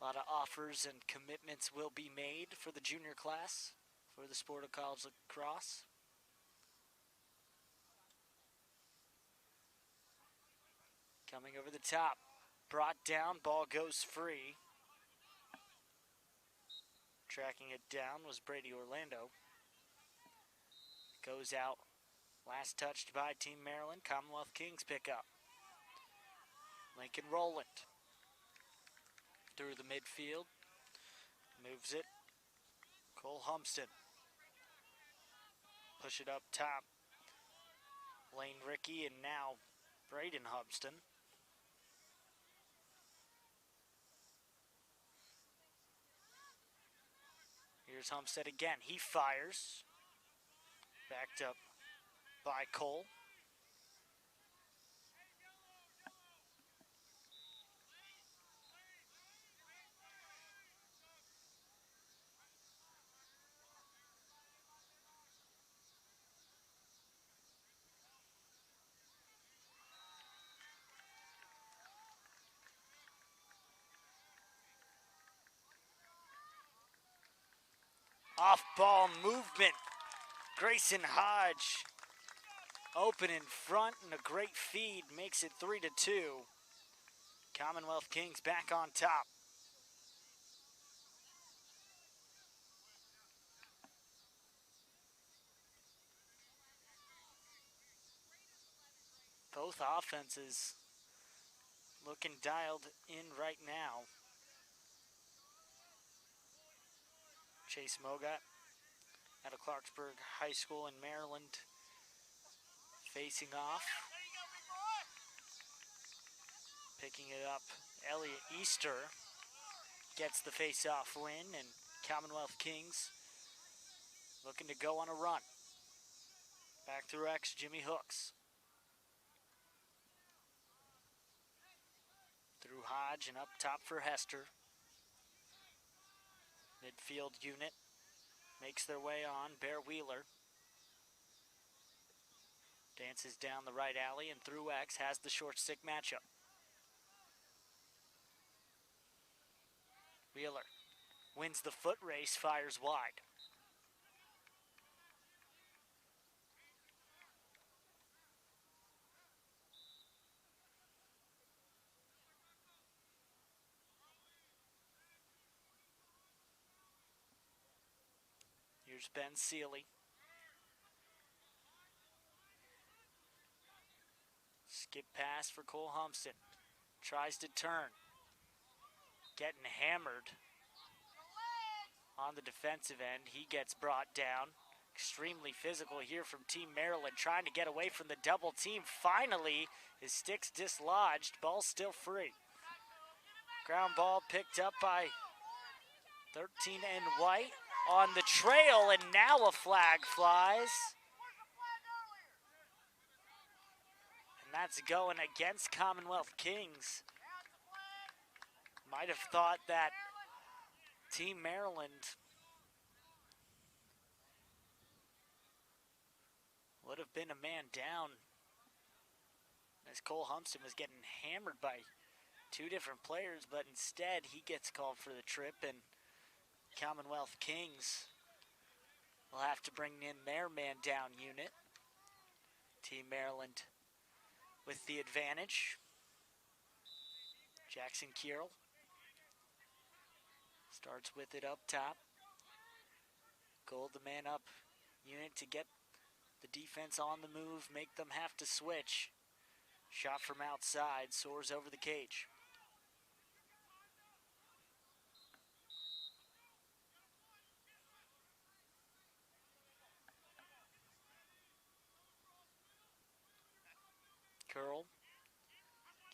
a lot of offers and commitments will be made for the junior class for the sport of college lacrosse. Coming over the top, brought down, ball goes free. Tracking it down was Brady Orlando. Goes out, last touched by Team Maryland. Commonwealth Kings pick up. Lincoln Rowland through the midfield, moves it. Cole Humston. Push it up top. Lane Rickey and now Braden Humston. Here's Humstead again. He fires. Backed up by Cole. Off-ball movement. Grayson Hodge open in front, and a great feed makes it 3-2. Commonwealth Kings back on top. Both offenses looking dialed in right now. Chase Mogat out of Clarksburg High School in Maryland facing off. Picking it up, Elliott Easter gets the face-off win, and Commonwealth Kings looking to go on a run. Back through X, Jimmy Hooks. Through Hodge and up top for Hester. Midfield unit makes their way on. Bear Wheeler dances down the right alley and through X, has the short stick matchup. Wheeler wins the foot race, fires wide. Here's Ben Seeley. Skip pass for Cole Humpston. Tries to turn. Getting hammered on the defensive end. He gets brought down. Extremely physical here from Team Maryland, trying to get away from the double team. Finally, his stick's dislodged. Ball still free. Ground ball picked up by 13 and White on the trail, and now a flag flies. And that's going against Commonwealth Kings. Might have thought that Team Maryland would have been a man down, as Cole Humpston was getting hammered by two different players, but instead he gets called for the trip, and Commonwealth Kings will have to bring in their man down unit. Team Maryland with the advantage. Jackson Kierl starts with it up top. Gold the man up unit to get the defense on the move, make them have to switch. Shot from outside, soars over the cage. Curl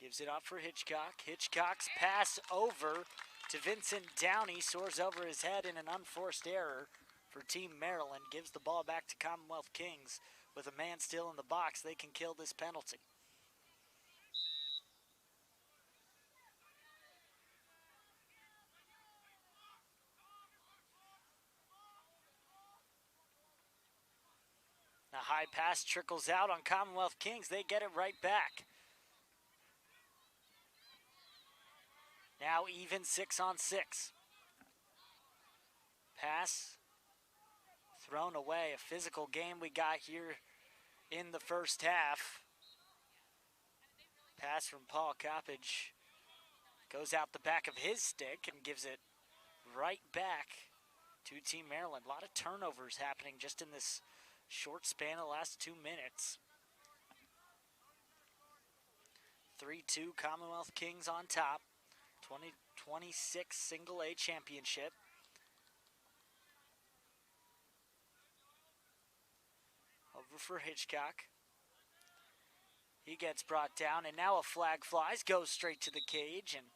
gives it up for Hitchcock. Hitchcock's pass over to Vincent Downey, soars over his head in an unforced error for Team Maryland. Gives the ball back to Commonwealth Kings. With a man still in the box, they can kill this penalty. A high pass trickles out on Commonwealth Kings. They get it right back. Now even 6-on-6. Pass thrown away. A physical game we got here in the first half. Pass from Paul Coppage goes out the back of his stick and gives it right back to Team Maryland. A lot of turnovers happening just in this short span of the last 2 minutes. 3-2 Commonwealth Kings on top. 2026 Single A championship. Over for Hitchcock. He gets brought down, and now a flag flies, goes straight to the cage and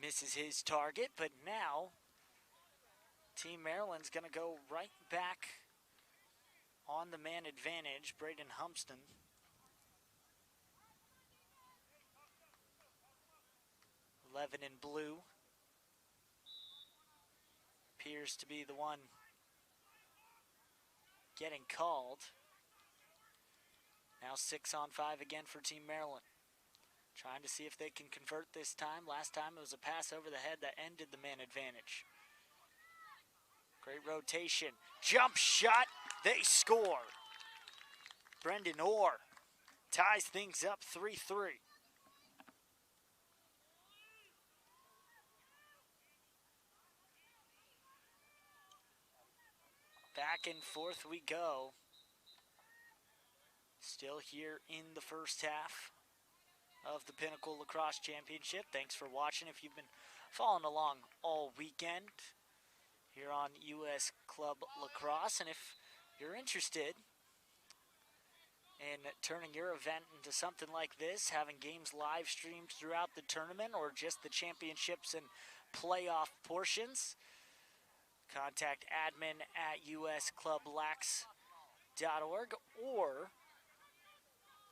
misses his target. But now Team Maryland's going to go right back on the man advantage. Braden Humpston. Eleven in blue appears to be the one getting called. Now 6-on-5 again for Team Maryland. Trying to see if they can convert this time. Last time it was a pass over the head that ended the man advantage. Great rotation. Jump shot. They score. Brendan Orr ties things up 3-3. Back and forth we go. Still here in the first half of the Pinnacle Lacrosse Championship. Thanks for watching if you've been following along all weekend here on U.S. Club Lacrosse. And if you're interested in turning your event into something like this, having games live streamed throughout the tournament or just the championships and playoff portions, contact admin at usclublax.org or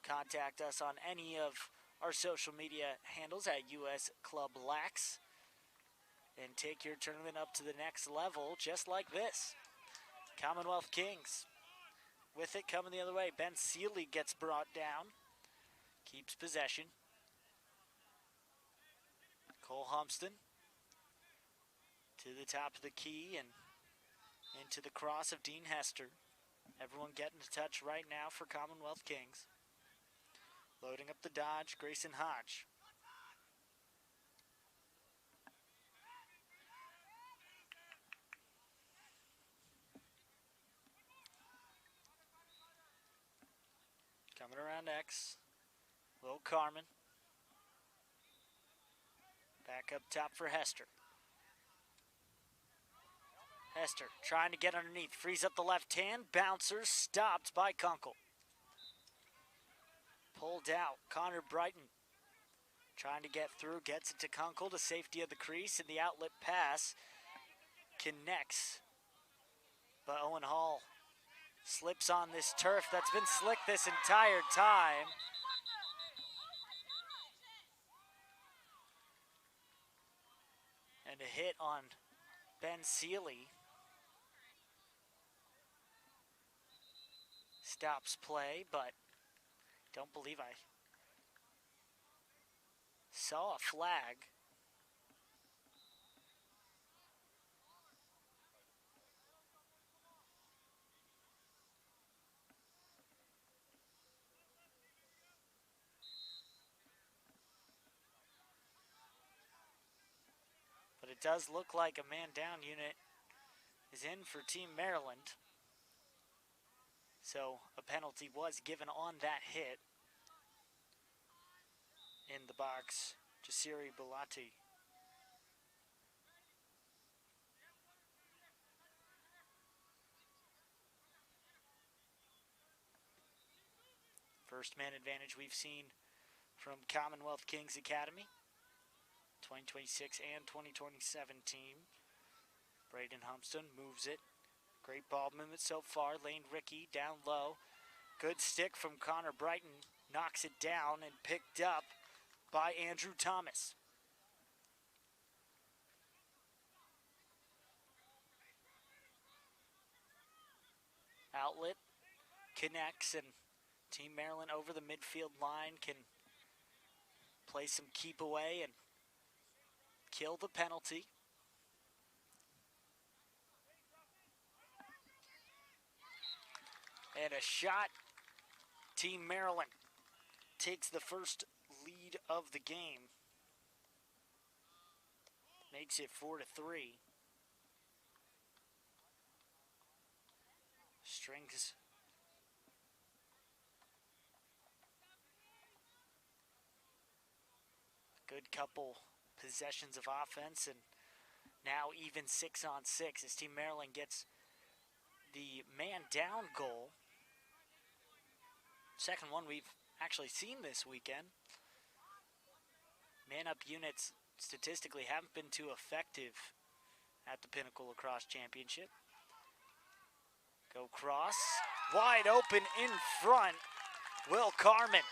contact us on any of our social media handles at US Club Lax and take your tournament up to the next level just like this. Commonwealth Kings with it coming the other way. Ben Seeley gets brought down, keeps possession. Cole Humston to the top of the key and into the cross of Dean Hester. Everyone getting a touch right now for Commonwealth Kings. Loading up the dodge, Grayson Hodge. Coming around X, Will Carmen. Back up top for Hester. Hester trying to get underneath, frees up the left hand, bouncer stopped by Kunkel. Pulled out, Connor Brighton trying to get through, gets it to Kunkel to safety of the crease, and the outlet pass connects. But Owen Hall slips on this turf that's been slick this entire time. And a hit on Ben Seeley stops play, but don't believe I saw a flag. But it does look like a man down unit is in for Team Maryland. So a penalty was given on that hit. In the box, Jasiri Belati. First man advantage we've seen from Commonwealth Kings Academy. 2026 and 2027 team. Braden Humston moves it. Great ball movement so far. Lane Rickey down low. Good stick from Connor Brighton. Knocks it down and picked up by Andrew Thomas. Outlet connects and Team Maryland over the midfield line can play some keep away and kill the penalty. And a shot. Team Maryland takes the first lead of the game. Makes it 4-3. Strings good couple possessions of offense, and now even 6-on-6 as Team Maryland gets the man down goal. Second one we've actually seen this weekend. Man up units statistically haven't been too effective at the Pinnacle Lacrosse Championship. Go cross, wide open in front, Will Carmen.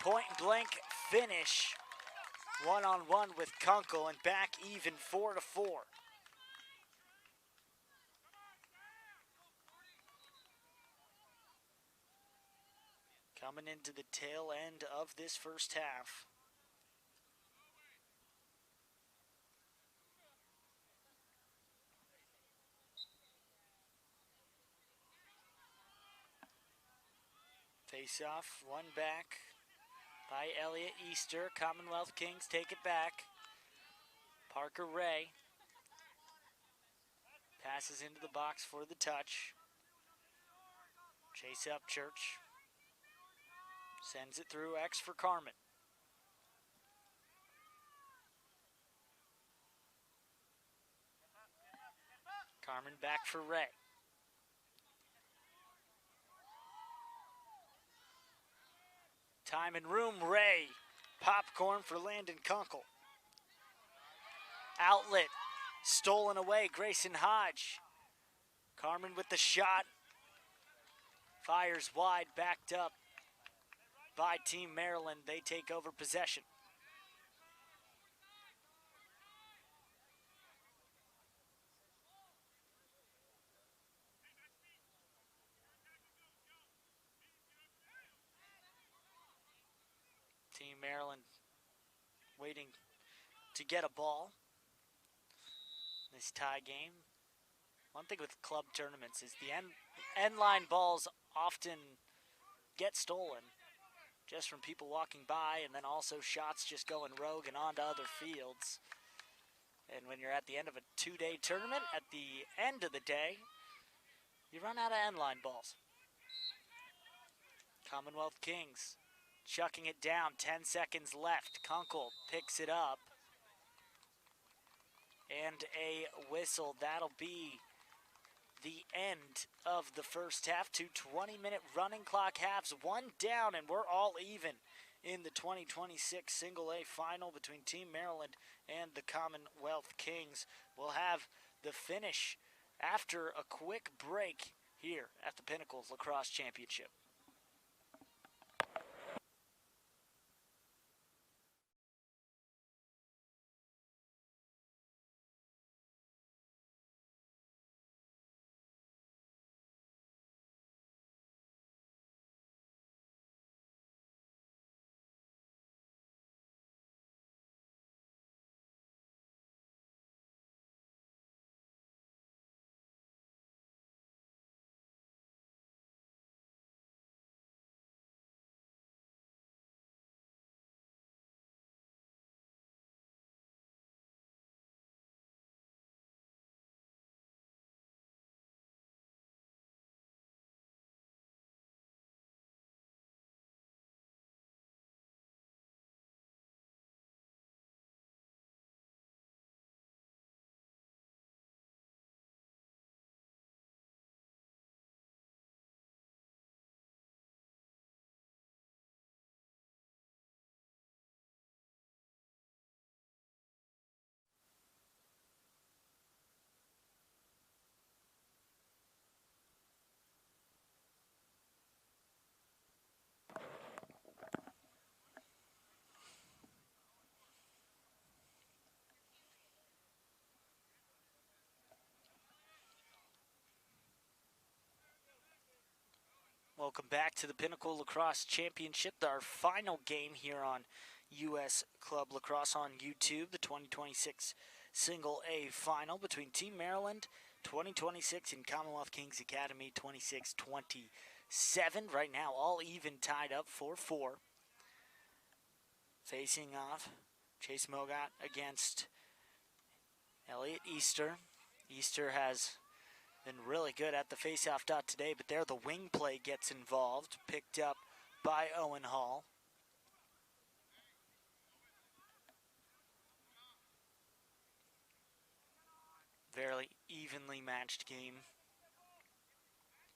Point blank finish, one-on-one with Kunkel, and back even 4-4. Coming into the tail end of this first half. Face off, one back by Elliott Easter. Commonwealth Kings take it back. Parker Ray passes into the box for the touch. Chase up Church. Sends it through, X for Carmen. Carmen back for Ray. Time and room, Ray. Popcorn for Landon Kunkel. Outlet, stolen away, Grayson Hodge. Carmen with the shot. Fires wide, backed up by Team Maryland. They take over possession. Team Maryland waiting to get a ball. This tie game. One thing with club tournaments is the end line balls often get stolen just from people walking by, and then also shots just going rogue and onto other fields. And when you're at the end of a 2-day tournament, at the end of the day, you run out of end line balls. Commonwealth Kings chucking it down, 10 seconds left. Kunkel picks it up. And a whistle. That'll be the end of the first half. 2 20-minute running clock halves, one down, and we're all even in the 2026 Single A final between Team Maryland and the Commonwealth Kings. We'll have the finish after a quick break here at the Pinnacle Lacrosse Championship. Welcome back to the Pinnacle Lacrosse Championship, our final game here on U.S. Club Lacrosse on YouTube, the 2026 Single A final between Team Maryland 2026 and Commonwealth Kings Academy 26-27. Right now, all even tied up 4-4. Facing off, Chase Mogat against Elliott Easter. Easter has been really good at the faceoff dot today, but there the wing play gets involved, picked up by Owen Hall. Very evenly matched game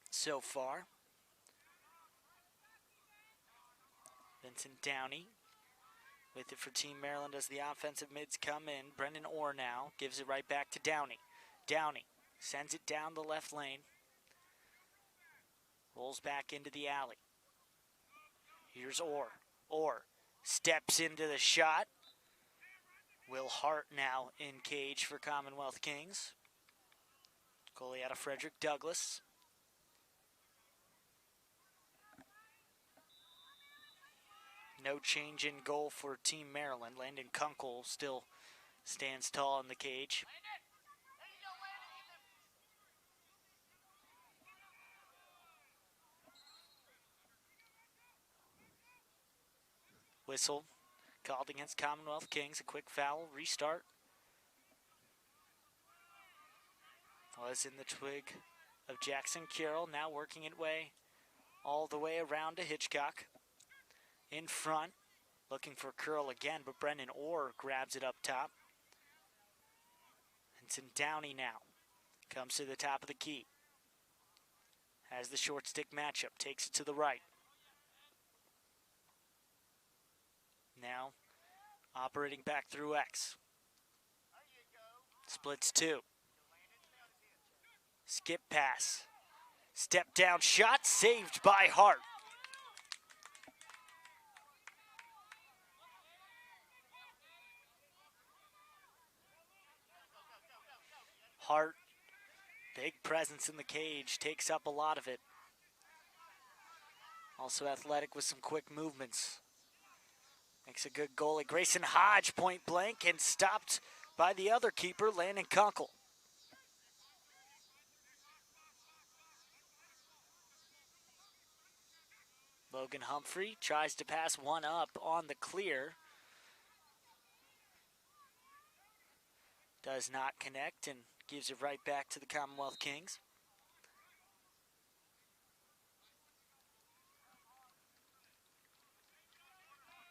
so far. Vincent Downey with it for Team Maryland as the offensive mids come in. Brendan Orr now gives it right back to Downey. Downey sends it down the left lane. Rolls back into the alley. Here's Orr. Orr steps into the shot. Will Hart now in cage for Commonwealth Kings. Goalie out of Frederick Douglass. No change in goal for Team Maryland. Landon Kunkel still stands tall in the cage. Whistle called against Commonwealth Kings. A quick foul, restart. Was in the twig of Jackson Carroll, now working it way all the way around to Hitchcock. In front, looking for Curl again, but Brendan Orr grabs it up top. Vincent Downey now comes to the top of the key. Has the short stick matchup, takes it to the right. Now operating back through X. Splits two. Skip pass. Step down shot, saved by Hart. Hart, big presence in the cage, takes up a lot of it. Also athletic with some quick movements. Makes a good goalie. Grayson Hodge point blank and stopped by the other keeper, Landon Kunkel. Logan Humphrey tries to pass one up on the clear. Does not connect and gives it right back to the Commonwealth Kings.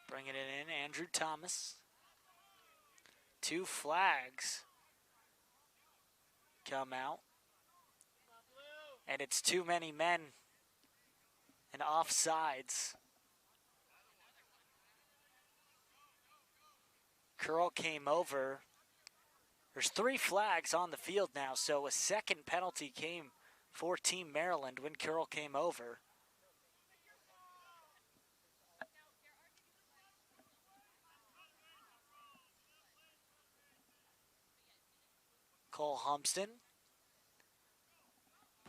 Bringing it in, Andrew Thomas. 2 flags come out. And it's too many men and offsides. Curl came over. There's 3 flags on the field now, so a second penalty came for Team Maryland when Curl came over. Cole Humpston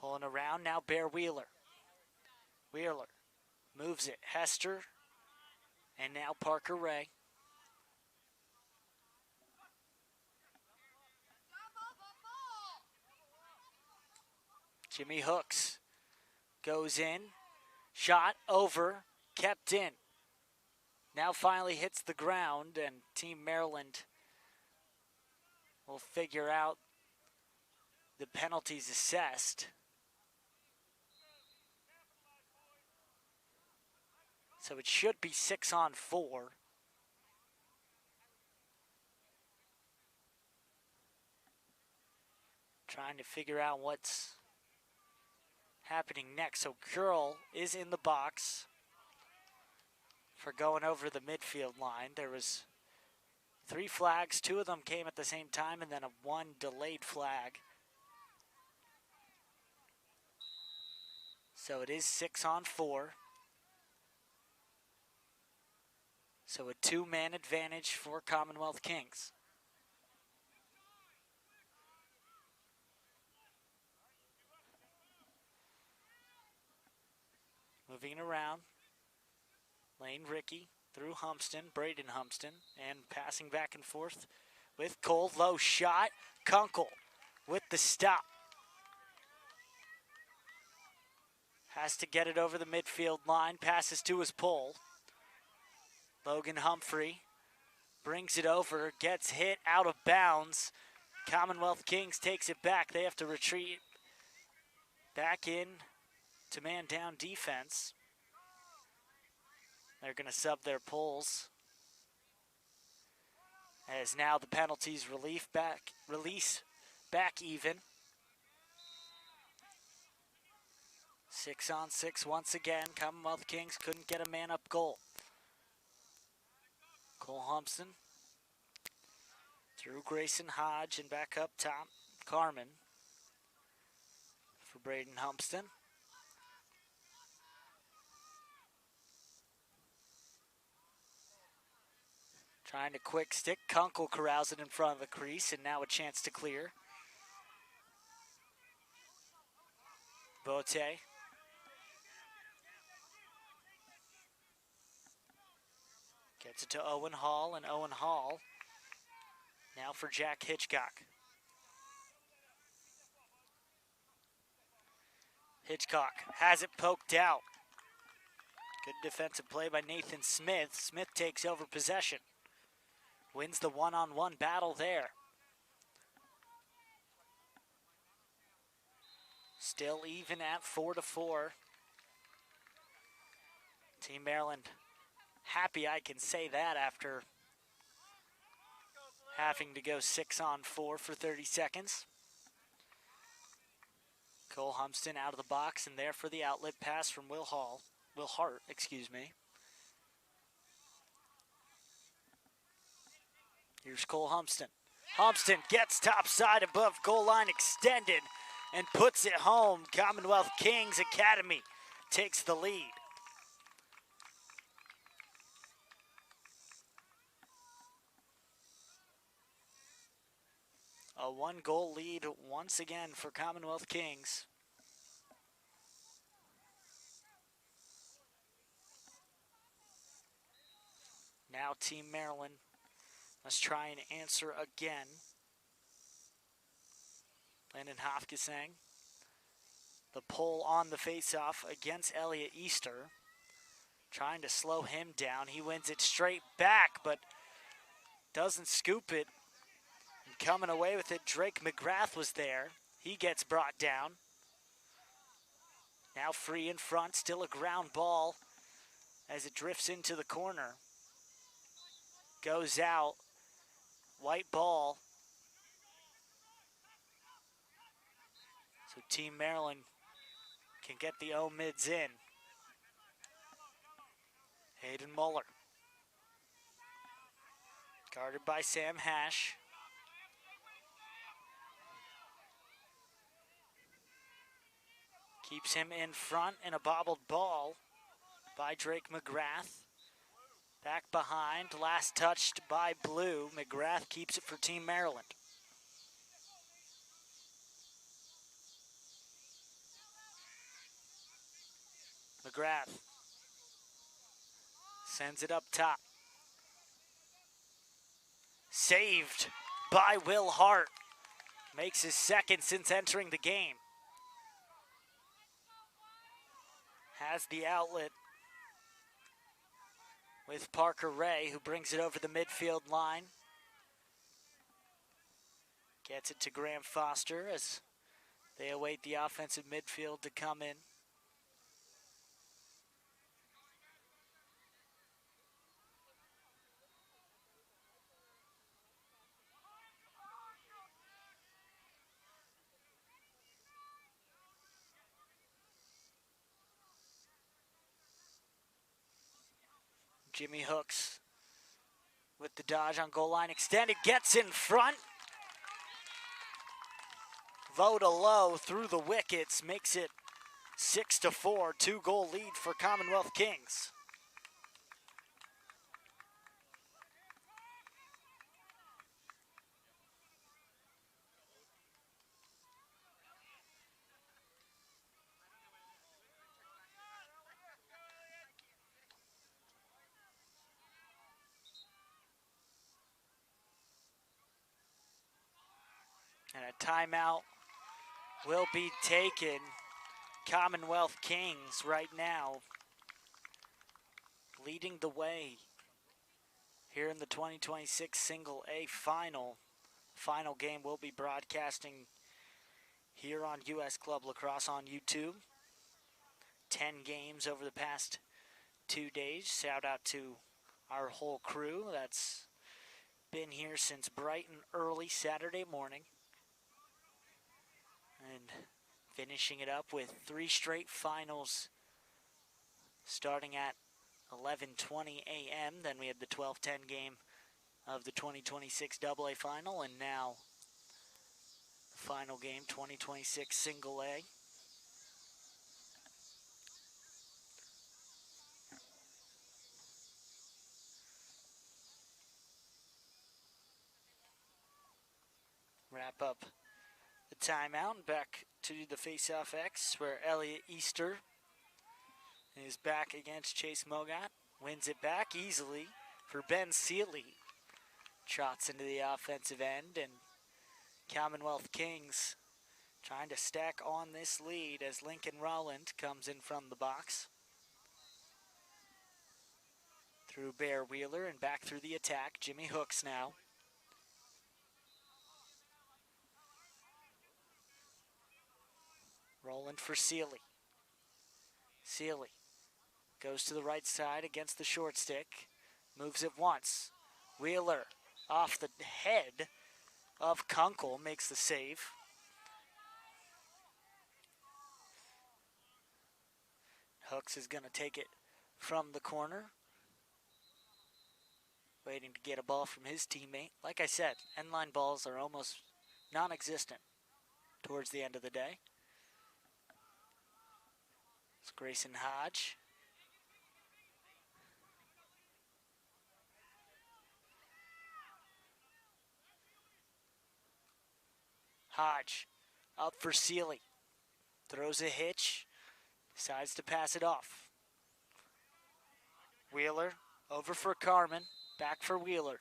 pulling around, now Bear Wheeler. Wheeler moves it, Hester, and now Parker Ray. Jimmy Hooks goes in, shot over, kept in. Now finally hits the ground, and Team Maryland will figure out the penalties assessed. So it should be 6-on-4. Trying to figure out what's happening next. So Curl is in the box for going over the midfield line. There was 3 flags. 2 of them came at the same time, and then 1 delayed flag. So it is 6-on-4. So a 2-man advantage for Commonwealth Kings. Moving it around. Lane Rickey through Humpston, Braden Humpston, and passing back and forth with Cole. Low shot. Kunkel with the stop. Has to get it over the midfield line. Passes to his pole. Logan Humphrey brings it over, gets hit out of bounds. Commonwealth Kings takes it back. They have to retreat back in to man down defense. They're going to sub their poles. As now the penalties release back even. 6-on-6 once again. Commonwealth Kings couldn't get a man-up goal. Cole Humpston through Grayson Hodge and back up top. Carmen for Braden Humpston. Trying to quick stick. Kunkel corrals it in front of the crease, and now a chance to clear. Bote. Gets it to Owen Hall, and Owen Hall now for Jack Hitchcock. Hitchcock has it poked out. Good defensive play by Nathan Smith. Smith takes over possession. Wins the one-on-one battle there. Still even at 4-4. Team Maryland happy I can say that after having to go 6-on-4 for 30 seconds. Cole Humston out of the box and there for the outlet pass from Will Hart, excuse me. Here's Cole Humston. Humston gets topside above goal line extended and puts it home. Commonwealth Kings Academy takes the lead. A 1-goal lead once again for Commonwealth Kings. Now Team Maryland must try and answer again. Landon Hofkesang. The pull on the faceoff against Elliott Easter. Trying to slow him down. He wins it straight back, but doesn't scoop it. And coming away with it, Drake McGrath was there. He gets brought down. Now free in front, still a ground ball as it drifts into the corner. Goes out, white ball. So Team Maryland can get the O-mids in. Hayden Muller. Guarded by Sam Hash. Keeps him in front in a bobbled ball by Drake McGrath. Back behind, last touched by Blue. McGrath keeps it for Team Maryland. McGrath sends it up top. Saved by Will Hart. Makes his second since entering the game. Has the outlet with Parker Ray, who brings it over the midfield line. Gets it to Graham Foster as they await the offensive midfield to come in. Jimmy Hooks with the dodge on goal line extended, gets in front. Voda low through the wickets, makes it 6-4, 2-goal lead for Commonwealth Kings. And a timeout will be taken. Commonwealth Kings right now leading the way here in the 2026 Single A Final. Final game will be broadcasting here on US Club Lacrosse on YouTube. 10 games over the past 2 days. Shout out to our whole crew that's been here since bright and early Saturday morning. And finishing it up with 3 straight finals starting at 11:20 a.m. Then we had the 12:10 game of the 2026 AA Final, and now the final game, 2026 Single A. Wrap up the timeout and back to the face-off X, where Elliott Easter is back against Chase Mogat. Wins it back easily for Ben Seeley. Trots into the offensive end, and Commonwealth Kings trying to stack on this lead as Lincoln Rowland comes in from the box. through Bear Wheeler and back through the attack. Jimmy Hooks now. Rolling for Sealy. Sealy goes to the right side against the short stick. Moves it once. Wheeler off the head of Kunkel makes the save. Hooks is going to take it from the corner. Waiting to get a ball from his teammate. Like I said, end-line balls are almost non-existent towards the end of the day. It's Grayson Hodge. Hodge up for Sealy. Throws a hitch. Decides to pass it off. Wheeler over for Carmen. Back for Wheeler.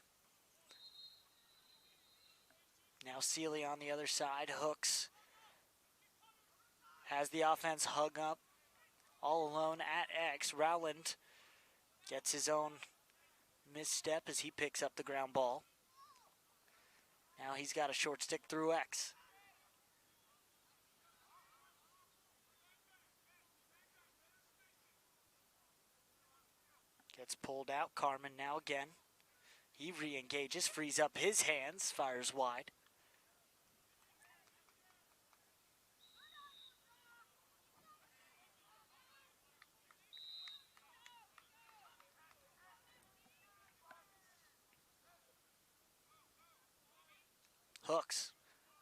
Now Sealy on the other side. Hooks has the offense hung up. All alone at X. Rowland gets his own misstep as he picks up the ground ball. Now he's got a short stick through X. Gets pulled out. Carmen now again. He re-engages, frees up his hands, fires wide. Hooks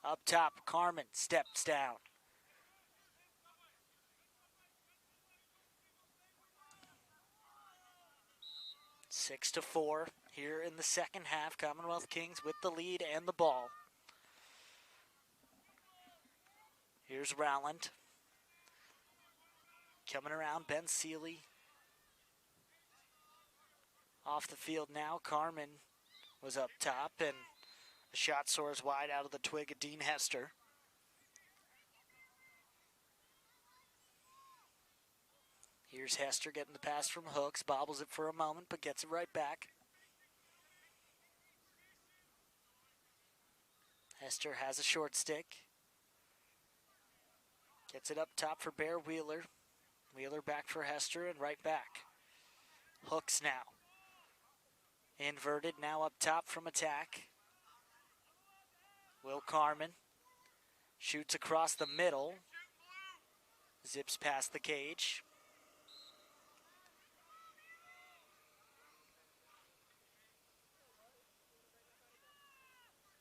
up top. Carmen steps down. Six to 4 here in the second half. Commonwealth Kings with the lead and the ball. Here's Rowland. Coming around, Ben Sealy. Off the field now. Carmen was up top, and the shot soars wide out of the twig of Dean Hester. Here's Hester getting the pass from Hooks. Bobbles it for a moment, but gets it right back. Hester has a short stick. Gets it up top for Bear Wheeler. Wheeler back for Hester and right back. Hooks now. Inverted now up top from attack. Will Carmen shoots across the middle. Zips past the cage.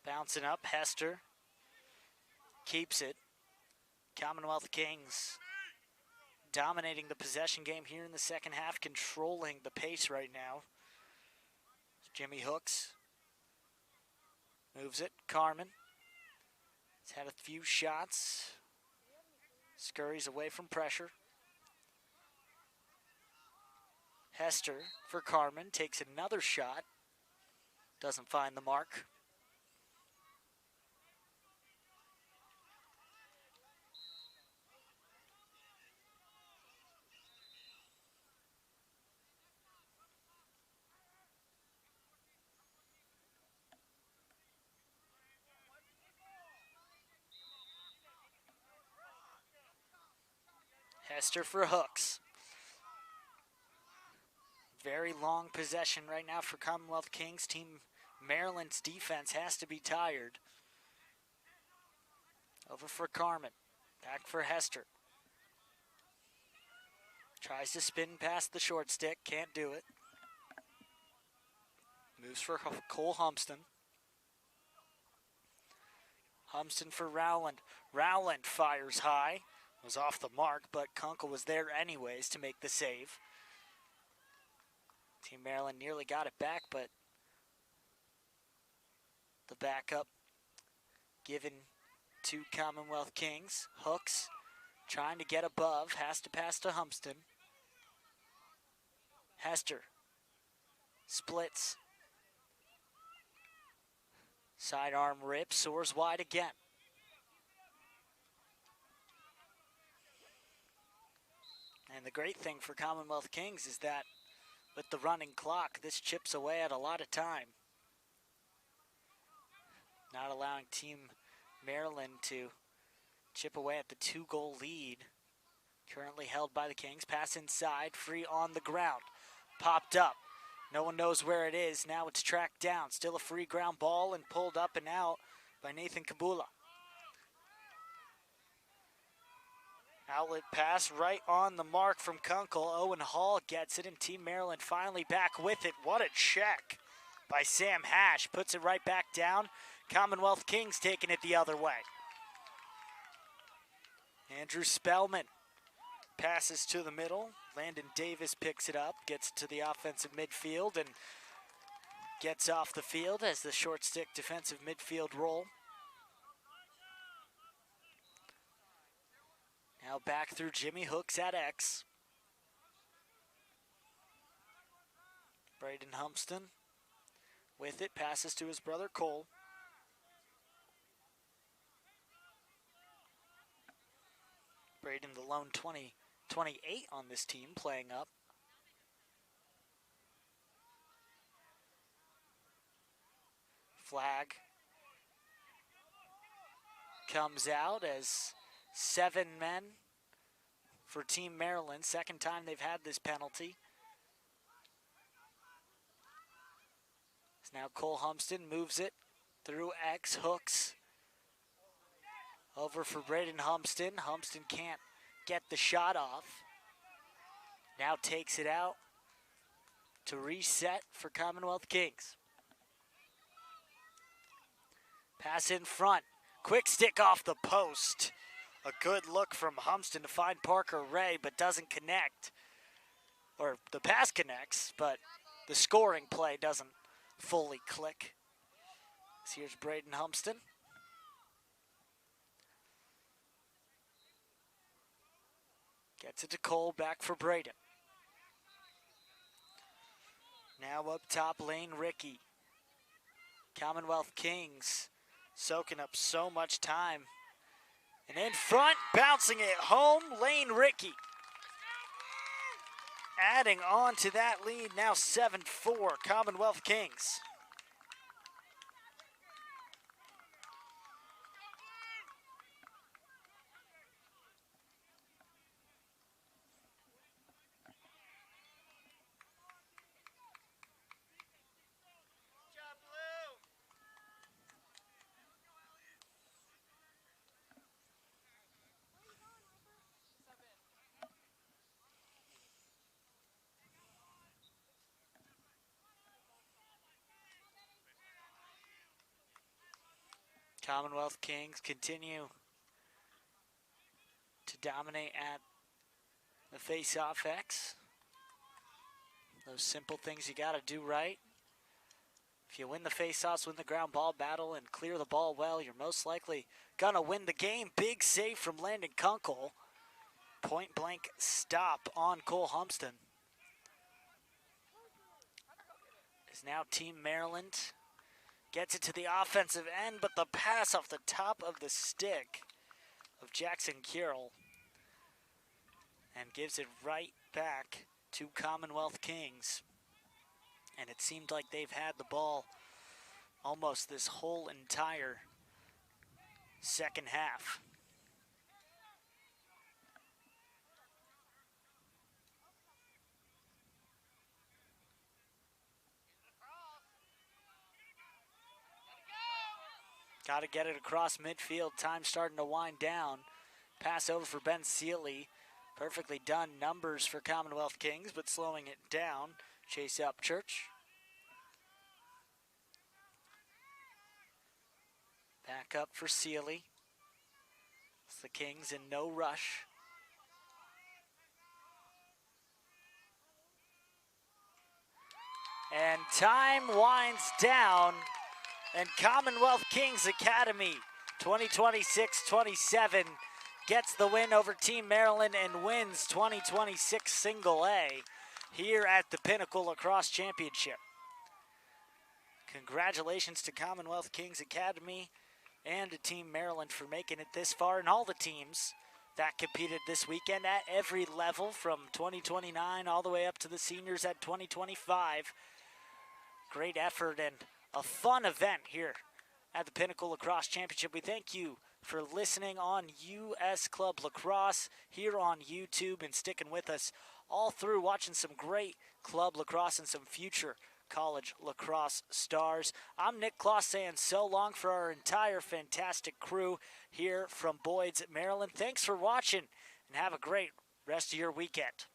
Bouncing up, Hester keeps it. Commonwealth Kings dominating the possession game here in the second half, controlling the pace right now. Jimmy Hooks moves it. Carmen has had a few shots. Scurries away from pressure. Hester for Carmen takes another shot. Doesn't find the mark. Hester for Hooks. Very long possession right now for Commonwealth Kings. Team Maryland's defense has to be tired. Over for Carmen. Back for Hester. Tries to spin past the short stick. Can't do it. Moves for Cole Humston. Humston for Rowland. Rowland fires high. Was off the mark, but Kunkel was there anyways to make the save. Team Maryland nearly got it back, but the backup given to Commonwealth Kings. Hooks trying to get above, has to pass to Humston. Hester splits. Sidearm rip, soars wide again. And the great thing for Commonwealth Kings is that with the running clock. This chips away at a lot of time. Not allowing Team Maryland to chip away at the 2-goal lead. Currently held by the Kings. Pass inside, free on the ground. Popped up. No one knows where it is. Now it's tracked down. Still a free ground ball and pulled up and out by Nathan Kabula. Outlet pass right on the mark from Kunkel. Owen Hall gets it, and Team Maryland finally back with it. What a check by Sam Hash. Puts it right back down. Commonwealth Kings taking it the other way. Andrew Spellman passes to the middle. Landon Davis picks it up, gets it to the offensive midfield, and gets off the field as the short stick defensive midfield roll. Now back through Jimmy Hooks at X. Braden Humpston with it, passes to his brother Cole. Braden, the lone 28 on this team, playing up. Flag comes out as 7 men for Team Maryland. Second time they've had this penalty. Now Cole Humpston moves it through X, Hooks. Over for Braden Humpston. Humpston can't get the shot off. Now takes it out to reset for Commonwealth Kings. Pass in front. Quick stick off the post. A good look from Humpston to find Parker Ray, but doesn't connect. Or the pass connects, but the scoring play doesn't fully click. So here's Braden Humpston. Gets it to Cole, back for Braden. Now up top, Lane Rickey. Commonwealth Kings soaking up so much time. And in front, bouncing it home, Lane Rickey. Adding on to that lead, now 7-4, Commonwealth Kings. Commonwealth Kings continue to dominate at the face-off X. Those simple things you got to do right. If you win the face-offs, win the ground ball battle, and clear the ball well, you're most likely going to win the game. Big save from Landon Kunkel. Point-blank stop on Cole Humpston. Is now Team Maryland. Gets it to the offensive end, but the pass off the top of the stick of Jackson Carroll. And gives it right back to Commonwealth Kings. And it seemed like they've had the ball almost this whole entire second half. Got to get it across midfield. Time starting to wind down. Pass over for Ben Sealy. Perfectly done numbers for Commonwealth Kings, but slowing it down. Chase Upchurch. Back up for Sealy. It's the Kings in no rush. And time winds down. And Commonwealth Kings Academy 2026-27 gets the win over Team Maryland and wins 2026 Single A here at the Pinnacle Lacrosse Championship. Congratulations to Commonwealth Kings Academy and to Team Maryland for making it this far, and all the teams that competed this weekend at every level from 2029 all the way up to the seniors at 2025. Great effort and a fun event here at the Pinnacle Lacrosse Championship. We thank you for listening on US Club Lacrosse here on YouTube and sticking with us all through, watching some great club lacrosse and some future college lacrosse stars. I'm Nick Kloss saying so long for our entire fantastic crew here from Boyd's, Maryland. Thanks for watching and have a great rest of your weekend.